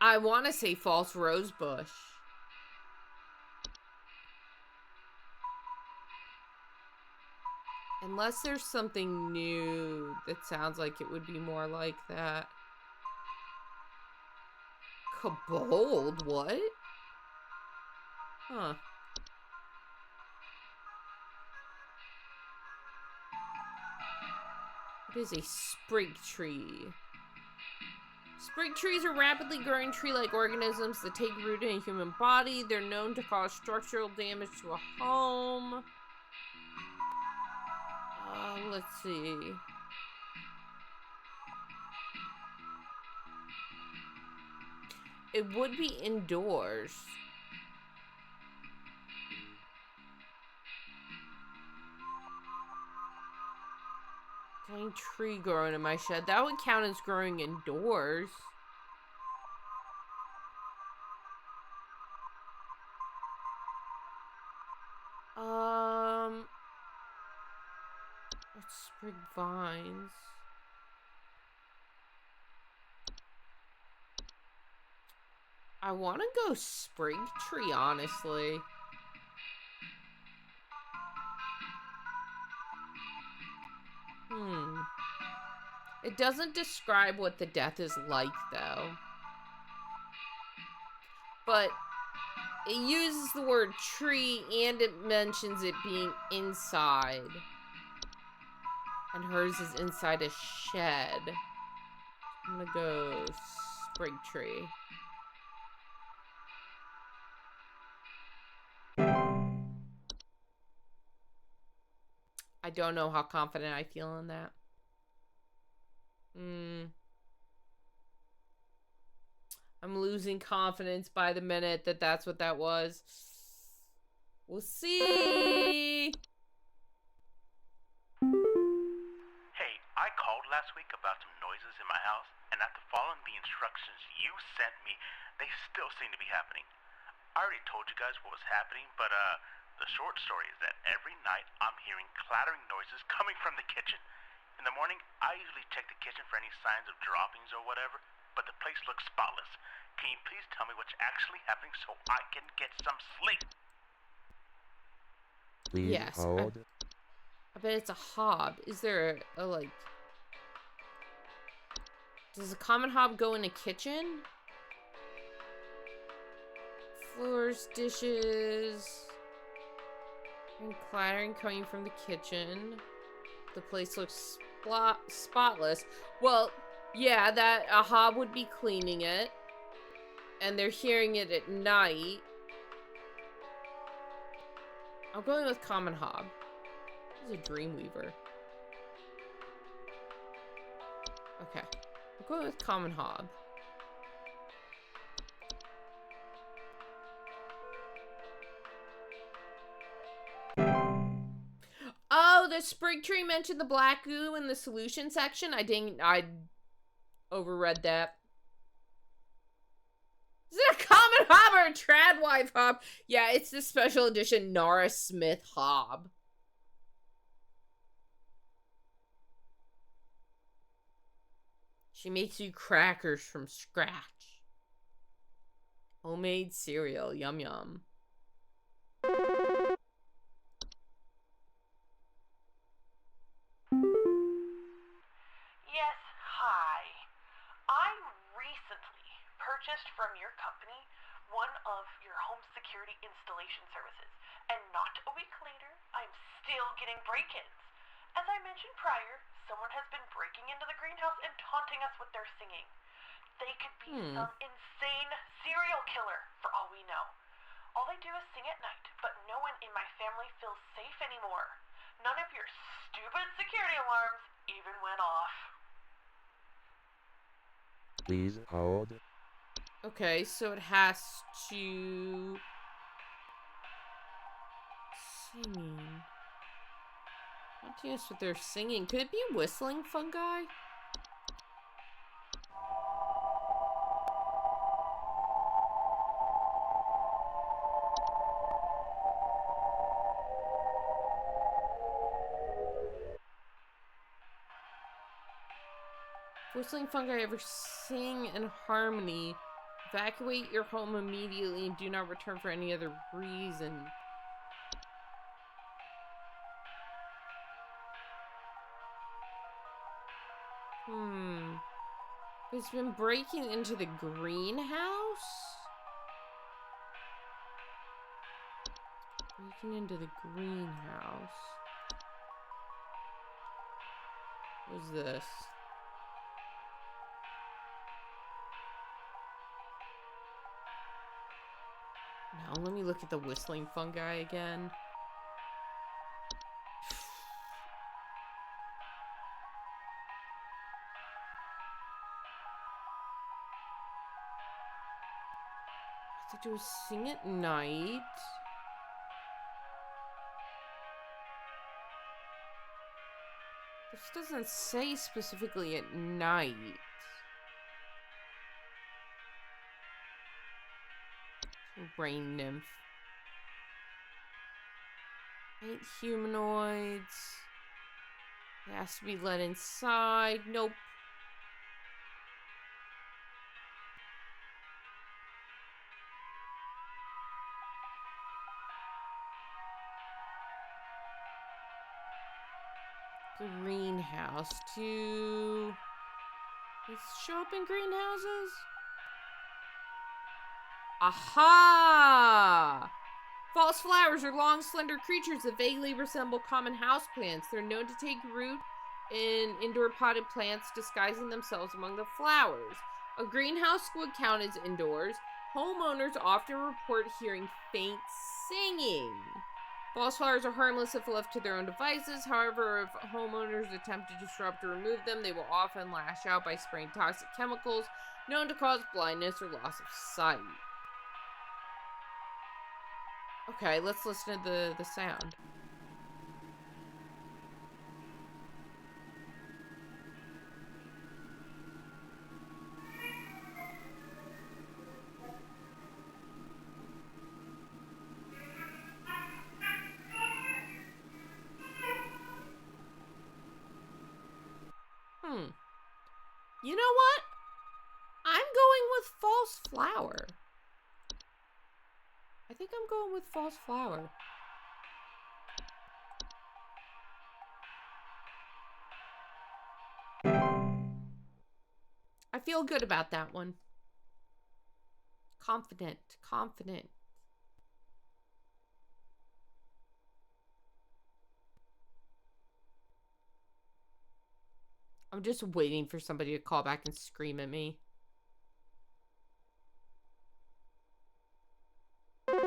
S1: I want to say false rose bush. Unless there's something new that sounds like it would be more like that. Kobold? What? Huh. What is a sprig tree? Sprig trees are rapidly growing tree-like organisms that take root in a human body. They're known to cause structural damage to a home. Let's see. It would be indoors. Dang tree growing in my shed. That would count as growing indoors. What's sprig vines? I want to go sprig tree, honestly. It doesn't describe what the death is like, though. But it uses the word tree, and it mentions it being inside. And hers is inside a shed. I'm gonna go sprig tree. don't know how confident I feel in that. I'm losing confidence by the minute that that's what that was. We'll see.
S3: Hey, I called last week about some noises in my house, and after following the instructions you sent me, they still seem to be happening. I already told you guys what was happening, but the short story is that every night I'm hearing clattering noises coming from the kitchen. In the morning, I usually check the kitchen for any signs of droppings or whatever, but the place looks spotless. Can you please tell me what's actually happening so I can get some sleep?
S5: Please
S1: Yes.
S5: hold.
S1: I bet it's a hob. Is there a like... Does a common hob go in a kitchen? Floors, dishes... and clattering coming from the kitchen. The place looks spotless. Well, yeah, that a hob would be cleaning it. And they're hearing it at night. I'm going with common hob. This is a Dreamweaver. Okay. I'm going with common hob. Oh, the sprig tree mentioned the black goo in the solution section. I overread that. Is it a common hob or a tradwife hob? Yeah, it's the special edition Nara Smith hob. She makes you crackers from scratch. Homemade cereal. Yum yum.
S2: Yes, hi. I recently purchased from your company one of your home security installation services, and not a week later, I'm still getting break-ins. As I mentioned prior, someone has been breaking into the greenhouse and taunting us with their singing. They could be some insane serial killer, for all we know. All they do is sing at night, but no one in my family feels safe anymore. None of your stupid security alarms even went off.
S5: Please hold.
S1: Okay, so it has to... Singing. Not just what they're singing. Could it be whistling fungi? Whistling fungi ever sing in harmony, evacuate your home immediately and do not return for any other reason. It's been breaking into the greenhouse? Breaking into the greenhouse. What is this? Now let me look at the whistling fungi again. I think it was sing at night. This doesn't say specifically at night. Rain nymph. Ain't humanoids. It has to be let inside. Nope. Greenhouse to... Does it show up in greenhouses? Aha! False flowers are long, slender creatures that vaguely resemble common houseplants. They're known to take root in indoor potted plants, disguising themselves among the flowers. A greenhouse would count as indoors. Homeowners often report hearing faint singing. False flowers are harmless if left to their own devices. However, if homeowners attempt to disrupt or remove them, they will often lash out by spraying toxic chemicals known to cause blindness or loss of sight. Okay, let's listen to the sound. You know what? I'm going with false flower. I think I'm going with false flower. I feel good about that one. Confident. I'm just waiting for somebody to call back and scream at me.
S4: Hey,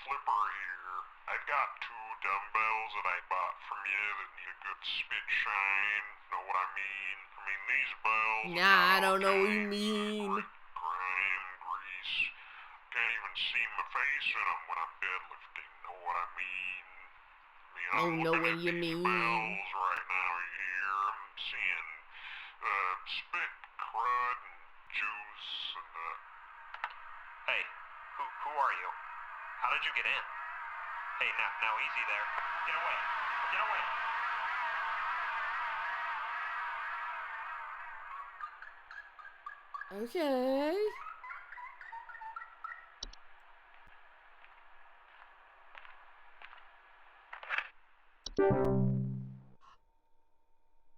S4: Flipper here. I've got 2 dumbbells that I bought from you that need a good spit shine. Know what I mean? I mean, these bells...
S1: Nah, I don't know what you mean.
S4: Grime, grease. Can't even see my face in them when I'm deadlifting. Know what I mean? I mean, I'm looking at these bells right now here. I'm seeing spit, crud, and juice, and
S14: Hey, who are you? How did you get in? Hey, now easy there. Get away. Get away.
S1: Okay.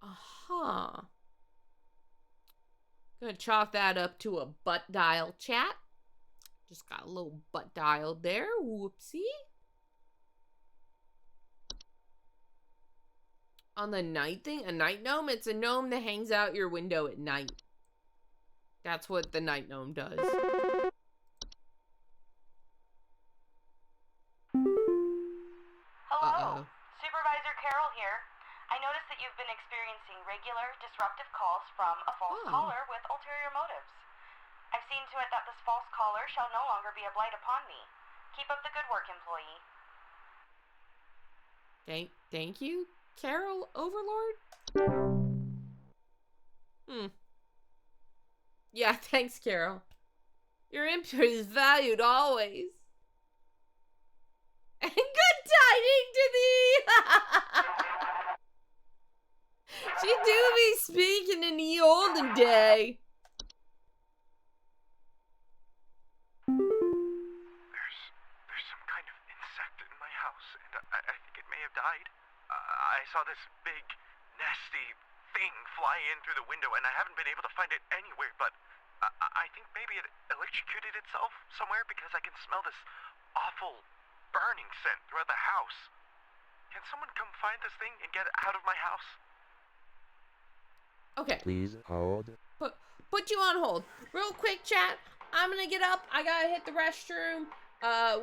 S1: Uh-huh. Gonna chalk that up to a butt dial chat. Just got a little butt dialed there. Whoopsie. On the night thing, a night gnome? It's a gnome that hangs out your window at night. That's what the night gnome does.
S9: Hello. Supervisor Carol here. I noticed that you've been experiencing regular, disruptive calls from a false caller with ulterior motives. I've seen to it that this false caller shall no longer be a blight upon me. Keep up the good work, employee.
S1: Thank you, Carol Overlord? Yeah, thanks, Carol. Your input is valued always. And good tidings to thee! She do be speaking in the olden day.
S3: There's some kind of insect in my house, and I think it may have died. I saw this big, nasty thing fly in through the window, and I haven't been able to find it anywhere, but I think maybe it electrocuted itself somewhere because I can smell this awful burning scent throughout the house. Can someone come find this thing and get it out of my house?
S1: Okay.
S5: Please hold.
S1: Put you on hold. Real quick, chat. I'm gonna get up. I gotta hit the restroom.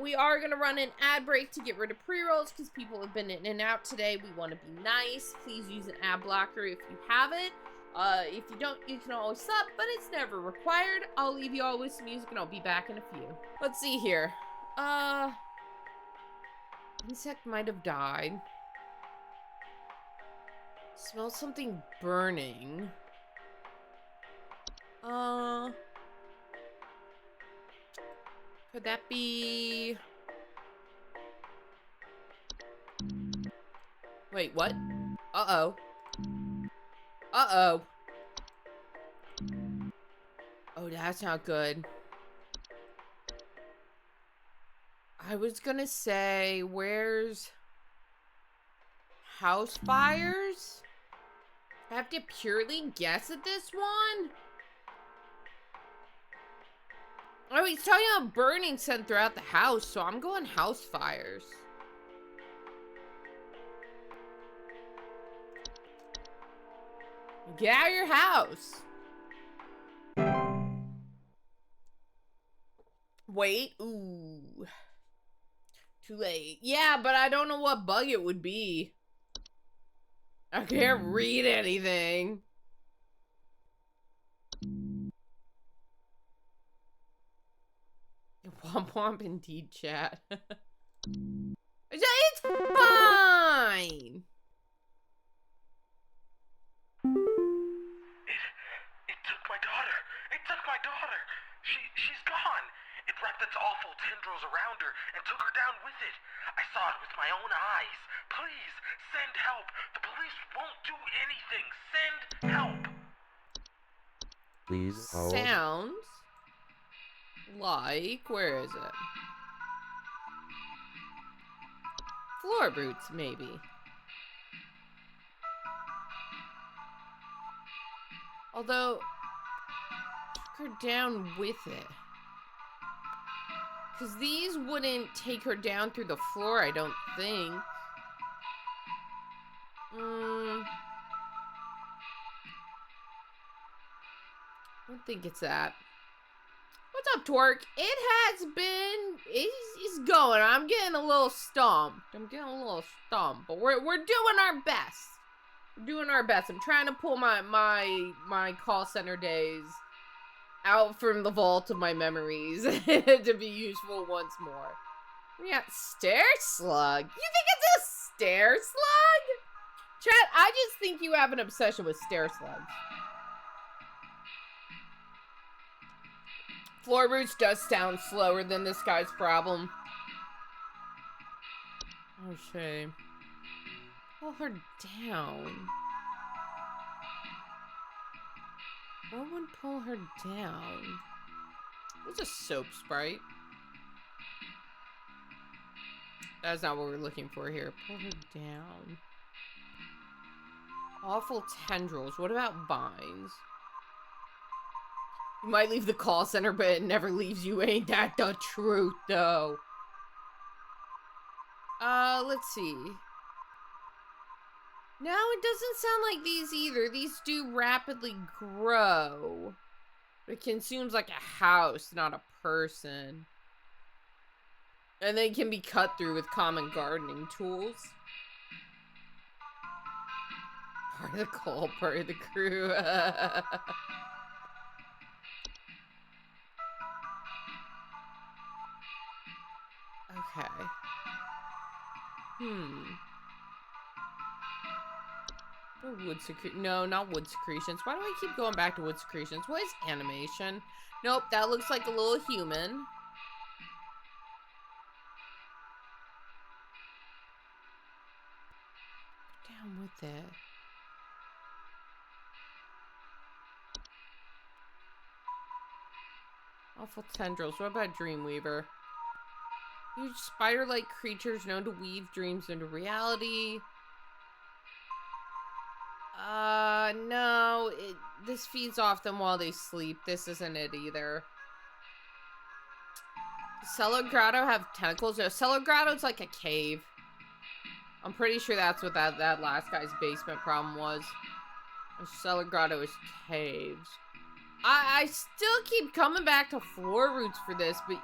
S1: We are gonna run an ad break to get rid of pre-rolls because people have been in and out today. We want to be nice. Please use an ad blocker if you have it. If you don't, you can always sub, but it's never required. I'll leave you all with some music and I'll be back in a few. Let's see here. Insect might have died. Smell something burning. Could that be... Wait, what? Uh-oh. Uh-oh. Oh, that's not good. I was gonna say, where's... house fires? I have to purely guess at this one? Oh, he's talking about burning scent throughout the house, so I'm going house fires. Get out of your house. Wait. Ooh. Too late. Yeah, but I don't know what bug it would be. I can't read anything. Womp womp indeed, chat. It's fine.
S3: It took my daughter. It took my daughter. She's gone. It wrapped its awful tendrils around her and took her down with it. I saw it with my own eyes. Please, send help. The police won't do anything. Send help.
S5: Please hold.
S1: Sounds like, where is it? Floor boots, maybe. Although, took her down with it. Because these wouldn't take her down through the floor, I don't think. I don't think it's that. What's up, Twerk? It has been... He's going. I'm getting a little stumped. But we're doing our best. We're doing our best. I'm trying to pull my call center days out from the vault of my memories to be useful once more. We got Stair Slug. You think it's a Stair Slug? Chat, I just think you have an obsession with Stair Slugs. Floor roots does sound slower than this guy's problem. Oh, shame. Pull her down. What would pull her down? What's a soap sprite? That's not what we're looking for here. Pull her down. Awful tendrils. What about vines? You might leave the call center, but it never leaves you. Ain't that the truth, though? Let's see. No, it doesn't sound like these either. These do rapidly grow. It consumes like a house, not a person. And they can be cut through with common gardening tools. Part of the call, part of the crew. Okay. Wood secretions. No, not wood secretions. Why do I keep going back to wood secretions? What is animation? Nope, that looks like a little human. Down with it. Awful tendrils. What about Dreamweaver? Huge spider-like creatures known to weave dreams into reality. No. This feeds off them while they sleep. This isn't it either. Does Cellar Grotto have tentacles? No, Cellar Grotto's like a cave. I'm pretty sure that's what that last guy's basement problem was. Cellar Grotto is caves. I still keep coming back to floor roots for this, but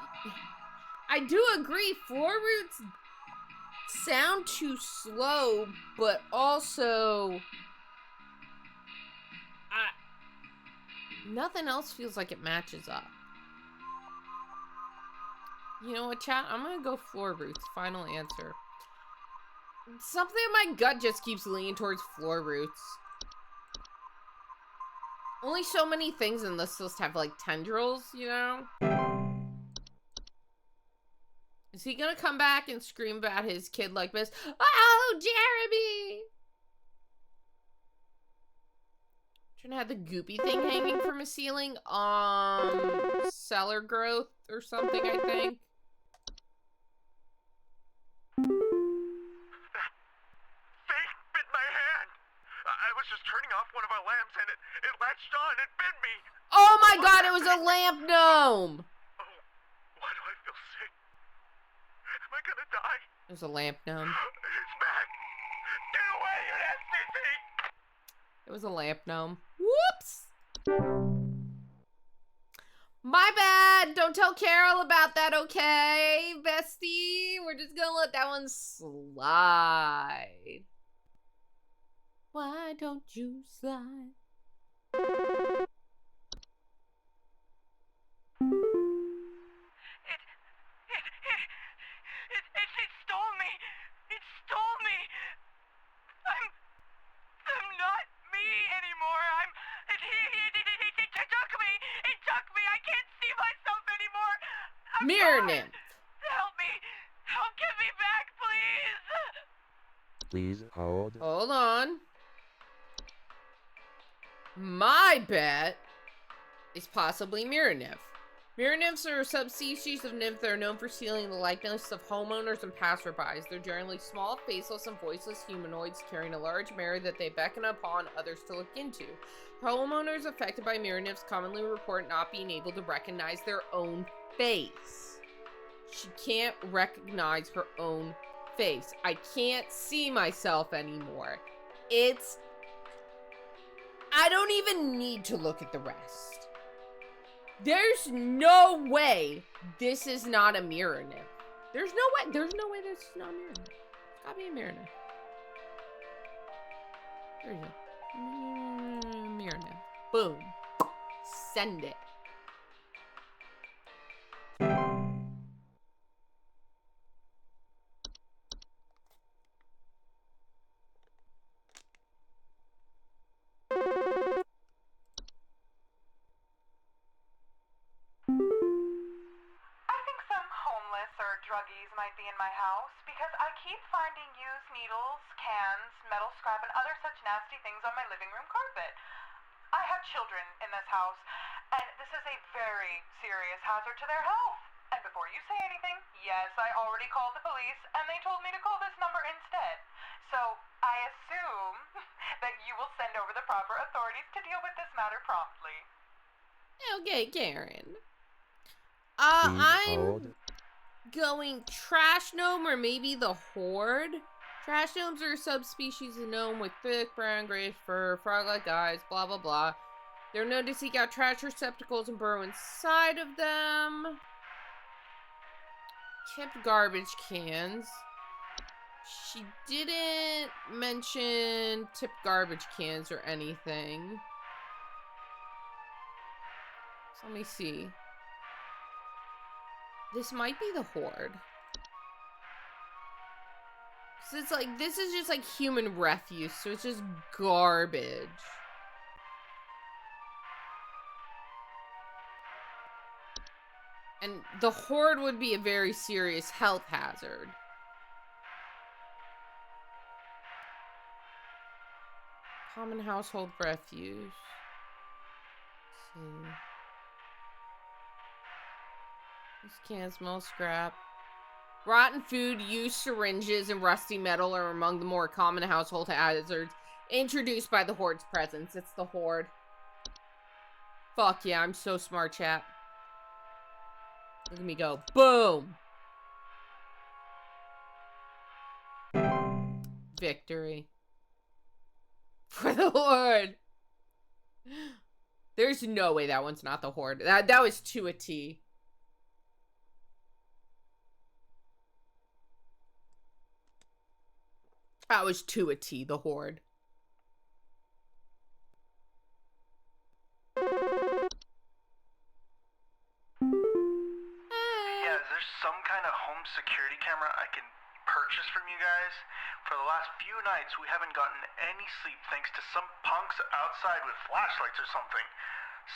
S1: I do agree, floor roots sound too slow, but also nothing else feels like it matches up. You know what, chat? I'm gonna go floor roots. Final answer. Something in my gut just keeps leaning towards floor roots. Only so many things in this list have, like, tendrils, you know? Is he gonna come back and scream about his kid like this? Oh, Jeremy! Trying to have the goopy thing hanging from a ceiling. Cellar growth or something, I think.
S3: They bit my hand. I was just turning off one of our lamps and it latched on and bit me.
S1: Oh my god, it was a lamp gnome!
S3: Oh, why do I feel sick? Am I gonna die?
S1: It was a lamp gnome.
S3: It's back. Get away, you nasty thing!
S1: It was a lamp gnome. Whoops! My bad. Don't tell Carol about that, okay, bestie? We're just gonna let that one slide. Why don't you slide?
S2: It stole me. It stole me. I'm not me anymore. It took me. It took me. I can't see myself anymore.
S1: Mirror nymph.
S2: Help me. Help, get me back, please.
S5: Please hold.
S1: Hold on. My bet is possibly mirror nymph. Mirror nymphs are a subspecies of nymph that are known for stealing the likeness of homeowners and passerbys. They're generally small, faceless, and voiceless humanoids carrying a large mirror that they beckon upon others to look into. Homeowners affected by mirror nymphs commonly report not being able to recognize their own face. She can't recognize her own face. I can't see myself anymore. I don't even need to look at the rest. There's no way this is not a mirror nymph. There's no way this is not a mirror nymph. It's gotta be a mirror nymph. There you go. Mirror nymph. Boom. Send it.
S2: Druggies might be in my house because I keep finding used needles, cans, metal scrap, and other such nasty things on my living room carpet. I have children in this house, and this is a very serious hazard to their health. And before you say anything, yes, I already called the police, and they told me to call this number instead. So I assume that you will send over the proper authorities to deal with this matter promptly.
S1: Okay, Karen.
S5: Please
S1: I'm
S5: hold.
S1: going trash gnome or maybe the horde. Trash gnomes are a subspecies of gnome with thick brown grayish fur, frog-like eyes, blah blah blah. They're known to seek out trash receptacles and burrow inside of them. Tipped garbage cans. She didn't mention tipped garbage cans or anything. So let me see. This might be the horde. Cause it's like, this is just like human refuse, so it's just garbage. And the horde would be a very serious health hazard. Common household refuse. Let's see. This can smell scrap. Rotten food, used syringes, and rusty metal are among the more common household hazards introduced by the Horde's presence. It's the Horde. Fuck yeah, I'm so smart, chat. Look at me go. Boom! Victory. For the Horde! There's no way that one's not the Horde. That was to a T. That was to a T, the Horde.
S3: Yeah, is there some kind of home security camera I can purchase from you guys? For the last few nights, we haven't gotten any sleep thanks to some punks outside with flashlights or something.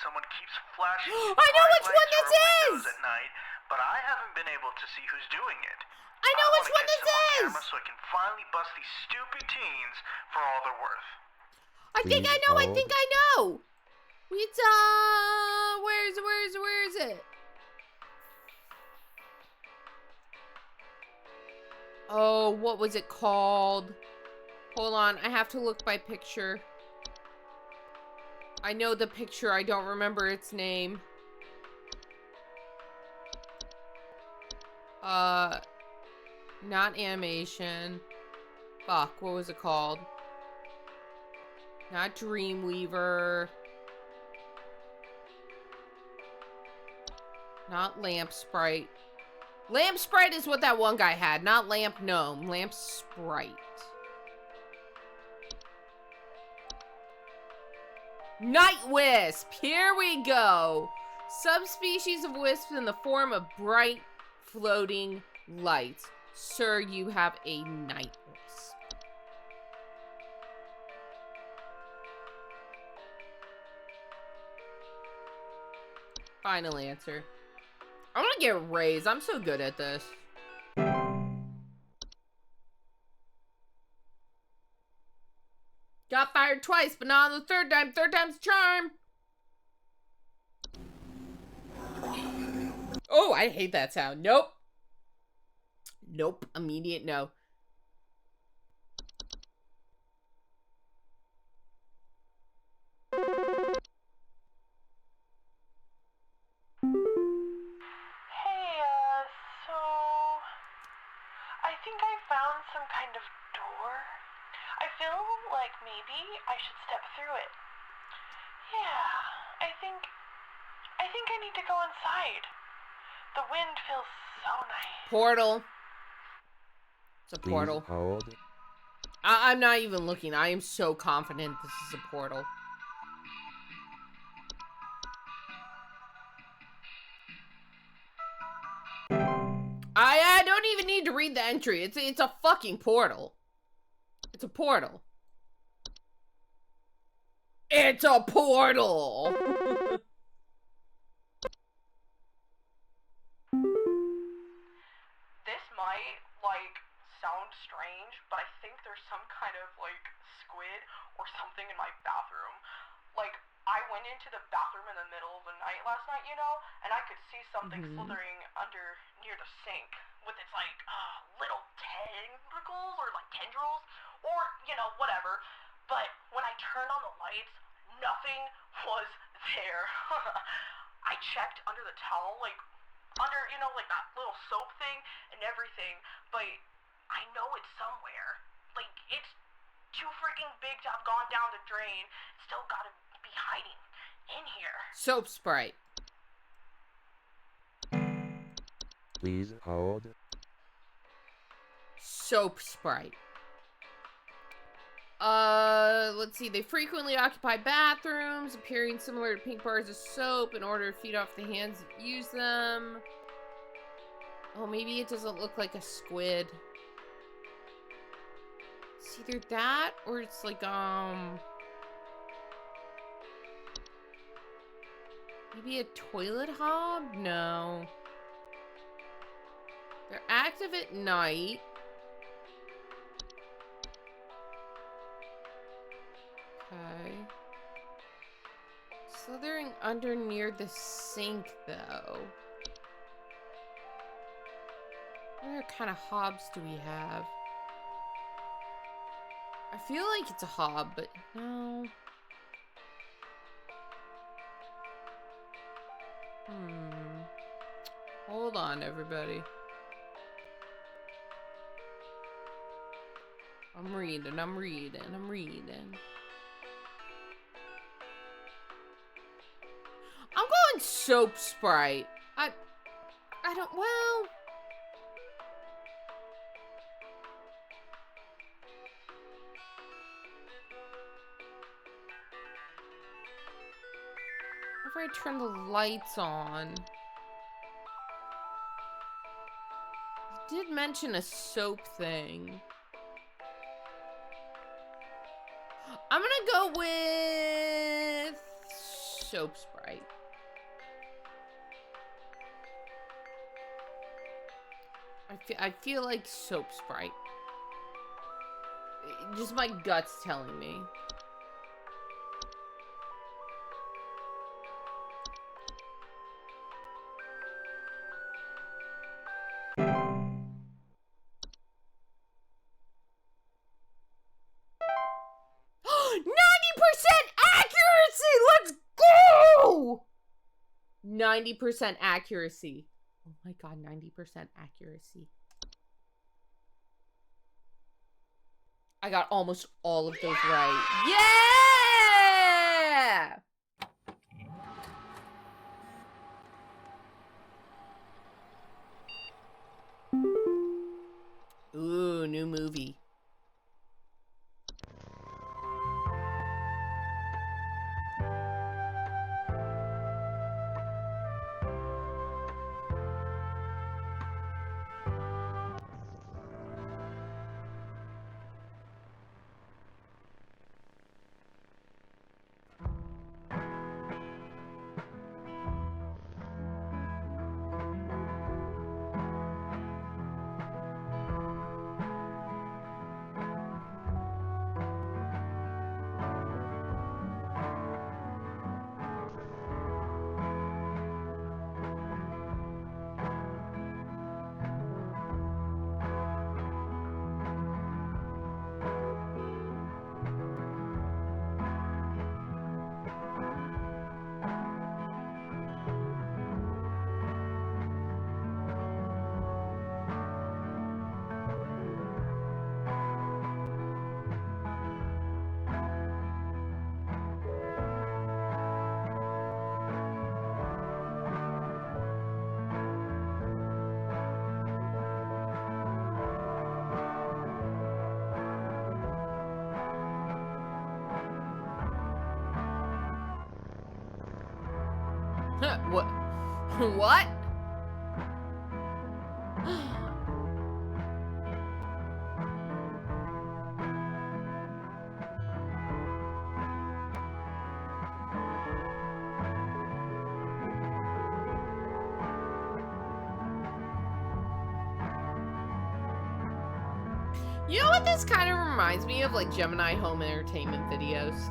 S3: Someone keeps flashing
S1: I know which one this is!
S3: at night, but I haven't been able to see who's doing it.
S1: I know which one this is!
S3: So I can finally bust these stupid teens for all they're worth.
S1: I think I know, I think I know! It's, where is it? Oh, what was it called? Hold on, I have to look by picture. I know the picture, I don't remember its name. Not animation. Fuck, what was it called? Not Dreamweaver. Not lamp sprite. Lamp sprite is what that one guy had, not lamp gnome. Lamp sprite. Night wisp! Here we go! Subspecies of wisps in the form of bright, floating lights. Sir, you have a night wisp. Final answer. I'm gonna get raised. I'm so good at this. Got fired twice, but not on the third time. Third time's a charm. Oh, I hate that sound. Nope. Nope. Immediate no.
S2: Hey, so I think I found some kind of door. I feel like maybe I should step through it. Yeah, I think I need to go inside. The wind feels so nice.
S1: Portal. It's a portal.
S6: Please hold.
S1: I'm not even looking. I am so confident this is a portal. I don't even need to read the entry. It's a fucking portal. It's a portal. It's a portal.
S2: This might, like, sound strange, but I think there's some kind of, like, squid or something in my bathroom. Like, I went into the bathroom in the middle of the night last night, you know, and I could see something slithering under near the sink with its, like, little tentacles or, like, tendrils or, you know, whatever. But when I turned on the lights, nothing was there. I checked under the towel, like, under, you know, like that little soap thing and everything, but I know it's somewhere. Like, it's too freaking big to have gone down the drain. It's still gotta be hiding in here.
S1: Soap sprite.
S6: Please hold.
S1: Soap sprite. Let's see. They frequently occupy bathrooms, appearing similar to pink bars of soap in order to feed off the hands that use them. Oh, maybe it doesn't look like a squid. It's either that or it's like, maybe a toilet hob? No. They're active at night. Okay. Slithering under near the sink, though. What kind of hobs do we have? I feel like it's a hob, but no. Hold on, everybody. I'm reading. I'm going soap sprite. I don't, well. If I turn the lights on. You did mention a soap thing. I'm gonna go with soap sprite. I feel like soap sprite. Just my gut's telling me. Let's go! 90% accuracy. Oh my god, 90% accuracy. I got almost all of those right. Yeah! Ooh, new movie. What? What? You know what this kind of reminds me of? Like Gemini home entertainment videos.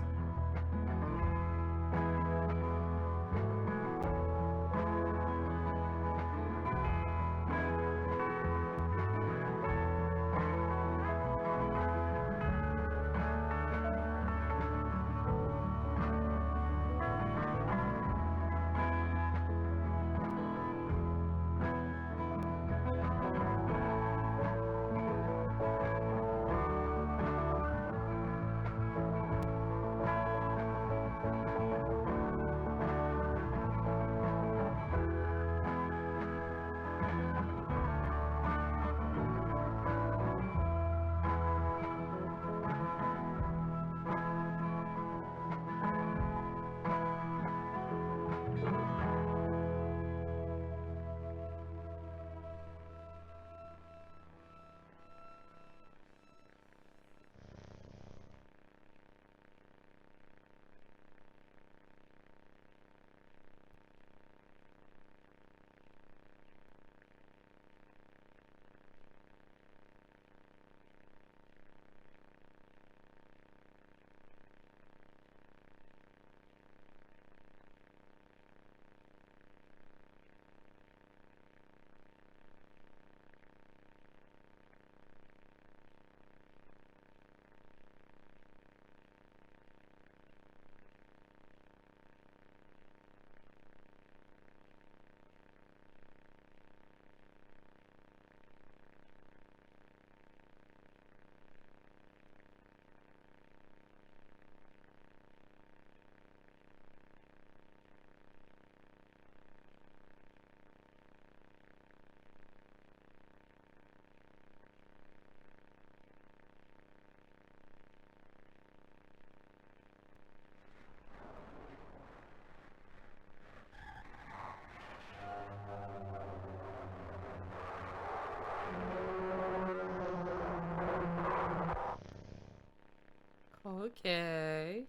S1: Okay.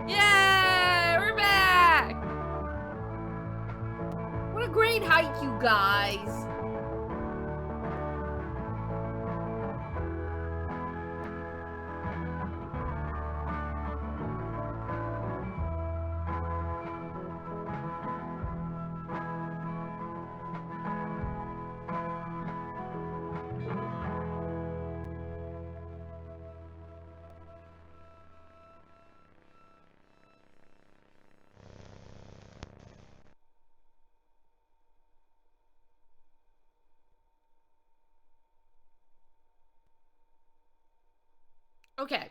S1: Yay! We're back! What a great hike, you guys! Okay.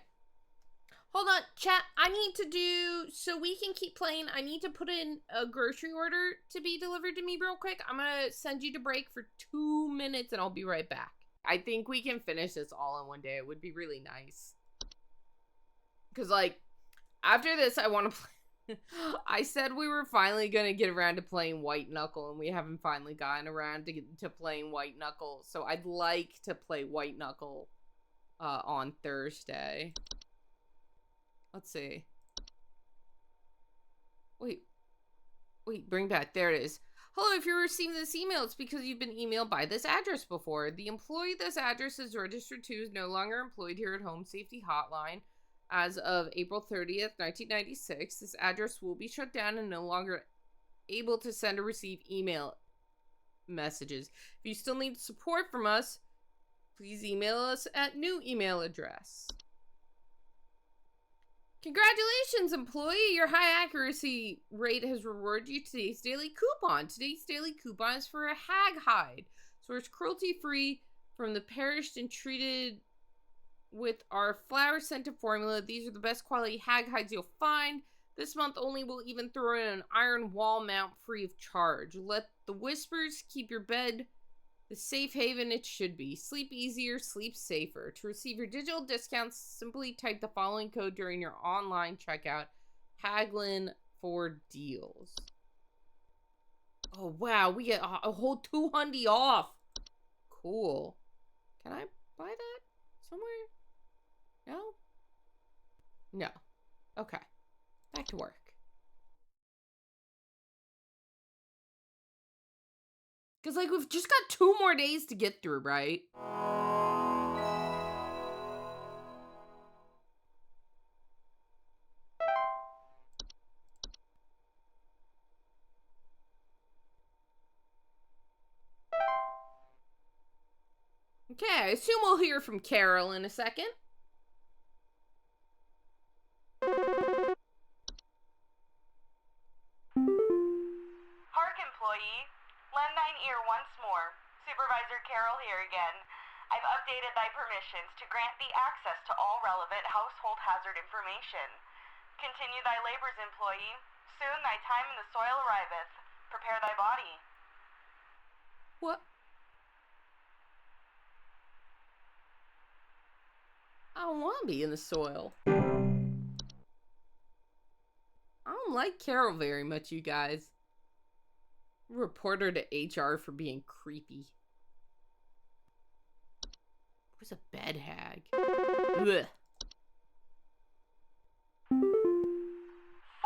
S1: Hold Chat, I need to do, so we can keep playing, I need to put in a grocery order to be delivered to me real quick. I'm gonna send you to break for 2 minutes and I'll be right back. I think we can finish this all in one day. It would be really nice. Because, like, after this, I want to play. I said we were finally going to get around to playing White Knuckle, and we haven't finally gotten around to playing White Knuckle. So I'd like to play White Knuckle on Thursday. Let's see. Wait, bring back. There it is. Hello, if you're receiving this email, it's because you've been emailed by this address before. The employee this address is registered to is no longer employed here at Home Safety Hotline. As of April 30th, 1996, this address will be shut down and no longer able to send or receive email messages. If you still need support from us, please email us at new email address. Congratulations, employee! Your high accuracy rate has rewarded you today's daily coupon. Today's daily coupon is for a hag hide. Sourced cruelty-free from the perished and treated with our flower scented formula. These are the best quality hag hides you'll find. This month only we'll even throw in an iron wall mount free of charge. Let the whispers keep your bed the safe haven it should be. Sleep easier, sleep safer. To receive your digital discounts, simply type the following code during your online checkout. Haglin for deals. Oh wow, we get a whole $200 off. Cool. Can I buy that somewhere? No? No. Okay. Back to work. Because, like, we've just got 2 more days to get through, right? Okay, I assume we'll hear from Carol in a second.
S9: Park employee, lend thine ear once more. Supervisor Carol here again. I've updated thy permissions to grant thee access to all relevant household hazard information. Continue thy labors, employee. Soon thy time in the soil arriveth. Prepare thy body.
S1: What? I don't want to be in the soil. I don't like Carol very much, you guys. Report her to HR for being creepy. Where's a bed hag? Ugh.
S2: Some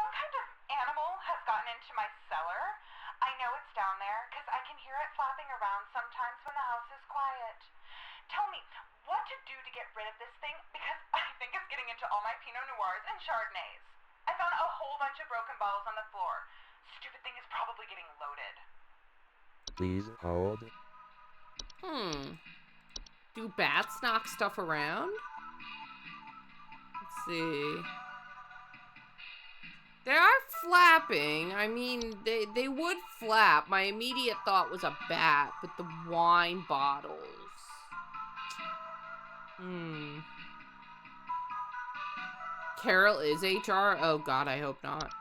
S2: kind of animal has gotten into my cellar. I know it's down there because I can hear it flapping around sometimes when the house is quiet. Tell me what to do to get rid of this thing because I think it's getting into all my Pinot Noirs and Chardonnays. I found a whole bunch of broken bottles on the floor. Stupid thing is probably getting loaded.
S15: Please hold.
S1: Do bats knock stuff around? Let's see. They are flapping. I mean, they would flap. My immediate thought was a bat, but the wine bottles. Carol is HR? Oh god, I hope not.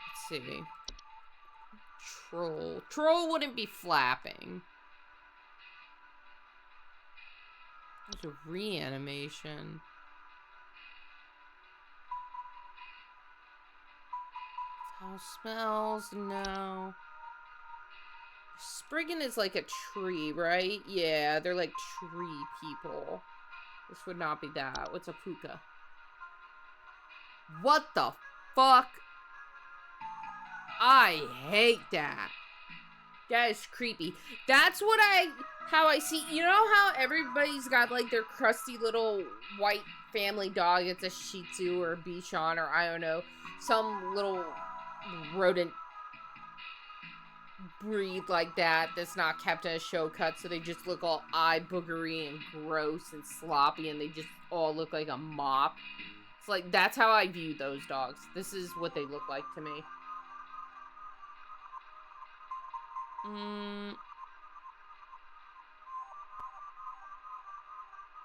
S1: Let's see. Troll. Troll wouldn't be flapping. There's a reanimation. House smells? No. Spriggan is like a tree, right? Yeah, they're like tree people. This would not be that. What's a puka? What the fuck? I hate that. That is creepy. That's what how I see. You know how everybody's got like their crusty little white family dog? It's a Shih Tzu or a Bichon or I don't know. Some little rodent breed like that that's not kept in a show cut, so they just look all eye boogery and gross and sloppy and they just all look like a mop. It's like, that's how I view those dogs. This is what they look like to me.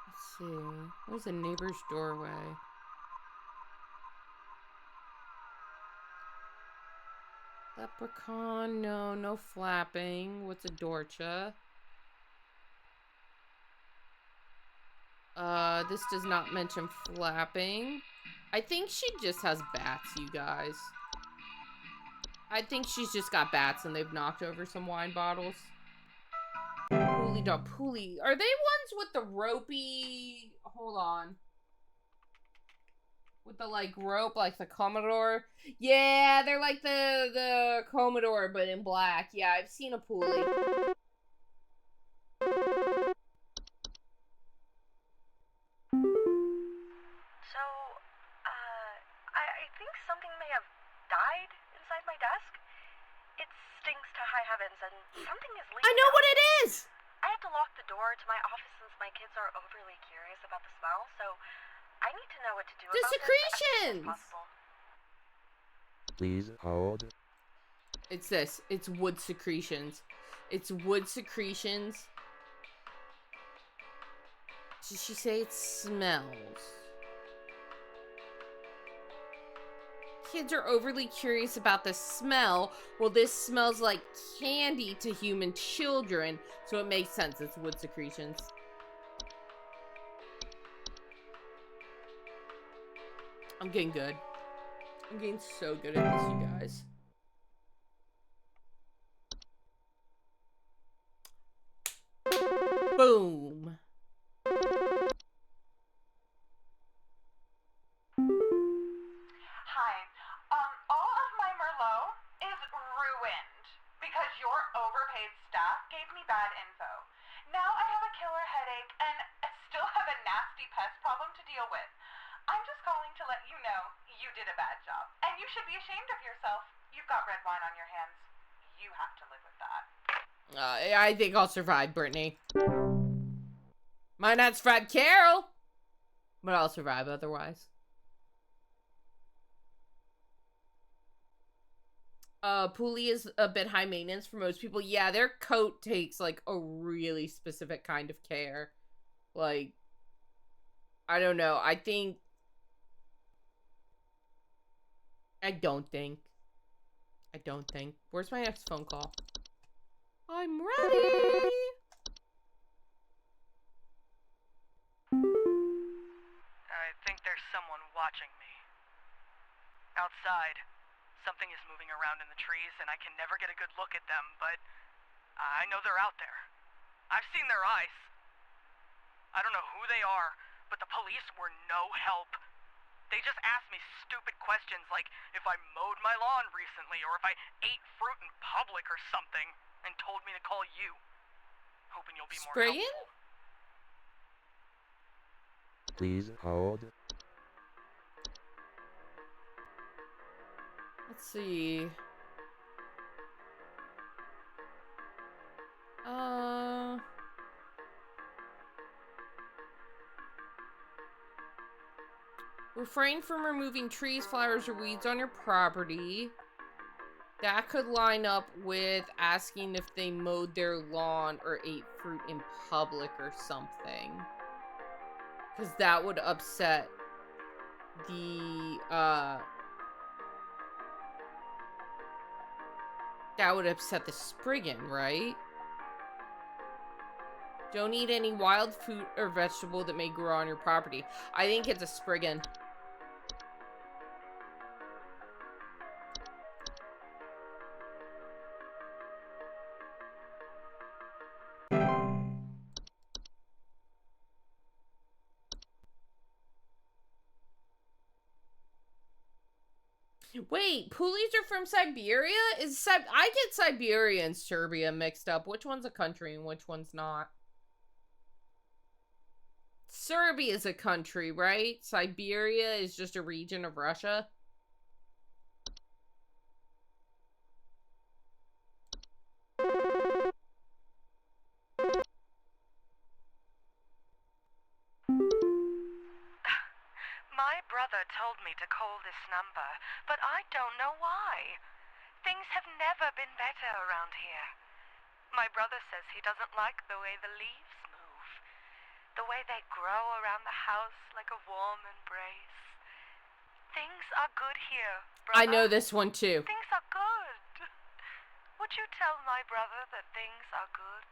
S1: Let's see. What was the neighbor's doorway? Leprechaun, no flapping. What's a dorcha? This does not mention flapping. I think she just has bats, you guys. I think she's just got bats and they've knocked over some wine bottles. Pulley dog, pulley. Are they ones with the ropey... Hold on. With the, like, rope, like the Commodore? Yeah, they're like the Commodore, but in black. Yeah, I've seen a pulley.
S9: So, I think something may have died inside my desk. It stinks to high heavens, and something is leaking.
S1: I know
S9: out.
S1: what it is!
S9: I had to lock the door to my office since my kids are overly curious about the smell, so I need to know what to do about this as soon as possible.
S15: Please hold.
S1: It's this. It's wood secretions. It's wood secretions. Did she say it smells? Kids are overly curious about the smell. Well, this smells like candy to human children, so it makes sense. It's wood secretions. I'm getting good. I'm getting so good at this, you guys. Boom.
S2: Hi. All of my Merlot is ruined because your overpaid staff gave me bad info. Now I have a killer headache and I still have a nasty pest problem to deal with. I'm just calling to let you know you did a bad job. And you should be ashamed of yourself. You've got red wine on your hands. You have to live with that.
S1: I think I'll survive, Brittany. Might not survive Carol, but I'll survive otherwise. Pulley is a bit high maintenance for most people. Yeah, their coat takes, like, a really specific kind of care. Like, I don't know. I don't think. Where's my next phone call? I'm ready!
S7: I think there's someone watching me. Outside. Something is moving around in the trees, and I can never get a good look at them, but I know they're out there. I've seen their eyes. I don't know who they are, but the police were no help. They just asked me stupid questions like if I mowed my lawn recently or if I ate fruit in public or something, and told me to call you. Hoping you'll be more helpful.
S15: Please hold.
S1: Let's see. Refrain from removing trees, flowers, or weeds on your property. That could line up with asking if they mowed their lawn or ate fruit in public or something. Because that would upset the, that would upset the Spriggan, right? Don't eat any wild fruit or vegetable that may grow on your property. I think it's a Spriggan. Wait, Puleys are from Siberia? I get Siberia and Serbia mixed up. Which one's a country and which one's not? Serbia is a country, right? Siberia is just a region of Russia.
S7: My brother told me to call this number, but I don't know why. Things have never been better around here. My brother says he doesn't like the way the leaves move.
S9: The way they grow around the house like a warm embrace. Things are good here, brother.
S1: I know this one too.
S9: Things are good. Would you tell my brother that things are good?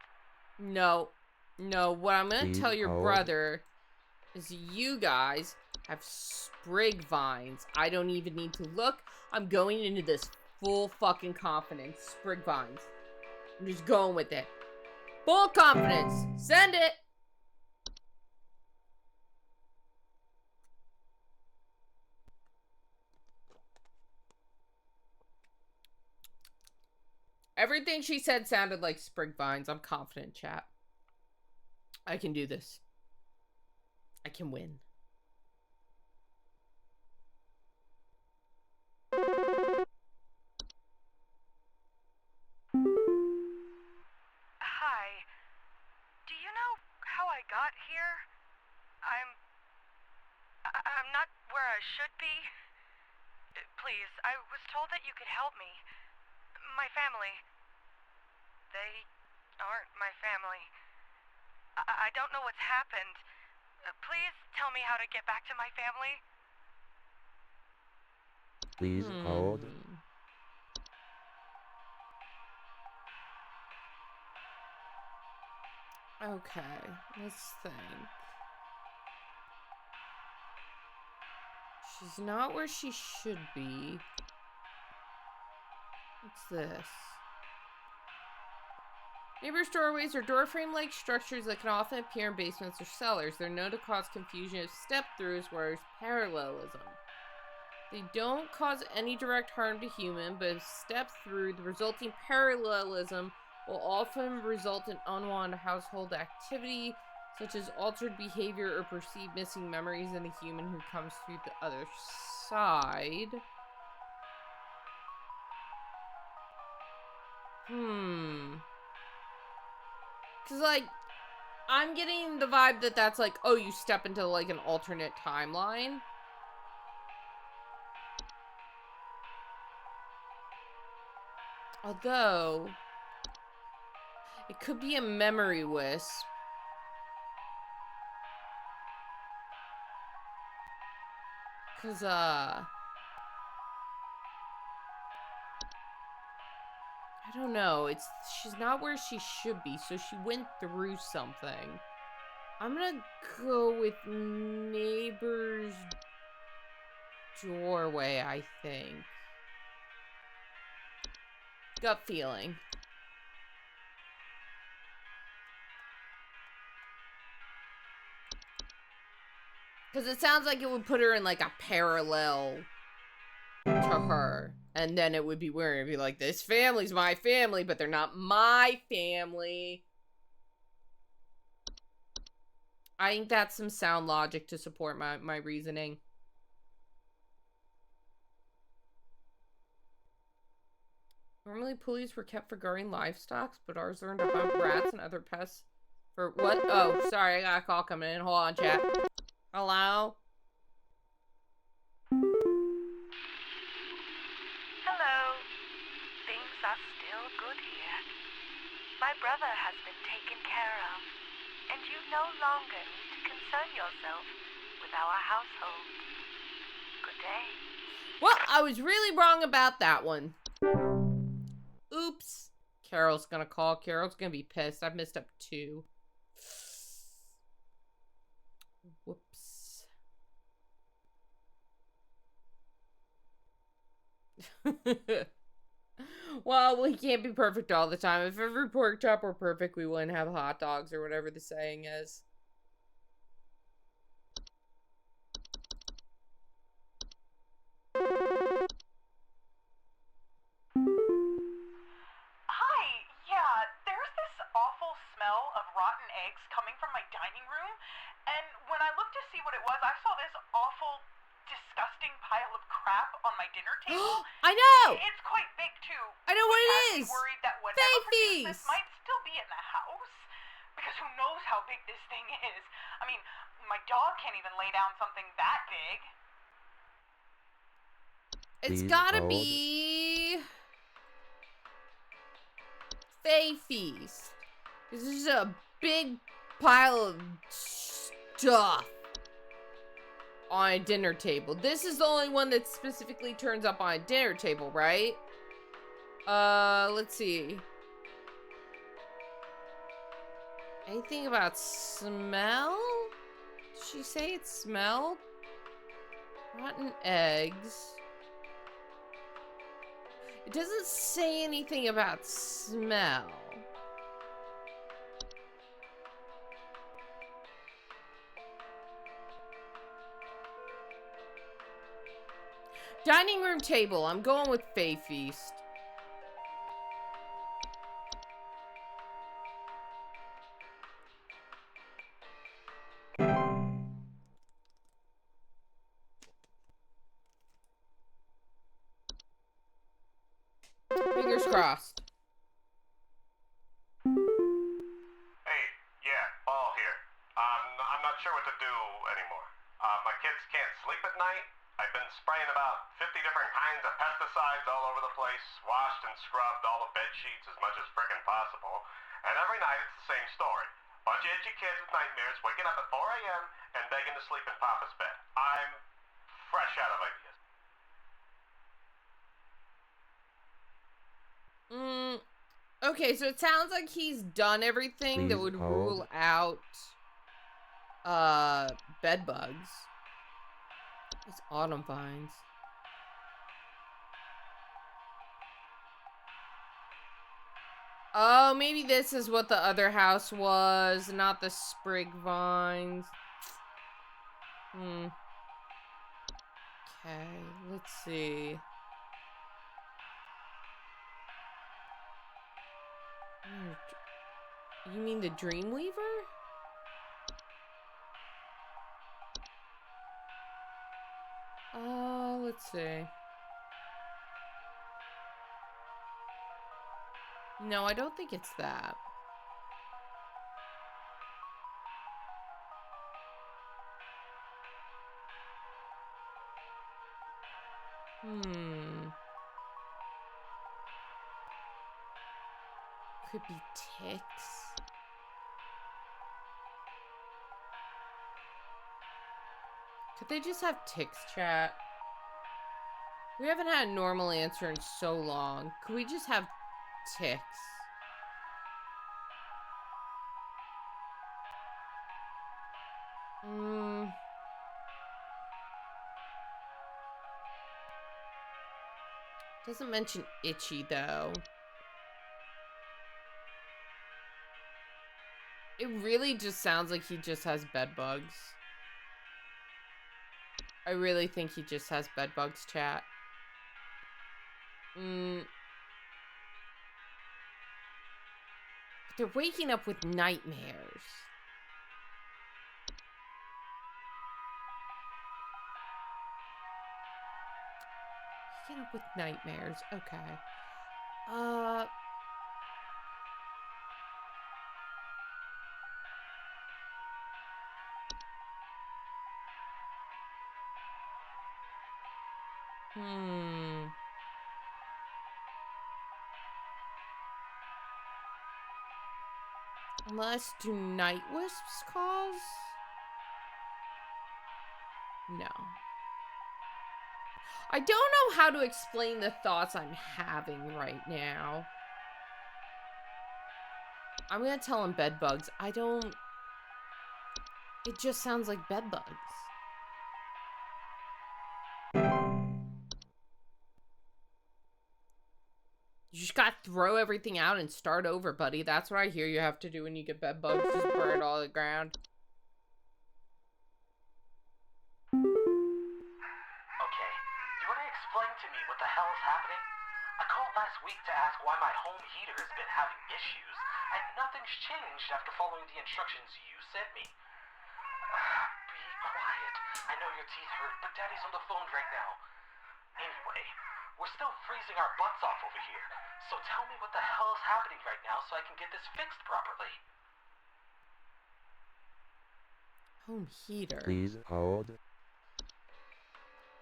S1: No. No, what I'm gonna tell your
S15: hold.
S1: brother is you guys have sprig vines. I don't even need to look. I'm going into this full fucking confidence. Sprig vines. I'm just going with it. Full confidence. Send it. Everything she said sounded like sprig vines. I'm confident, chat. I can do this. I can win.
S9: Hi. Do you know how I got here? I'm not where I should be. Please, I was told that you could help me. My family. They aren't my family. I don't know what's happened. Please tell me how to get back to my family.
S15: Please hold.
S1: Okay, let's think. She's not where she should be. What's this? Neighbors' doorways are door frame-like structures that can often appear in basements or cellars. They're known to cause confusion of step-throughs where there's parallelism. They don't cause any direct harm to human, but if stepped through, the resulting parallelism will often result in unwanted household activity, such as altered behavior or perceived missing memories in the human who comes through the other side. Because, like, I'm getting the vibe that that's like, oh, you step into, like, an alternate timeline. Although, it could be a memory wisp. Because, I don't know. She's not where she should be, so she went through something. I'm gonna go with neighbor's doorway, I think. Gut feeling. Because it sounds like it would put her in, like, a parallel to her. And then it would be weird. It'd be like, this family's my family, but they're not my family. I think that's some sound logic to support my reasoning. Normally, pulleys were kept for guarding livestock, but ours learned to hunt rats and other pests for what? Oh, sorry, I got a call coming in. Hold on, chat. Hello?
S9: Hello. Things are still good here. My brother has been taken care of, and you no longer need to concern yourself with our household. Good day.
S1: Well, I was really wrong about that one. Oops. Carol's gonna call. Carol's gonna be pissed. I've missed up 2. Whoops. Well, we can't be perfect all the time. If every pork chop were perfect, we wouldn't have hot dogs or whatever the saying is.
S2: Hi, yeah, there's this awful smell of rotten eggs coming from my dining room, and when I looked to see what it was, I saw this awful, disgusting pile of crap on my dinner table.
S1: I know!
S2: It's quite big, too.
S1: I know what it is!
S2: Worried that whatever produced this might still be in the house, because who knows how big this thing is. I mean, my dog can't even lay down something that big.
S1: It's gotta be Fae Feast. This is a big pile of stuff on a dinner table. This is the only one that specifically turns up on a dinner table, right? Let's see. Anything about smell? Did she say it smelled? Rotten eggs. It doesn't say anything about smell. Dining room table. I'm going with Fae Feast. Fingers crossed.
S4: Hey, yeah, Ball here. I'm not sure what to do anymore. My kids can't sleep at night. I've been spraying about 50 different kinds of pesticides all over the place, washed and scrubbed all the bed sheets as much as frickin' possible, and every night it's the same story. Bunch of itchy kids with nightmares waking up at 4 a.m. and begging to sleep in Papa's bed. I'm fresh out of ideas.
S1: Okay, so it sounds like he's done everything that would rule out bed bugs. It's autumn vines. Oh, maybe this is what the other house was, not the sprig vines. Okay, let's see. You mean the Dreamweaver? Let's see. No, I don't think it's that. Could be ticks. Could they just have ticks, chat? We haven't had a normal answer in so long. Could we just have ticks? Doesn't mention itchy, though. It really just sounds like he just has bed bugs. I really think he just has bed bugs, chat. But they're waking up with nightmares. Waking up with nightmares. Okay. Unless, do night wisps cause? No. I don't know how to explain the thoughts I'm having right now. I'm gonna tell him bed bugs. I don't... It just sounds like bed bugs. You just gotta throw everything out and start over, buddy. That's what I hear you have to do when you get bed bugs. Just burn it all to the ground.
S7: Okay, you wanna explain to me what the hell is happening? I called last week to ask why my home heater has been having issues, and nothing's changed after following the instructions you sent me. Be quiet. I know your teeth hurt, but Daddy's on the phone right now. Anyway, we're still freezing our butts off over here, so tell me what the hell is happening right now so I can get this fixed properly.
S1: Home heater.
S15: Please hold.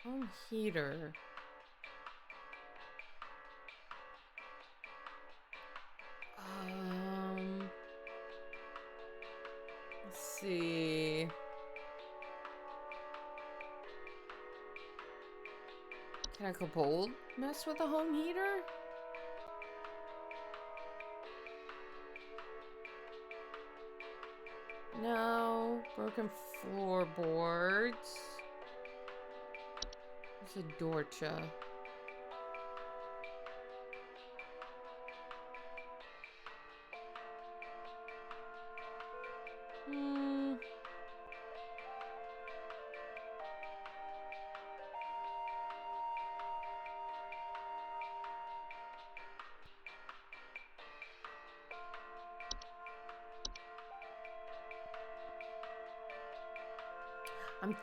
S1: Home heater. Can a kobold mess with a home heater? No. Broken floorboards. There's a Dorcha. I'm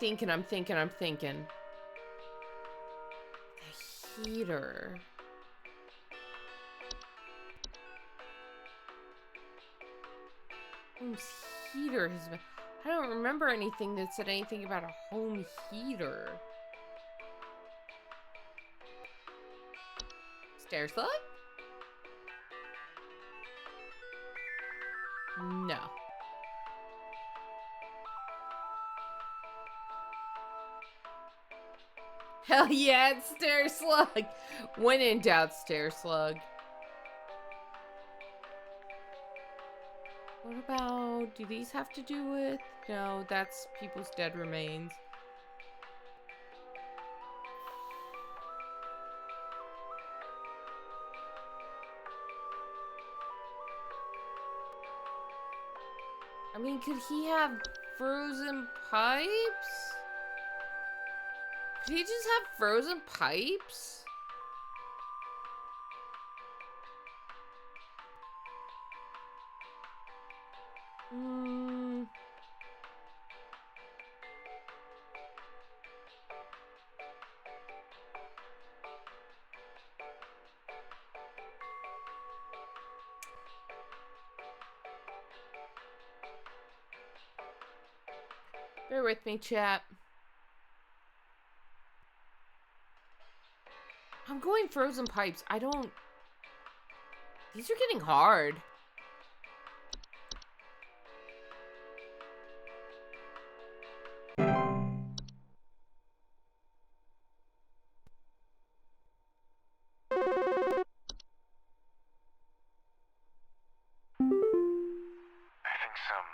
S1: thinking. The heater. Home's heater has been... I don't remember anything that said anything about a home heater. Stair slug? No. Hell yeah, it's stair slug. When in doubt, stair slug. What about, do these have to do with? No, that's people's dead remains. I mean, could he have frozen pipes? Could he just have frozen pipes? Bear with me, chat. I'm going frozen pipes. I don't... These are getting hard.
S11: I think some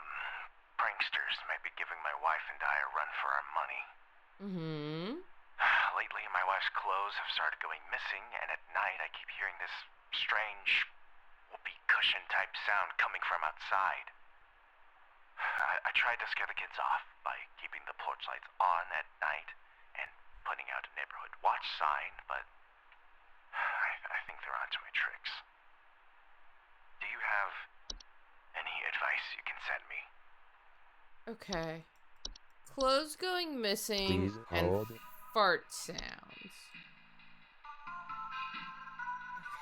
S11: pranksters might be giving my wife and I a run for our money. Lately, my wife's clothes have started going missing, and at night I keep hearing this strange whoopee cushion type sound coming from outside. I tried to scare the kids off by keeping the porch lights on at night and putting out a neighborhood watch sign, but I think they're onto my tricks. Do you have any advice you can send me?
S1: Okay. Clothes going missing
S15: Please
S1: and
S15: hold.
S1: fart sounds.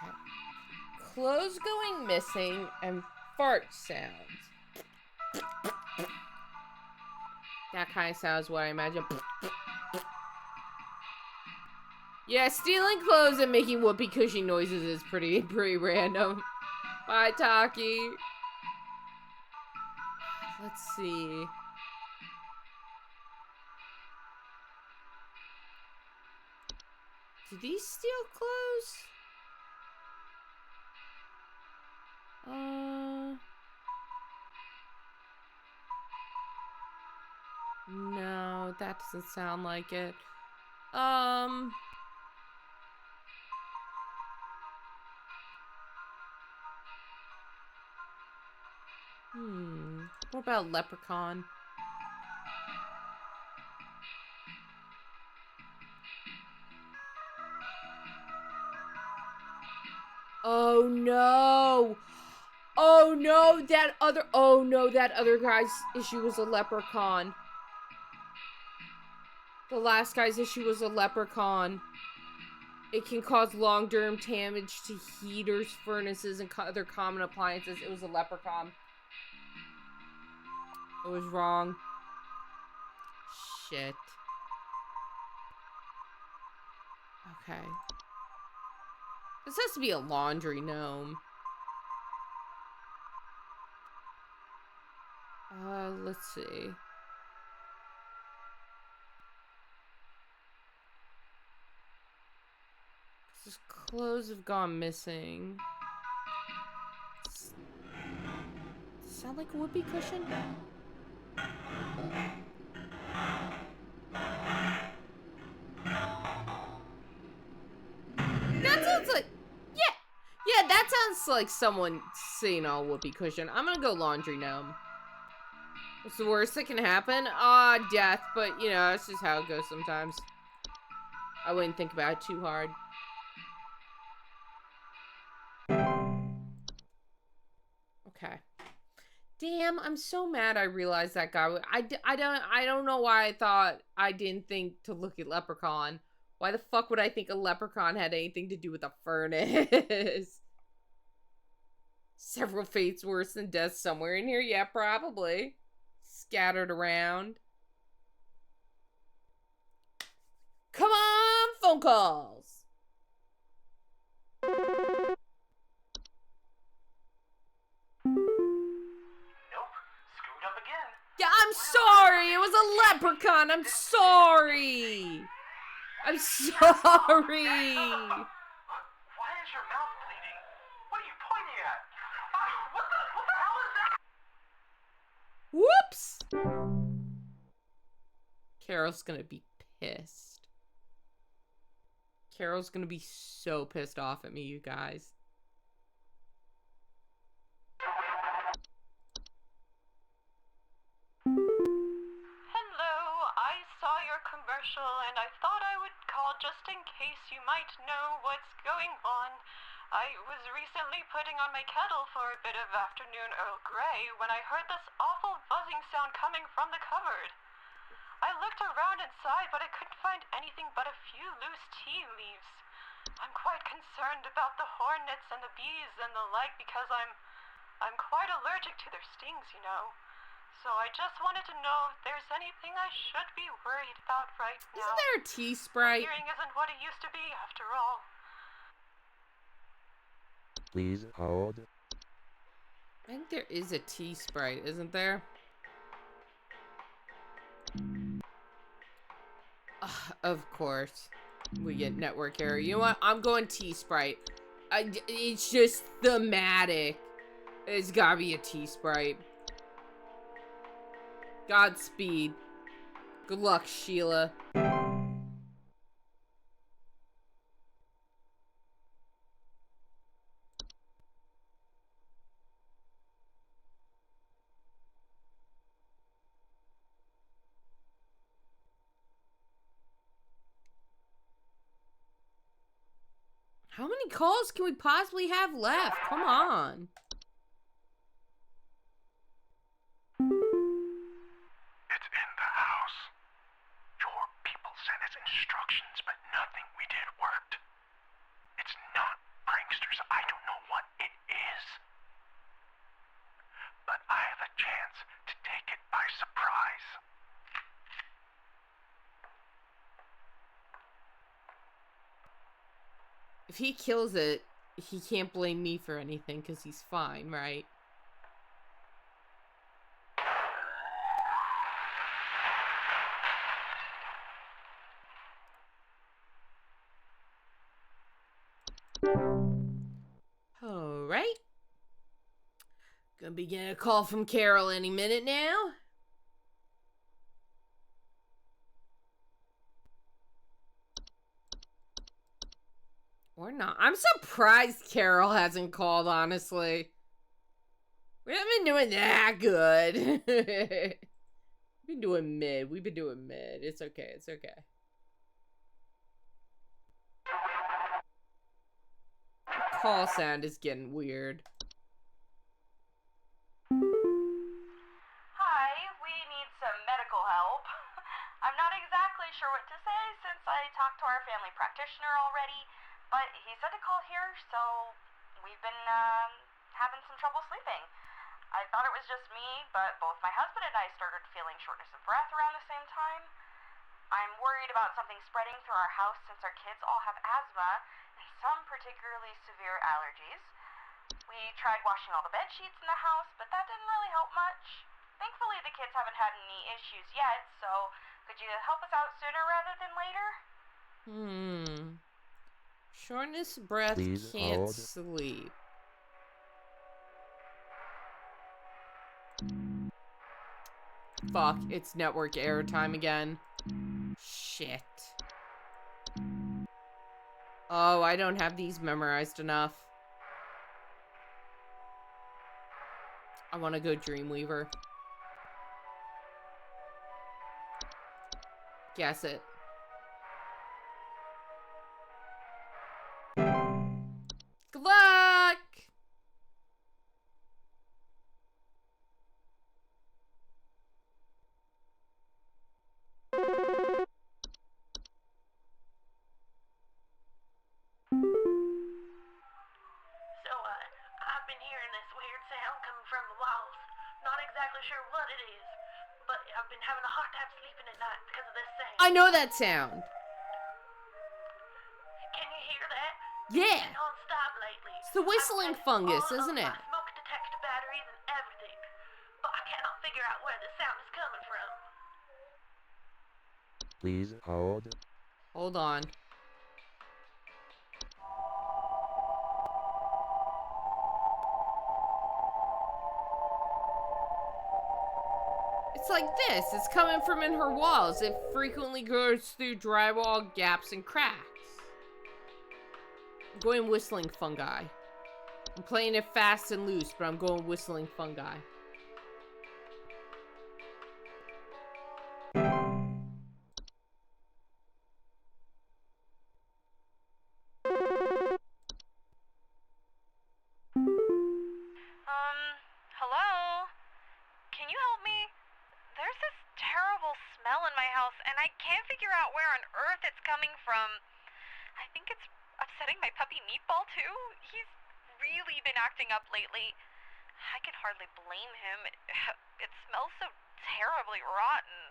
S1: Okay. Clothes going missing and fart sounds. That kind of sounds what I imagine. Yeah, stealing clothes and making whoopee cushy noises is pretty random. Bye, Taki. Let's see. Do these steal clothes? No, that doesn't sound like it. What about leprechaun? Oh no! Oh no, that other guy's issue was a leprechaun. The last guy's issue was a leprechaun. It can cause long-term damage to heaters, furnaces, and other common appliances. It was a leprechaun. It was wrong. Shit. Okay. This has to be a laundry gnome. Let's see. Clothes have gone missing. Sound like a whoopee cushion? That sounds like... Yeah, that sounds like someone saying all whoopee cushion. I'm gonna go laundry gnome. What's the worst that can happen? Death, but you know, that's just how it goes sometimes. I wouldn't think about it too hard. Okay. Damn, I'm so mad I realized that guy. I don't know why I thought I didn't think to look at Leprechaun. Why the fuck would I think a leprechaun had anything to do with a furnace? Several fates worse than death somewhere in here? Yeah, probably. Scattered around. Come on, phone calls. Yeah, I'm sorry. It was a leprechaun. I'm sorry. I'm sorry.
S7: Why is your mouth bleeding? What are you pointing at? What the hell is that?
S1: Whoops. Carol's gonna be pissed. Carol's gonna be so pissed off at me, you guys.
S2: Hello, I saw your commercial and I thought I would call just in case you might know what's going on. I was recently putting on my kettle for a bit of afternoon Earl Grey when I heard this awful buzzing sound coming from the cupboard. I looked around inside, but I couldn't find anything but a few loose tea leaves. I'm quite concerned about the hornets and the bees and the like because I'm quite allergic to their stings, you know. So I just wanted to know if there's anything I should be worried about right now.
S1: Isn't there a tea sprite?
S2: Hearing isn't what it used to be, after all.
S15: Please hold.
S1: I think there is a tea sprite, isn't there? Of course. We get network error. You know what? I'm going tea sprite. It's just thematic. It's gotta be a tea sprite. Godspeed. Good luck, Sheila. How many calls can we possibly have left? Come on.
S11: It's in the house. Your people sent us instructions, but nothing we did worked. It's not pranksters. I don't know what it is. But I have a chance to take it by surprise.
S1: If he kills it, he can't blame me for anything because he's fine, right? Alright. Gonna be getting a call from Carol any minute now. Or not. I'm surprised Carol hasn't called, honestly. We haven't been doing that good. We've been doing mid. We've been doing mid. It's okay. It's okay. The call sound is getting weird.
S9: Hi, we need some medical help. I'm not exactly sure what to say since I talked to our family practitioner already, but he said to call here, so we've been having some trouble sleeping. I thought it was just me, but both my husband and I started feeling shortness of breath around the same time. I'm worried about something spreading through our house since our kids all have asthma and some particularly severe allergies. We tried washing all the bed sheets in the house, but that didn't really help much. Thankfully, the kids haven't had any issues yet, so could you help us out sooner rather than later?
S1: Shortness of breath,
S15: Please
S1: can't
S15: hold.
S1: sleep. Fuck, it's network error time again. Shit. Oh, I don't have these memorized enough. I want to go Dreamweaver. Guess it. Good luck!
S12: So, I've been hearing this weird sound coming from the walls. Not exactly sure what it is, but I've been having a hard time sleeping at night because of this sound.
S1: I know that sound.
S12: Can you hear that?
S1: Yeah.
S12: It's non-stop lately.
S1: It's the whistling fungus,
S12: all
S1: isn't
S12: of
S1: it?
S12: my smoke detector batteries and everything, but I cannot figure out where the sound is coming from.
S15: Please hold.
S1: Hold on. It's like this. It's coming from in her walls. It frequently goes through drywall gaps and cracks. I'm going whistling fungi. I'm playing it fast and loose, but I'm going whistling fungi.
S9: Hello? Can you help me? There's this terrible smell in my house, and I can't figure out where on earth it's coming from. I think it's upsetting my puppy Meatball, too. He's really been acting up lately. I can hardly blame him. It smells so terribly rotten.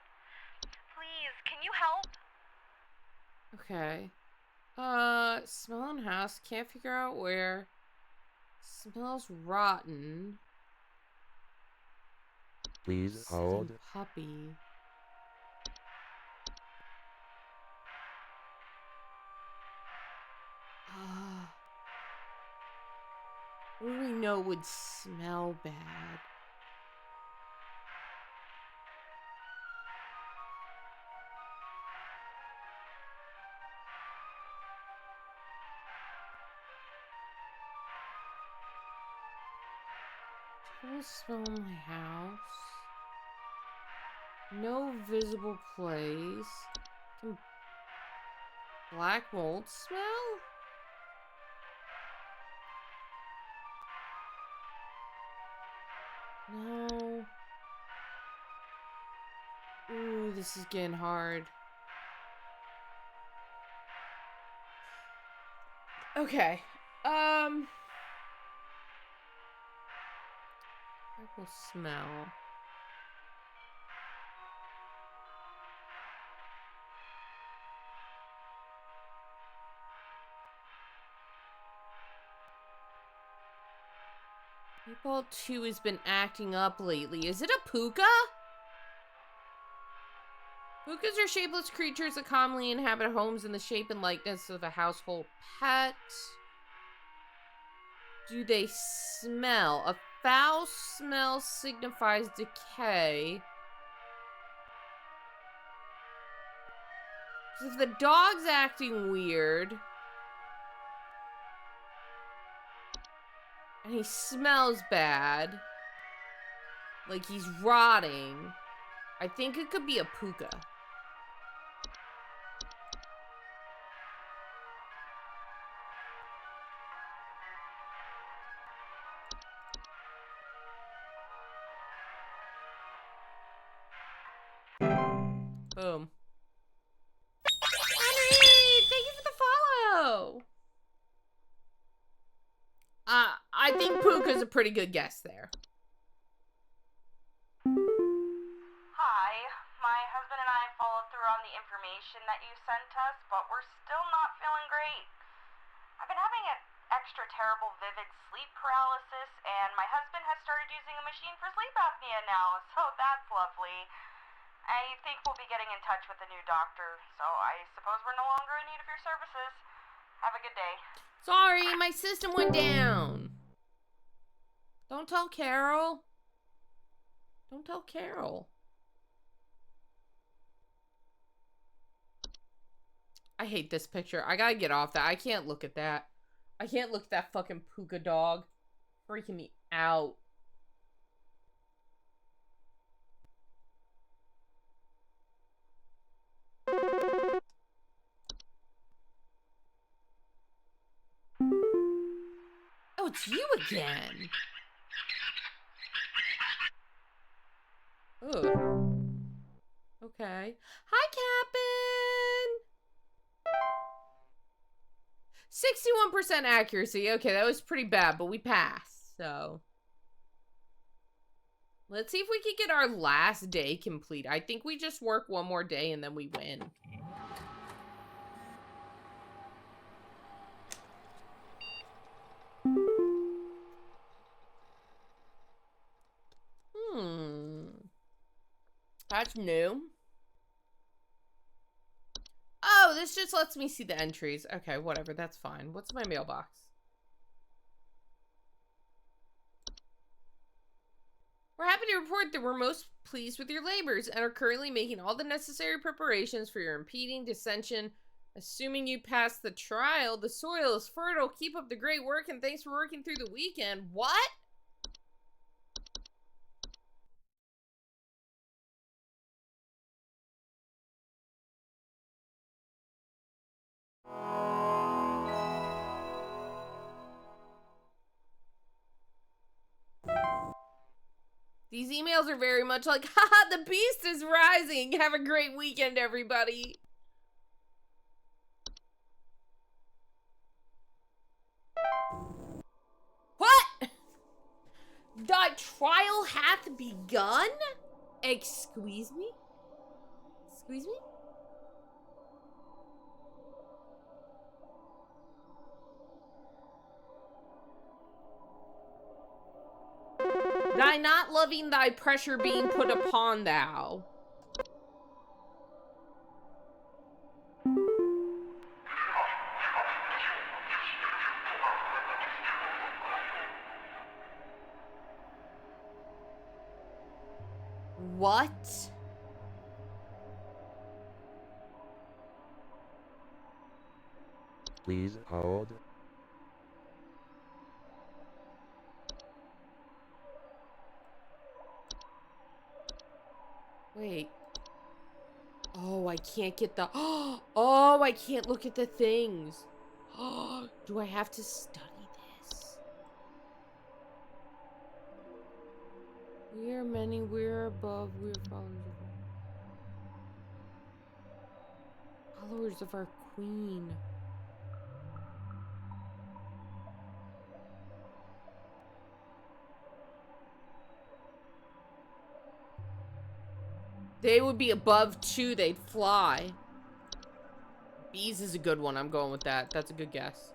S9: Please, can you help?
S1: Okay. Smell in house. Can't figure out where. Smells rotten.
S15: Please hold.
S1: Puppy. What do we know would smell bad? Terrible smell in my house. No visible place. Can black mold smell? No. Ooh, this is getting hard. Okay. Purple smell. Meatball 2 has been acting up lately. Is it a puka? Pukas are shapeless creatures that commonly inhabit homes in the shape and likeness of a household pet. Do they smell? A foul smell signifies decay. If the dog's acting weird, and he smells bad, like he's rotting, I think it could be a puka. Boom. Henry, thank you for the follow. I think puka's a pretty good guess there.
S9: Hi, my husband and I followed through on the information that you sent us, but we're still not feeling great. I've been having an extra terrible vivid sleep paralysis, and my husband has started using a machine for sleep apnea now, so that's lovely. I think we'll be getting in touch with a new doctor, so I suppose we're no longer in need of your services. Have a good day.
S1: Sorry, my system went down. Don't tell Carol. Don't tell Carol. I hate this picture. I gotta get off that. I can't look at that. I can't look at that fucking puka dog. Freaking me out. Oh, it's you again. Ugh. Okay. Hi, Captain. 61% accuracy. Okay, that was pretty bad, but we passed. So let's see if we can get our last day complete. I think we just work one more day and then we win. That's new. Oh, this just lets me see the entries. Okay, whatever. That's fine. What's my mailbox? We're happy to report that we're most pleased with your labors and are currently making all the necessary preparations for your impeding dissension. Assuming you pass the trial, the soil is fertile. Keep up the great work and thanks for working through the weekend. What? These emails are very much like, haha, the beast is rising. Have a great weekend, everybody. What? Thy trial hath begun? Excuse me? Excuse me? Thy not loving thy pressure being put upon thou. What?
S15: Please hold.
S1: Wait. Oh, I can't get the... Oh, I can't look at the things. Do I have to study this? We are many, we're above, we're followers of our queen. They would be above 2, they'd fly. Bees is a good one, I'm going with that. That's a good guess.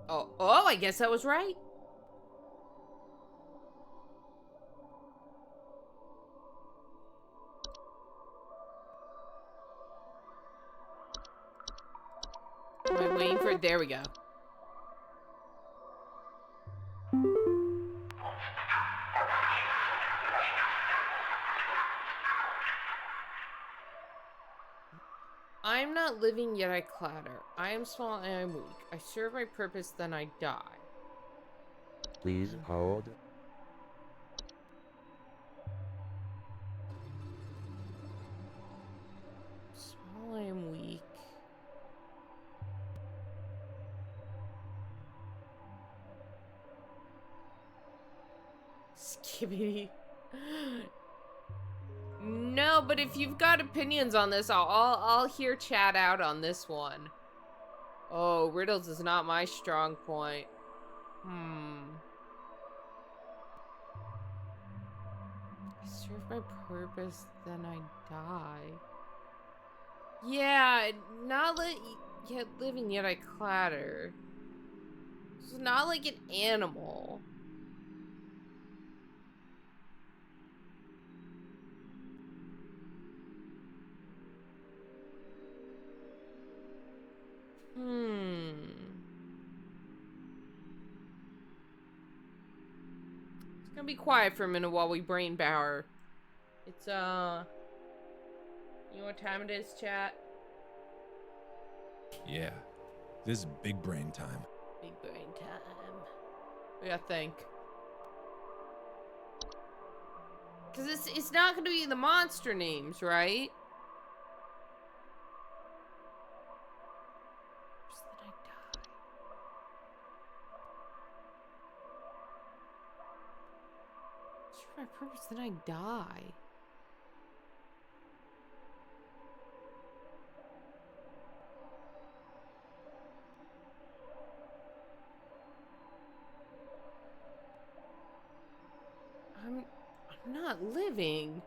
S1: Oh, I guess I was right. Am I waiting for it? There we go. I'm not living, yet I clatter. I am small and I am weak. I serve my purpose, then I die.
S15: Please hold.
S1: Small, I am weak. Skibbity. No, but if you've got opinions on this, I'll hear chat out on this one. Oh, riddles is not my strong point. I serve my purpose, then I die. Yeah, not yet living, yet I clatter. It's not like an animal. gonna be quiet for a minute while we brain power. It's, you know what time it is, chat?
S16: Yeah. This is big brain time.
S1: Big brain time. We gotta think. Because it's not gonna be the monster names, right? My purpose, then I die. I'm not living.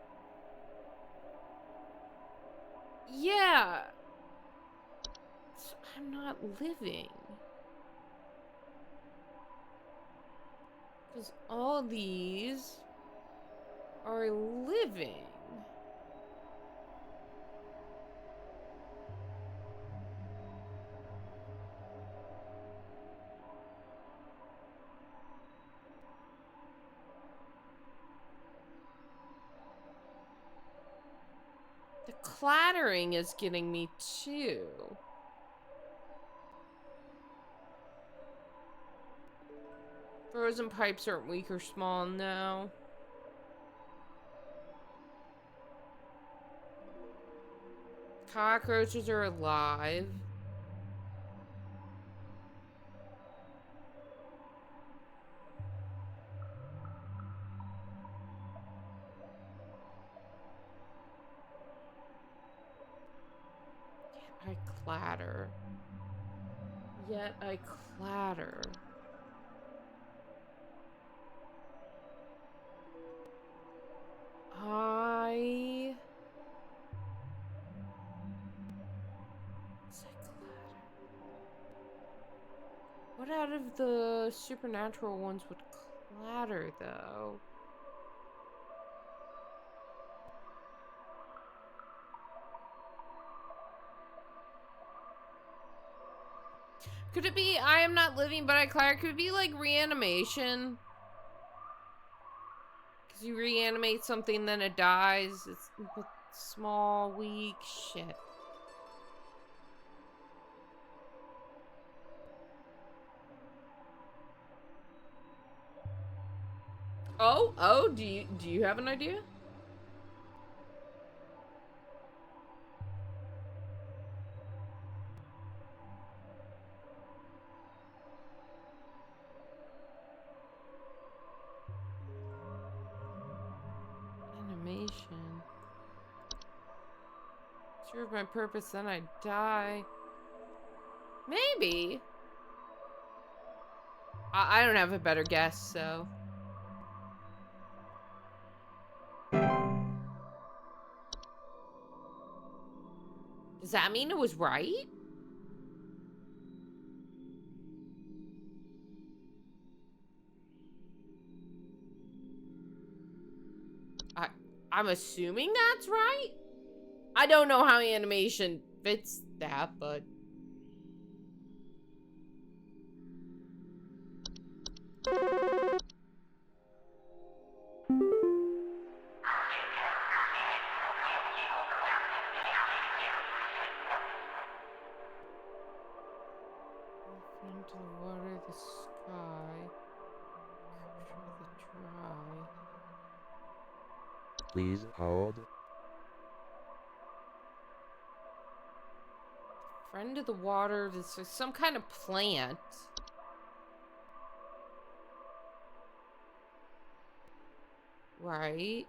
S1: Yeah. I'm not living. Because all these are living. The clattering is getting me too. Frozen pipes aren't weak or small now. Cockroaches are alive. Yet I clatter. Yet I clatter. What out of the supernatural ones would clatter, though? Could it be I am not living, but I clatter? Could it be like reanimation? Because you reanimate something, then it dies. It's small, weak shit. Oh, do you have an idea? Animation. Serve my purpose, then I die. Maybe. I don't have a better guess, so. Does that mean it was right? I'm assuming that's right? I don't know how animation fits that, but... Into the water, the sky, capture the dry.
S15: Please hold.
S1: Friend of the water, this is some kind of plant. Right?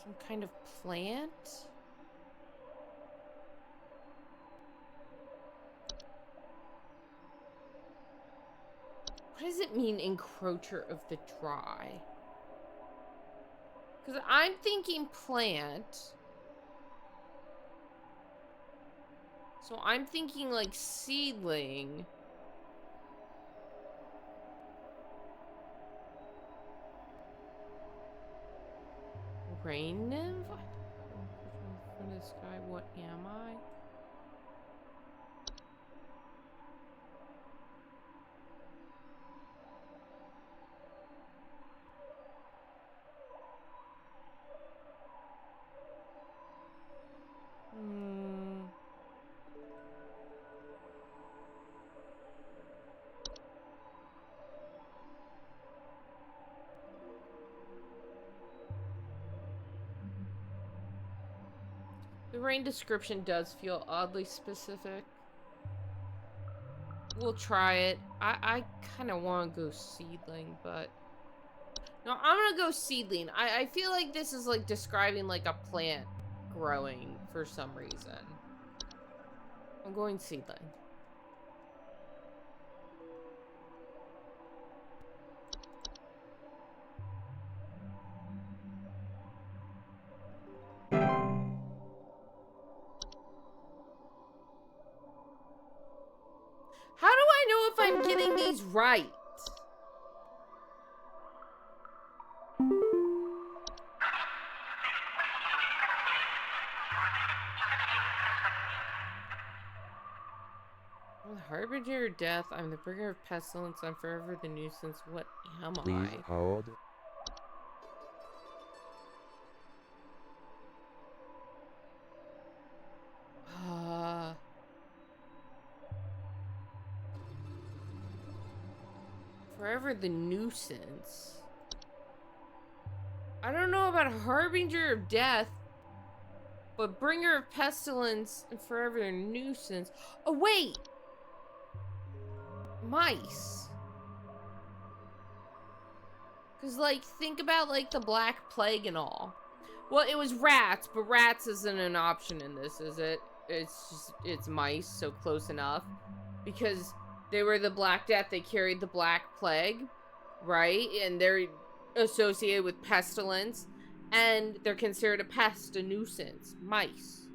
S1: Some kind of plant? What does it mean, encroacher of the dry? Because I'm thinking plant. So I'm thinking like seedling. Rain nymph? From the sky, what am I? The rain description does feel oddly specific. We'll try it. I kind of want to go seedling, but... No, I'm gonna go seedling. I feel like this is like describing like a plant growing for some reason. I'm going seedling. How do I know if I'm getting these right? I'm the harbinger of death. I'm the bringer of pestilence. I'm forever the nuisance. What am
S15: Please
S1: I?
S15: hold.
S1: Forever the nuisance. I don't know about harbinger of death, but bringer of pestilence and forever the nuisance. Oh wait, mice. Cause like think about like the Black Plague and all. Well, it was rats, but rats isn't an option in this, is it? It's mice, so close enough. Because they were the Black Death, they carried the Black Plague, right? And they're associated with pestilence, and they're considered a pest, a nuisance. Mice.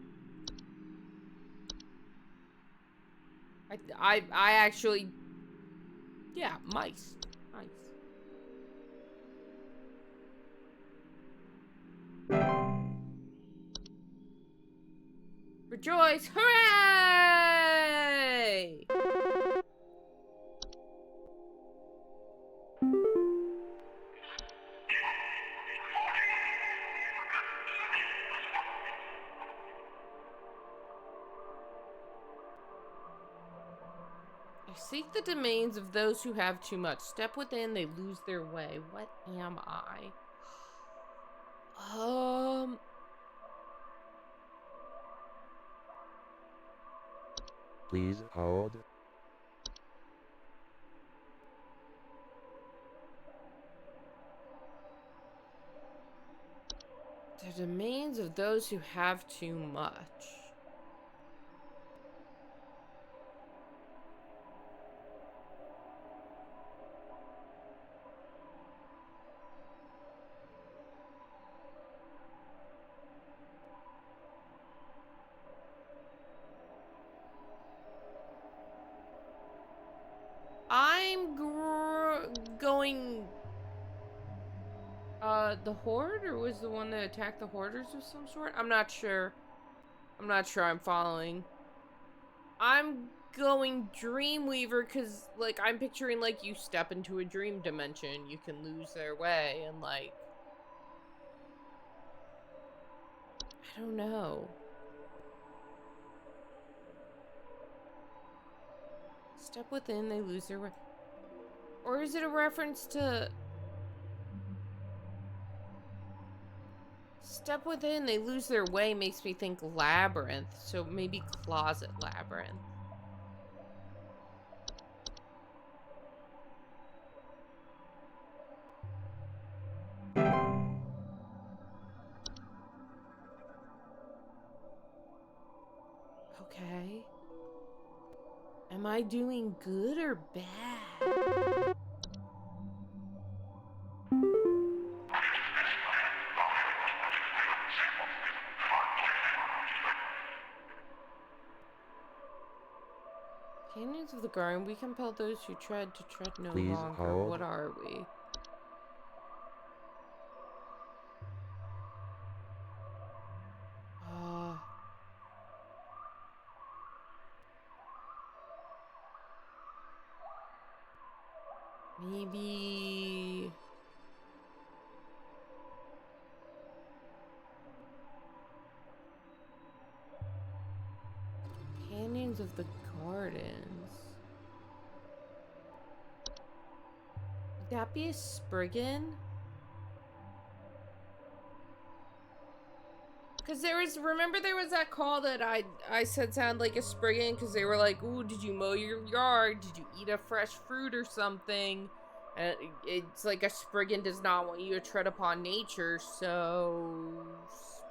S1: I actually, yeah, mice. Mice. Rejoice! Hooray! I seek the domains of those who have too much. Step within, they lose their way. What am I?
S15: Please hold.
S1: The domains of those who have too much. I'm going... the Horde? Or was the one that attacked the Hoarders of some sort? I'm not sure. I'm not sure I'm following. I'm going Dreamweaver because, like, I'm picturing, like, you step into a dream dimension. You can lose their way and, like... I don't know. Step within, they lose their way. Or is it a reference to... Step within, they lose their way makes me think labyrinth. So maybe closet labyrinth. Okay. Am I doing good or bad? Canyons of the Garden, we compel those who tread to tread no
S15: Please
S1: longer.
S15: hold.
S1: What are we? Maybe... Canyons of the Gardens. Would that be a Spriggan? Because remember there was that call that I said sounded like a Spriggan because they were like, ooh, did you mow your yard? Did you eat a fresh fruit or something? And it's like a Spriggan does not want you to tread upon nature, so...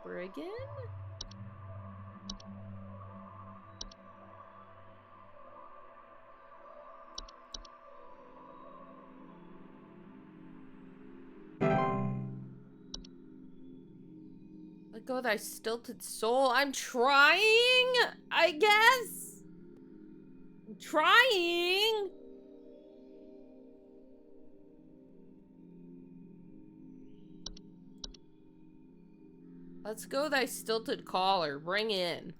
S1: Spriggan? Let go of thy stilted soul. I'm trying, I guess. I'm trying. Let's go thy stilted caller. Bring in.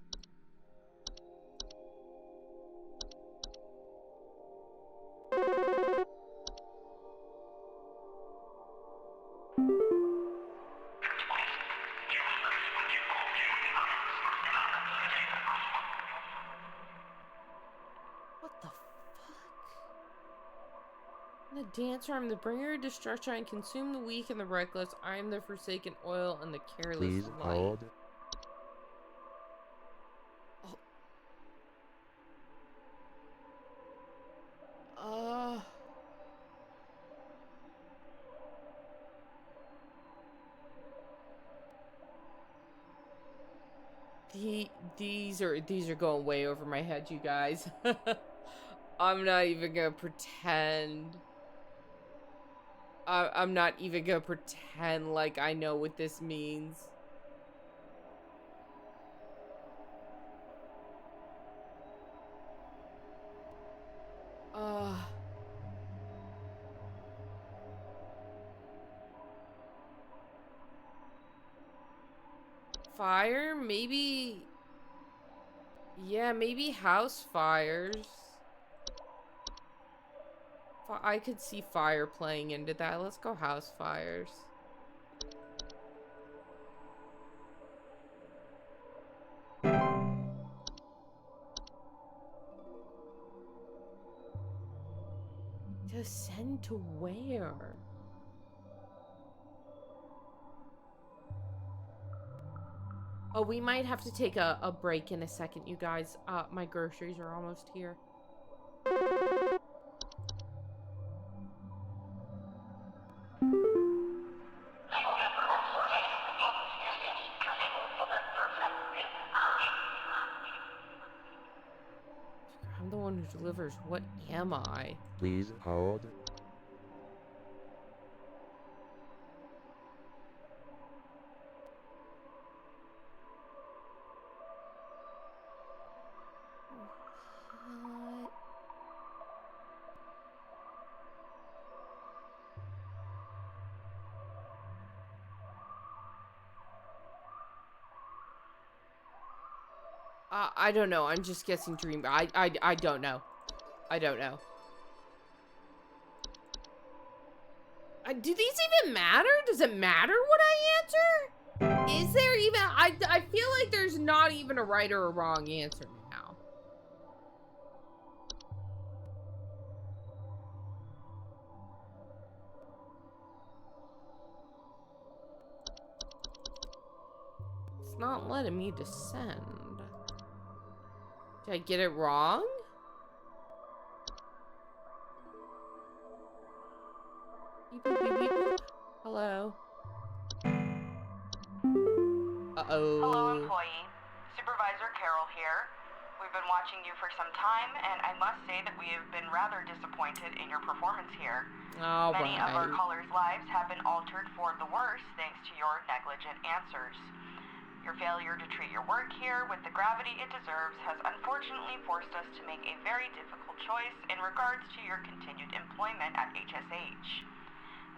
S1: The dancer, I'm the bringer of destruction. I consume the weak and the reckless. I am the forsaken oil and the careless
S15: Please
S1: light.
S15: hold.
S1: These are going way over my head, you guys. I'm not even gonna pretend. I'm not even gonna pretend like I know what this means. Fire? Maybe... Yeah, maybe house fires. I could see fire playing into that. Let's go house fires. To send to where? Oh, we might have to take a break in a second, you guys. My groceries are almost here. I'm the one who delivers. What am I?
S15: Please hold.
S1: I don't know. I'm just guessing dream. I don't know. I don't know. Do these even matter? Does it matter what I answer? Is there even... I feel like there's not even a right or a wrong answer now. It's not letting me descend. Did I get it wrong? Beep, beep, beep, beep, beep. Hello.
S9: Hello, employee. Supervisor Carol here. We've been watching you for some time, and I must say that we have been rather disappointed in your performance here. Many of our callers' lives have been altered for the worse thanks to your negligent answers. Your failure to treat your work here with the gravity it deserves has unfortunately forced us to make a very difficult choice in regards to your continued employment at HSH.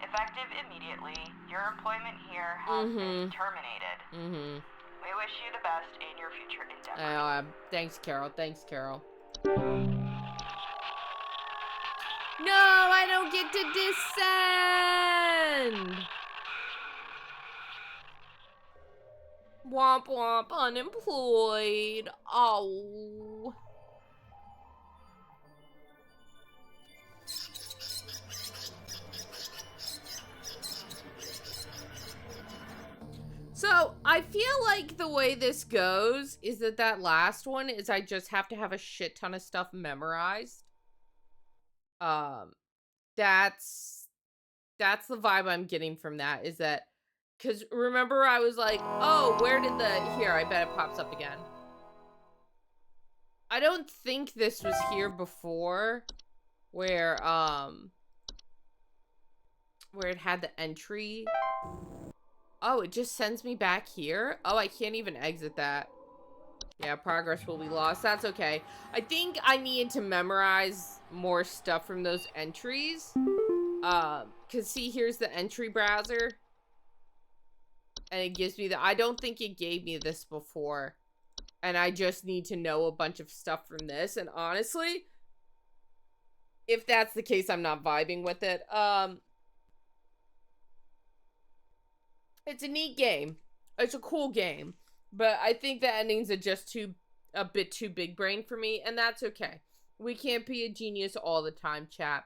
S9: Effective immediately, your employment here has been terminated. We wish you the best in your future endeavors.
S1: Thanks, Carol. Thanks, Carol. No, I don't get to descend! Womp womp, unemployed. Oh. So, So, I feel like the way this goes is that last one is I just have to have a shit ton of stuff memorized. That's the vibe I'm getting from that, is that, because remember I was like, oh, where did here, I bet it pops up again. I don't think this was here before, where it had the entry. Oh, it just sends me back here? Oh, I can't even exit that. Yeah, progress will be lost. That's okay. I think I need to memorize more stuff from those entries. Cause see, here's the entry browser. And it gives me I don't think it gave me this before. And I just need to know a bunch of stuff from this. And honestly, if that's the case, I'm not vibing with it. It's a neat game. It's a cool game. But I think the endings are just a bit too big brain for me. And that's okay. We can't be a genius all the time, chat.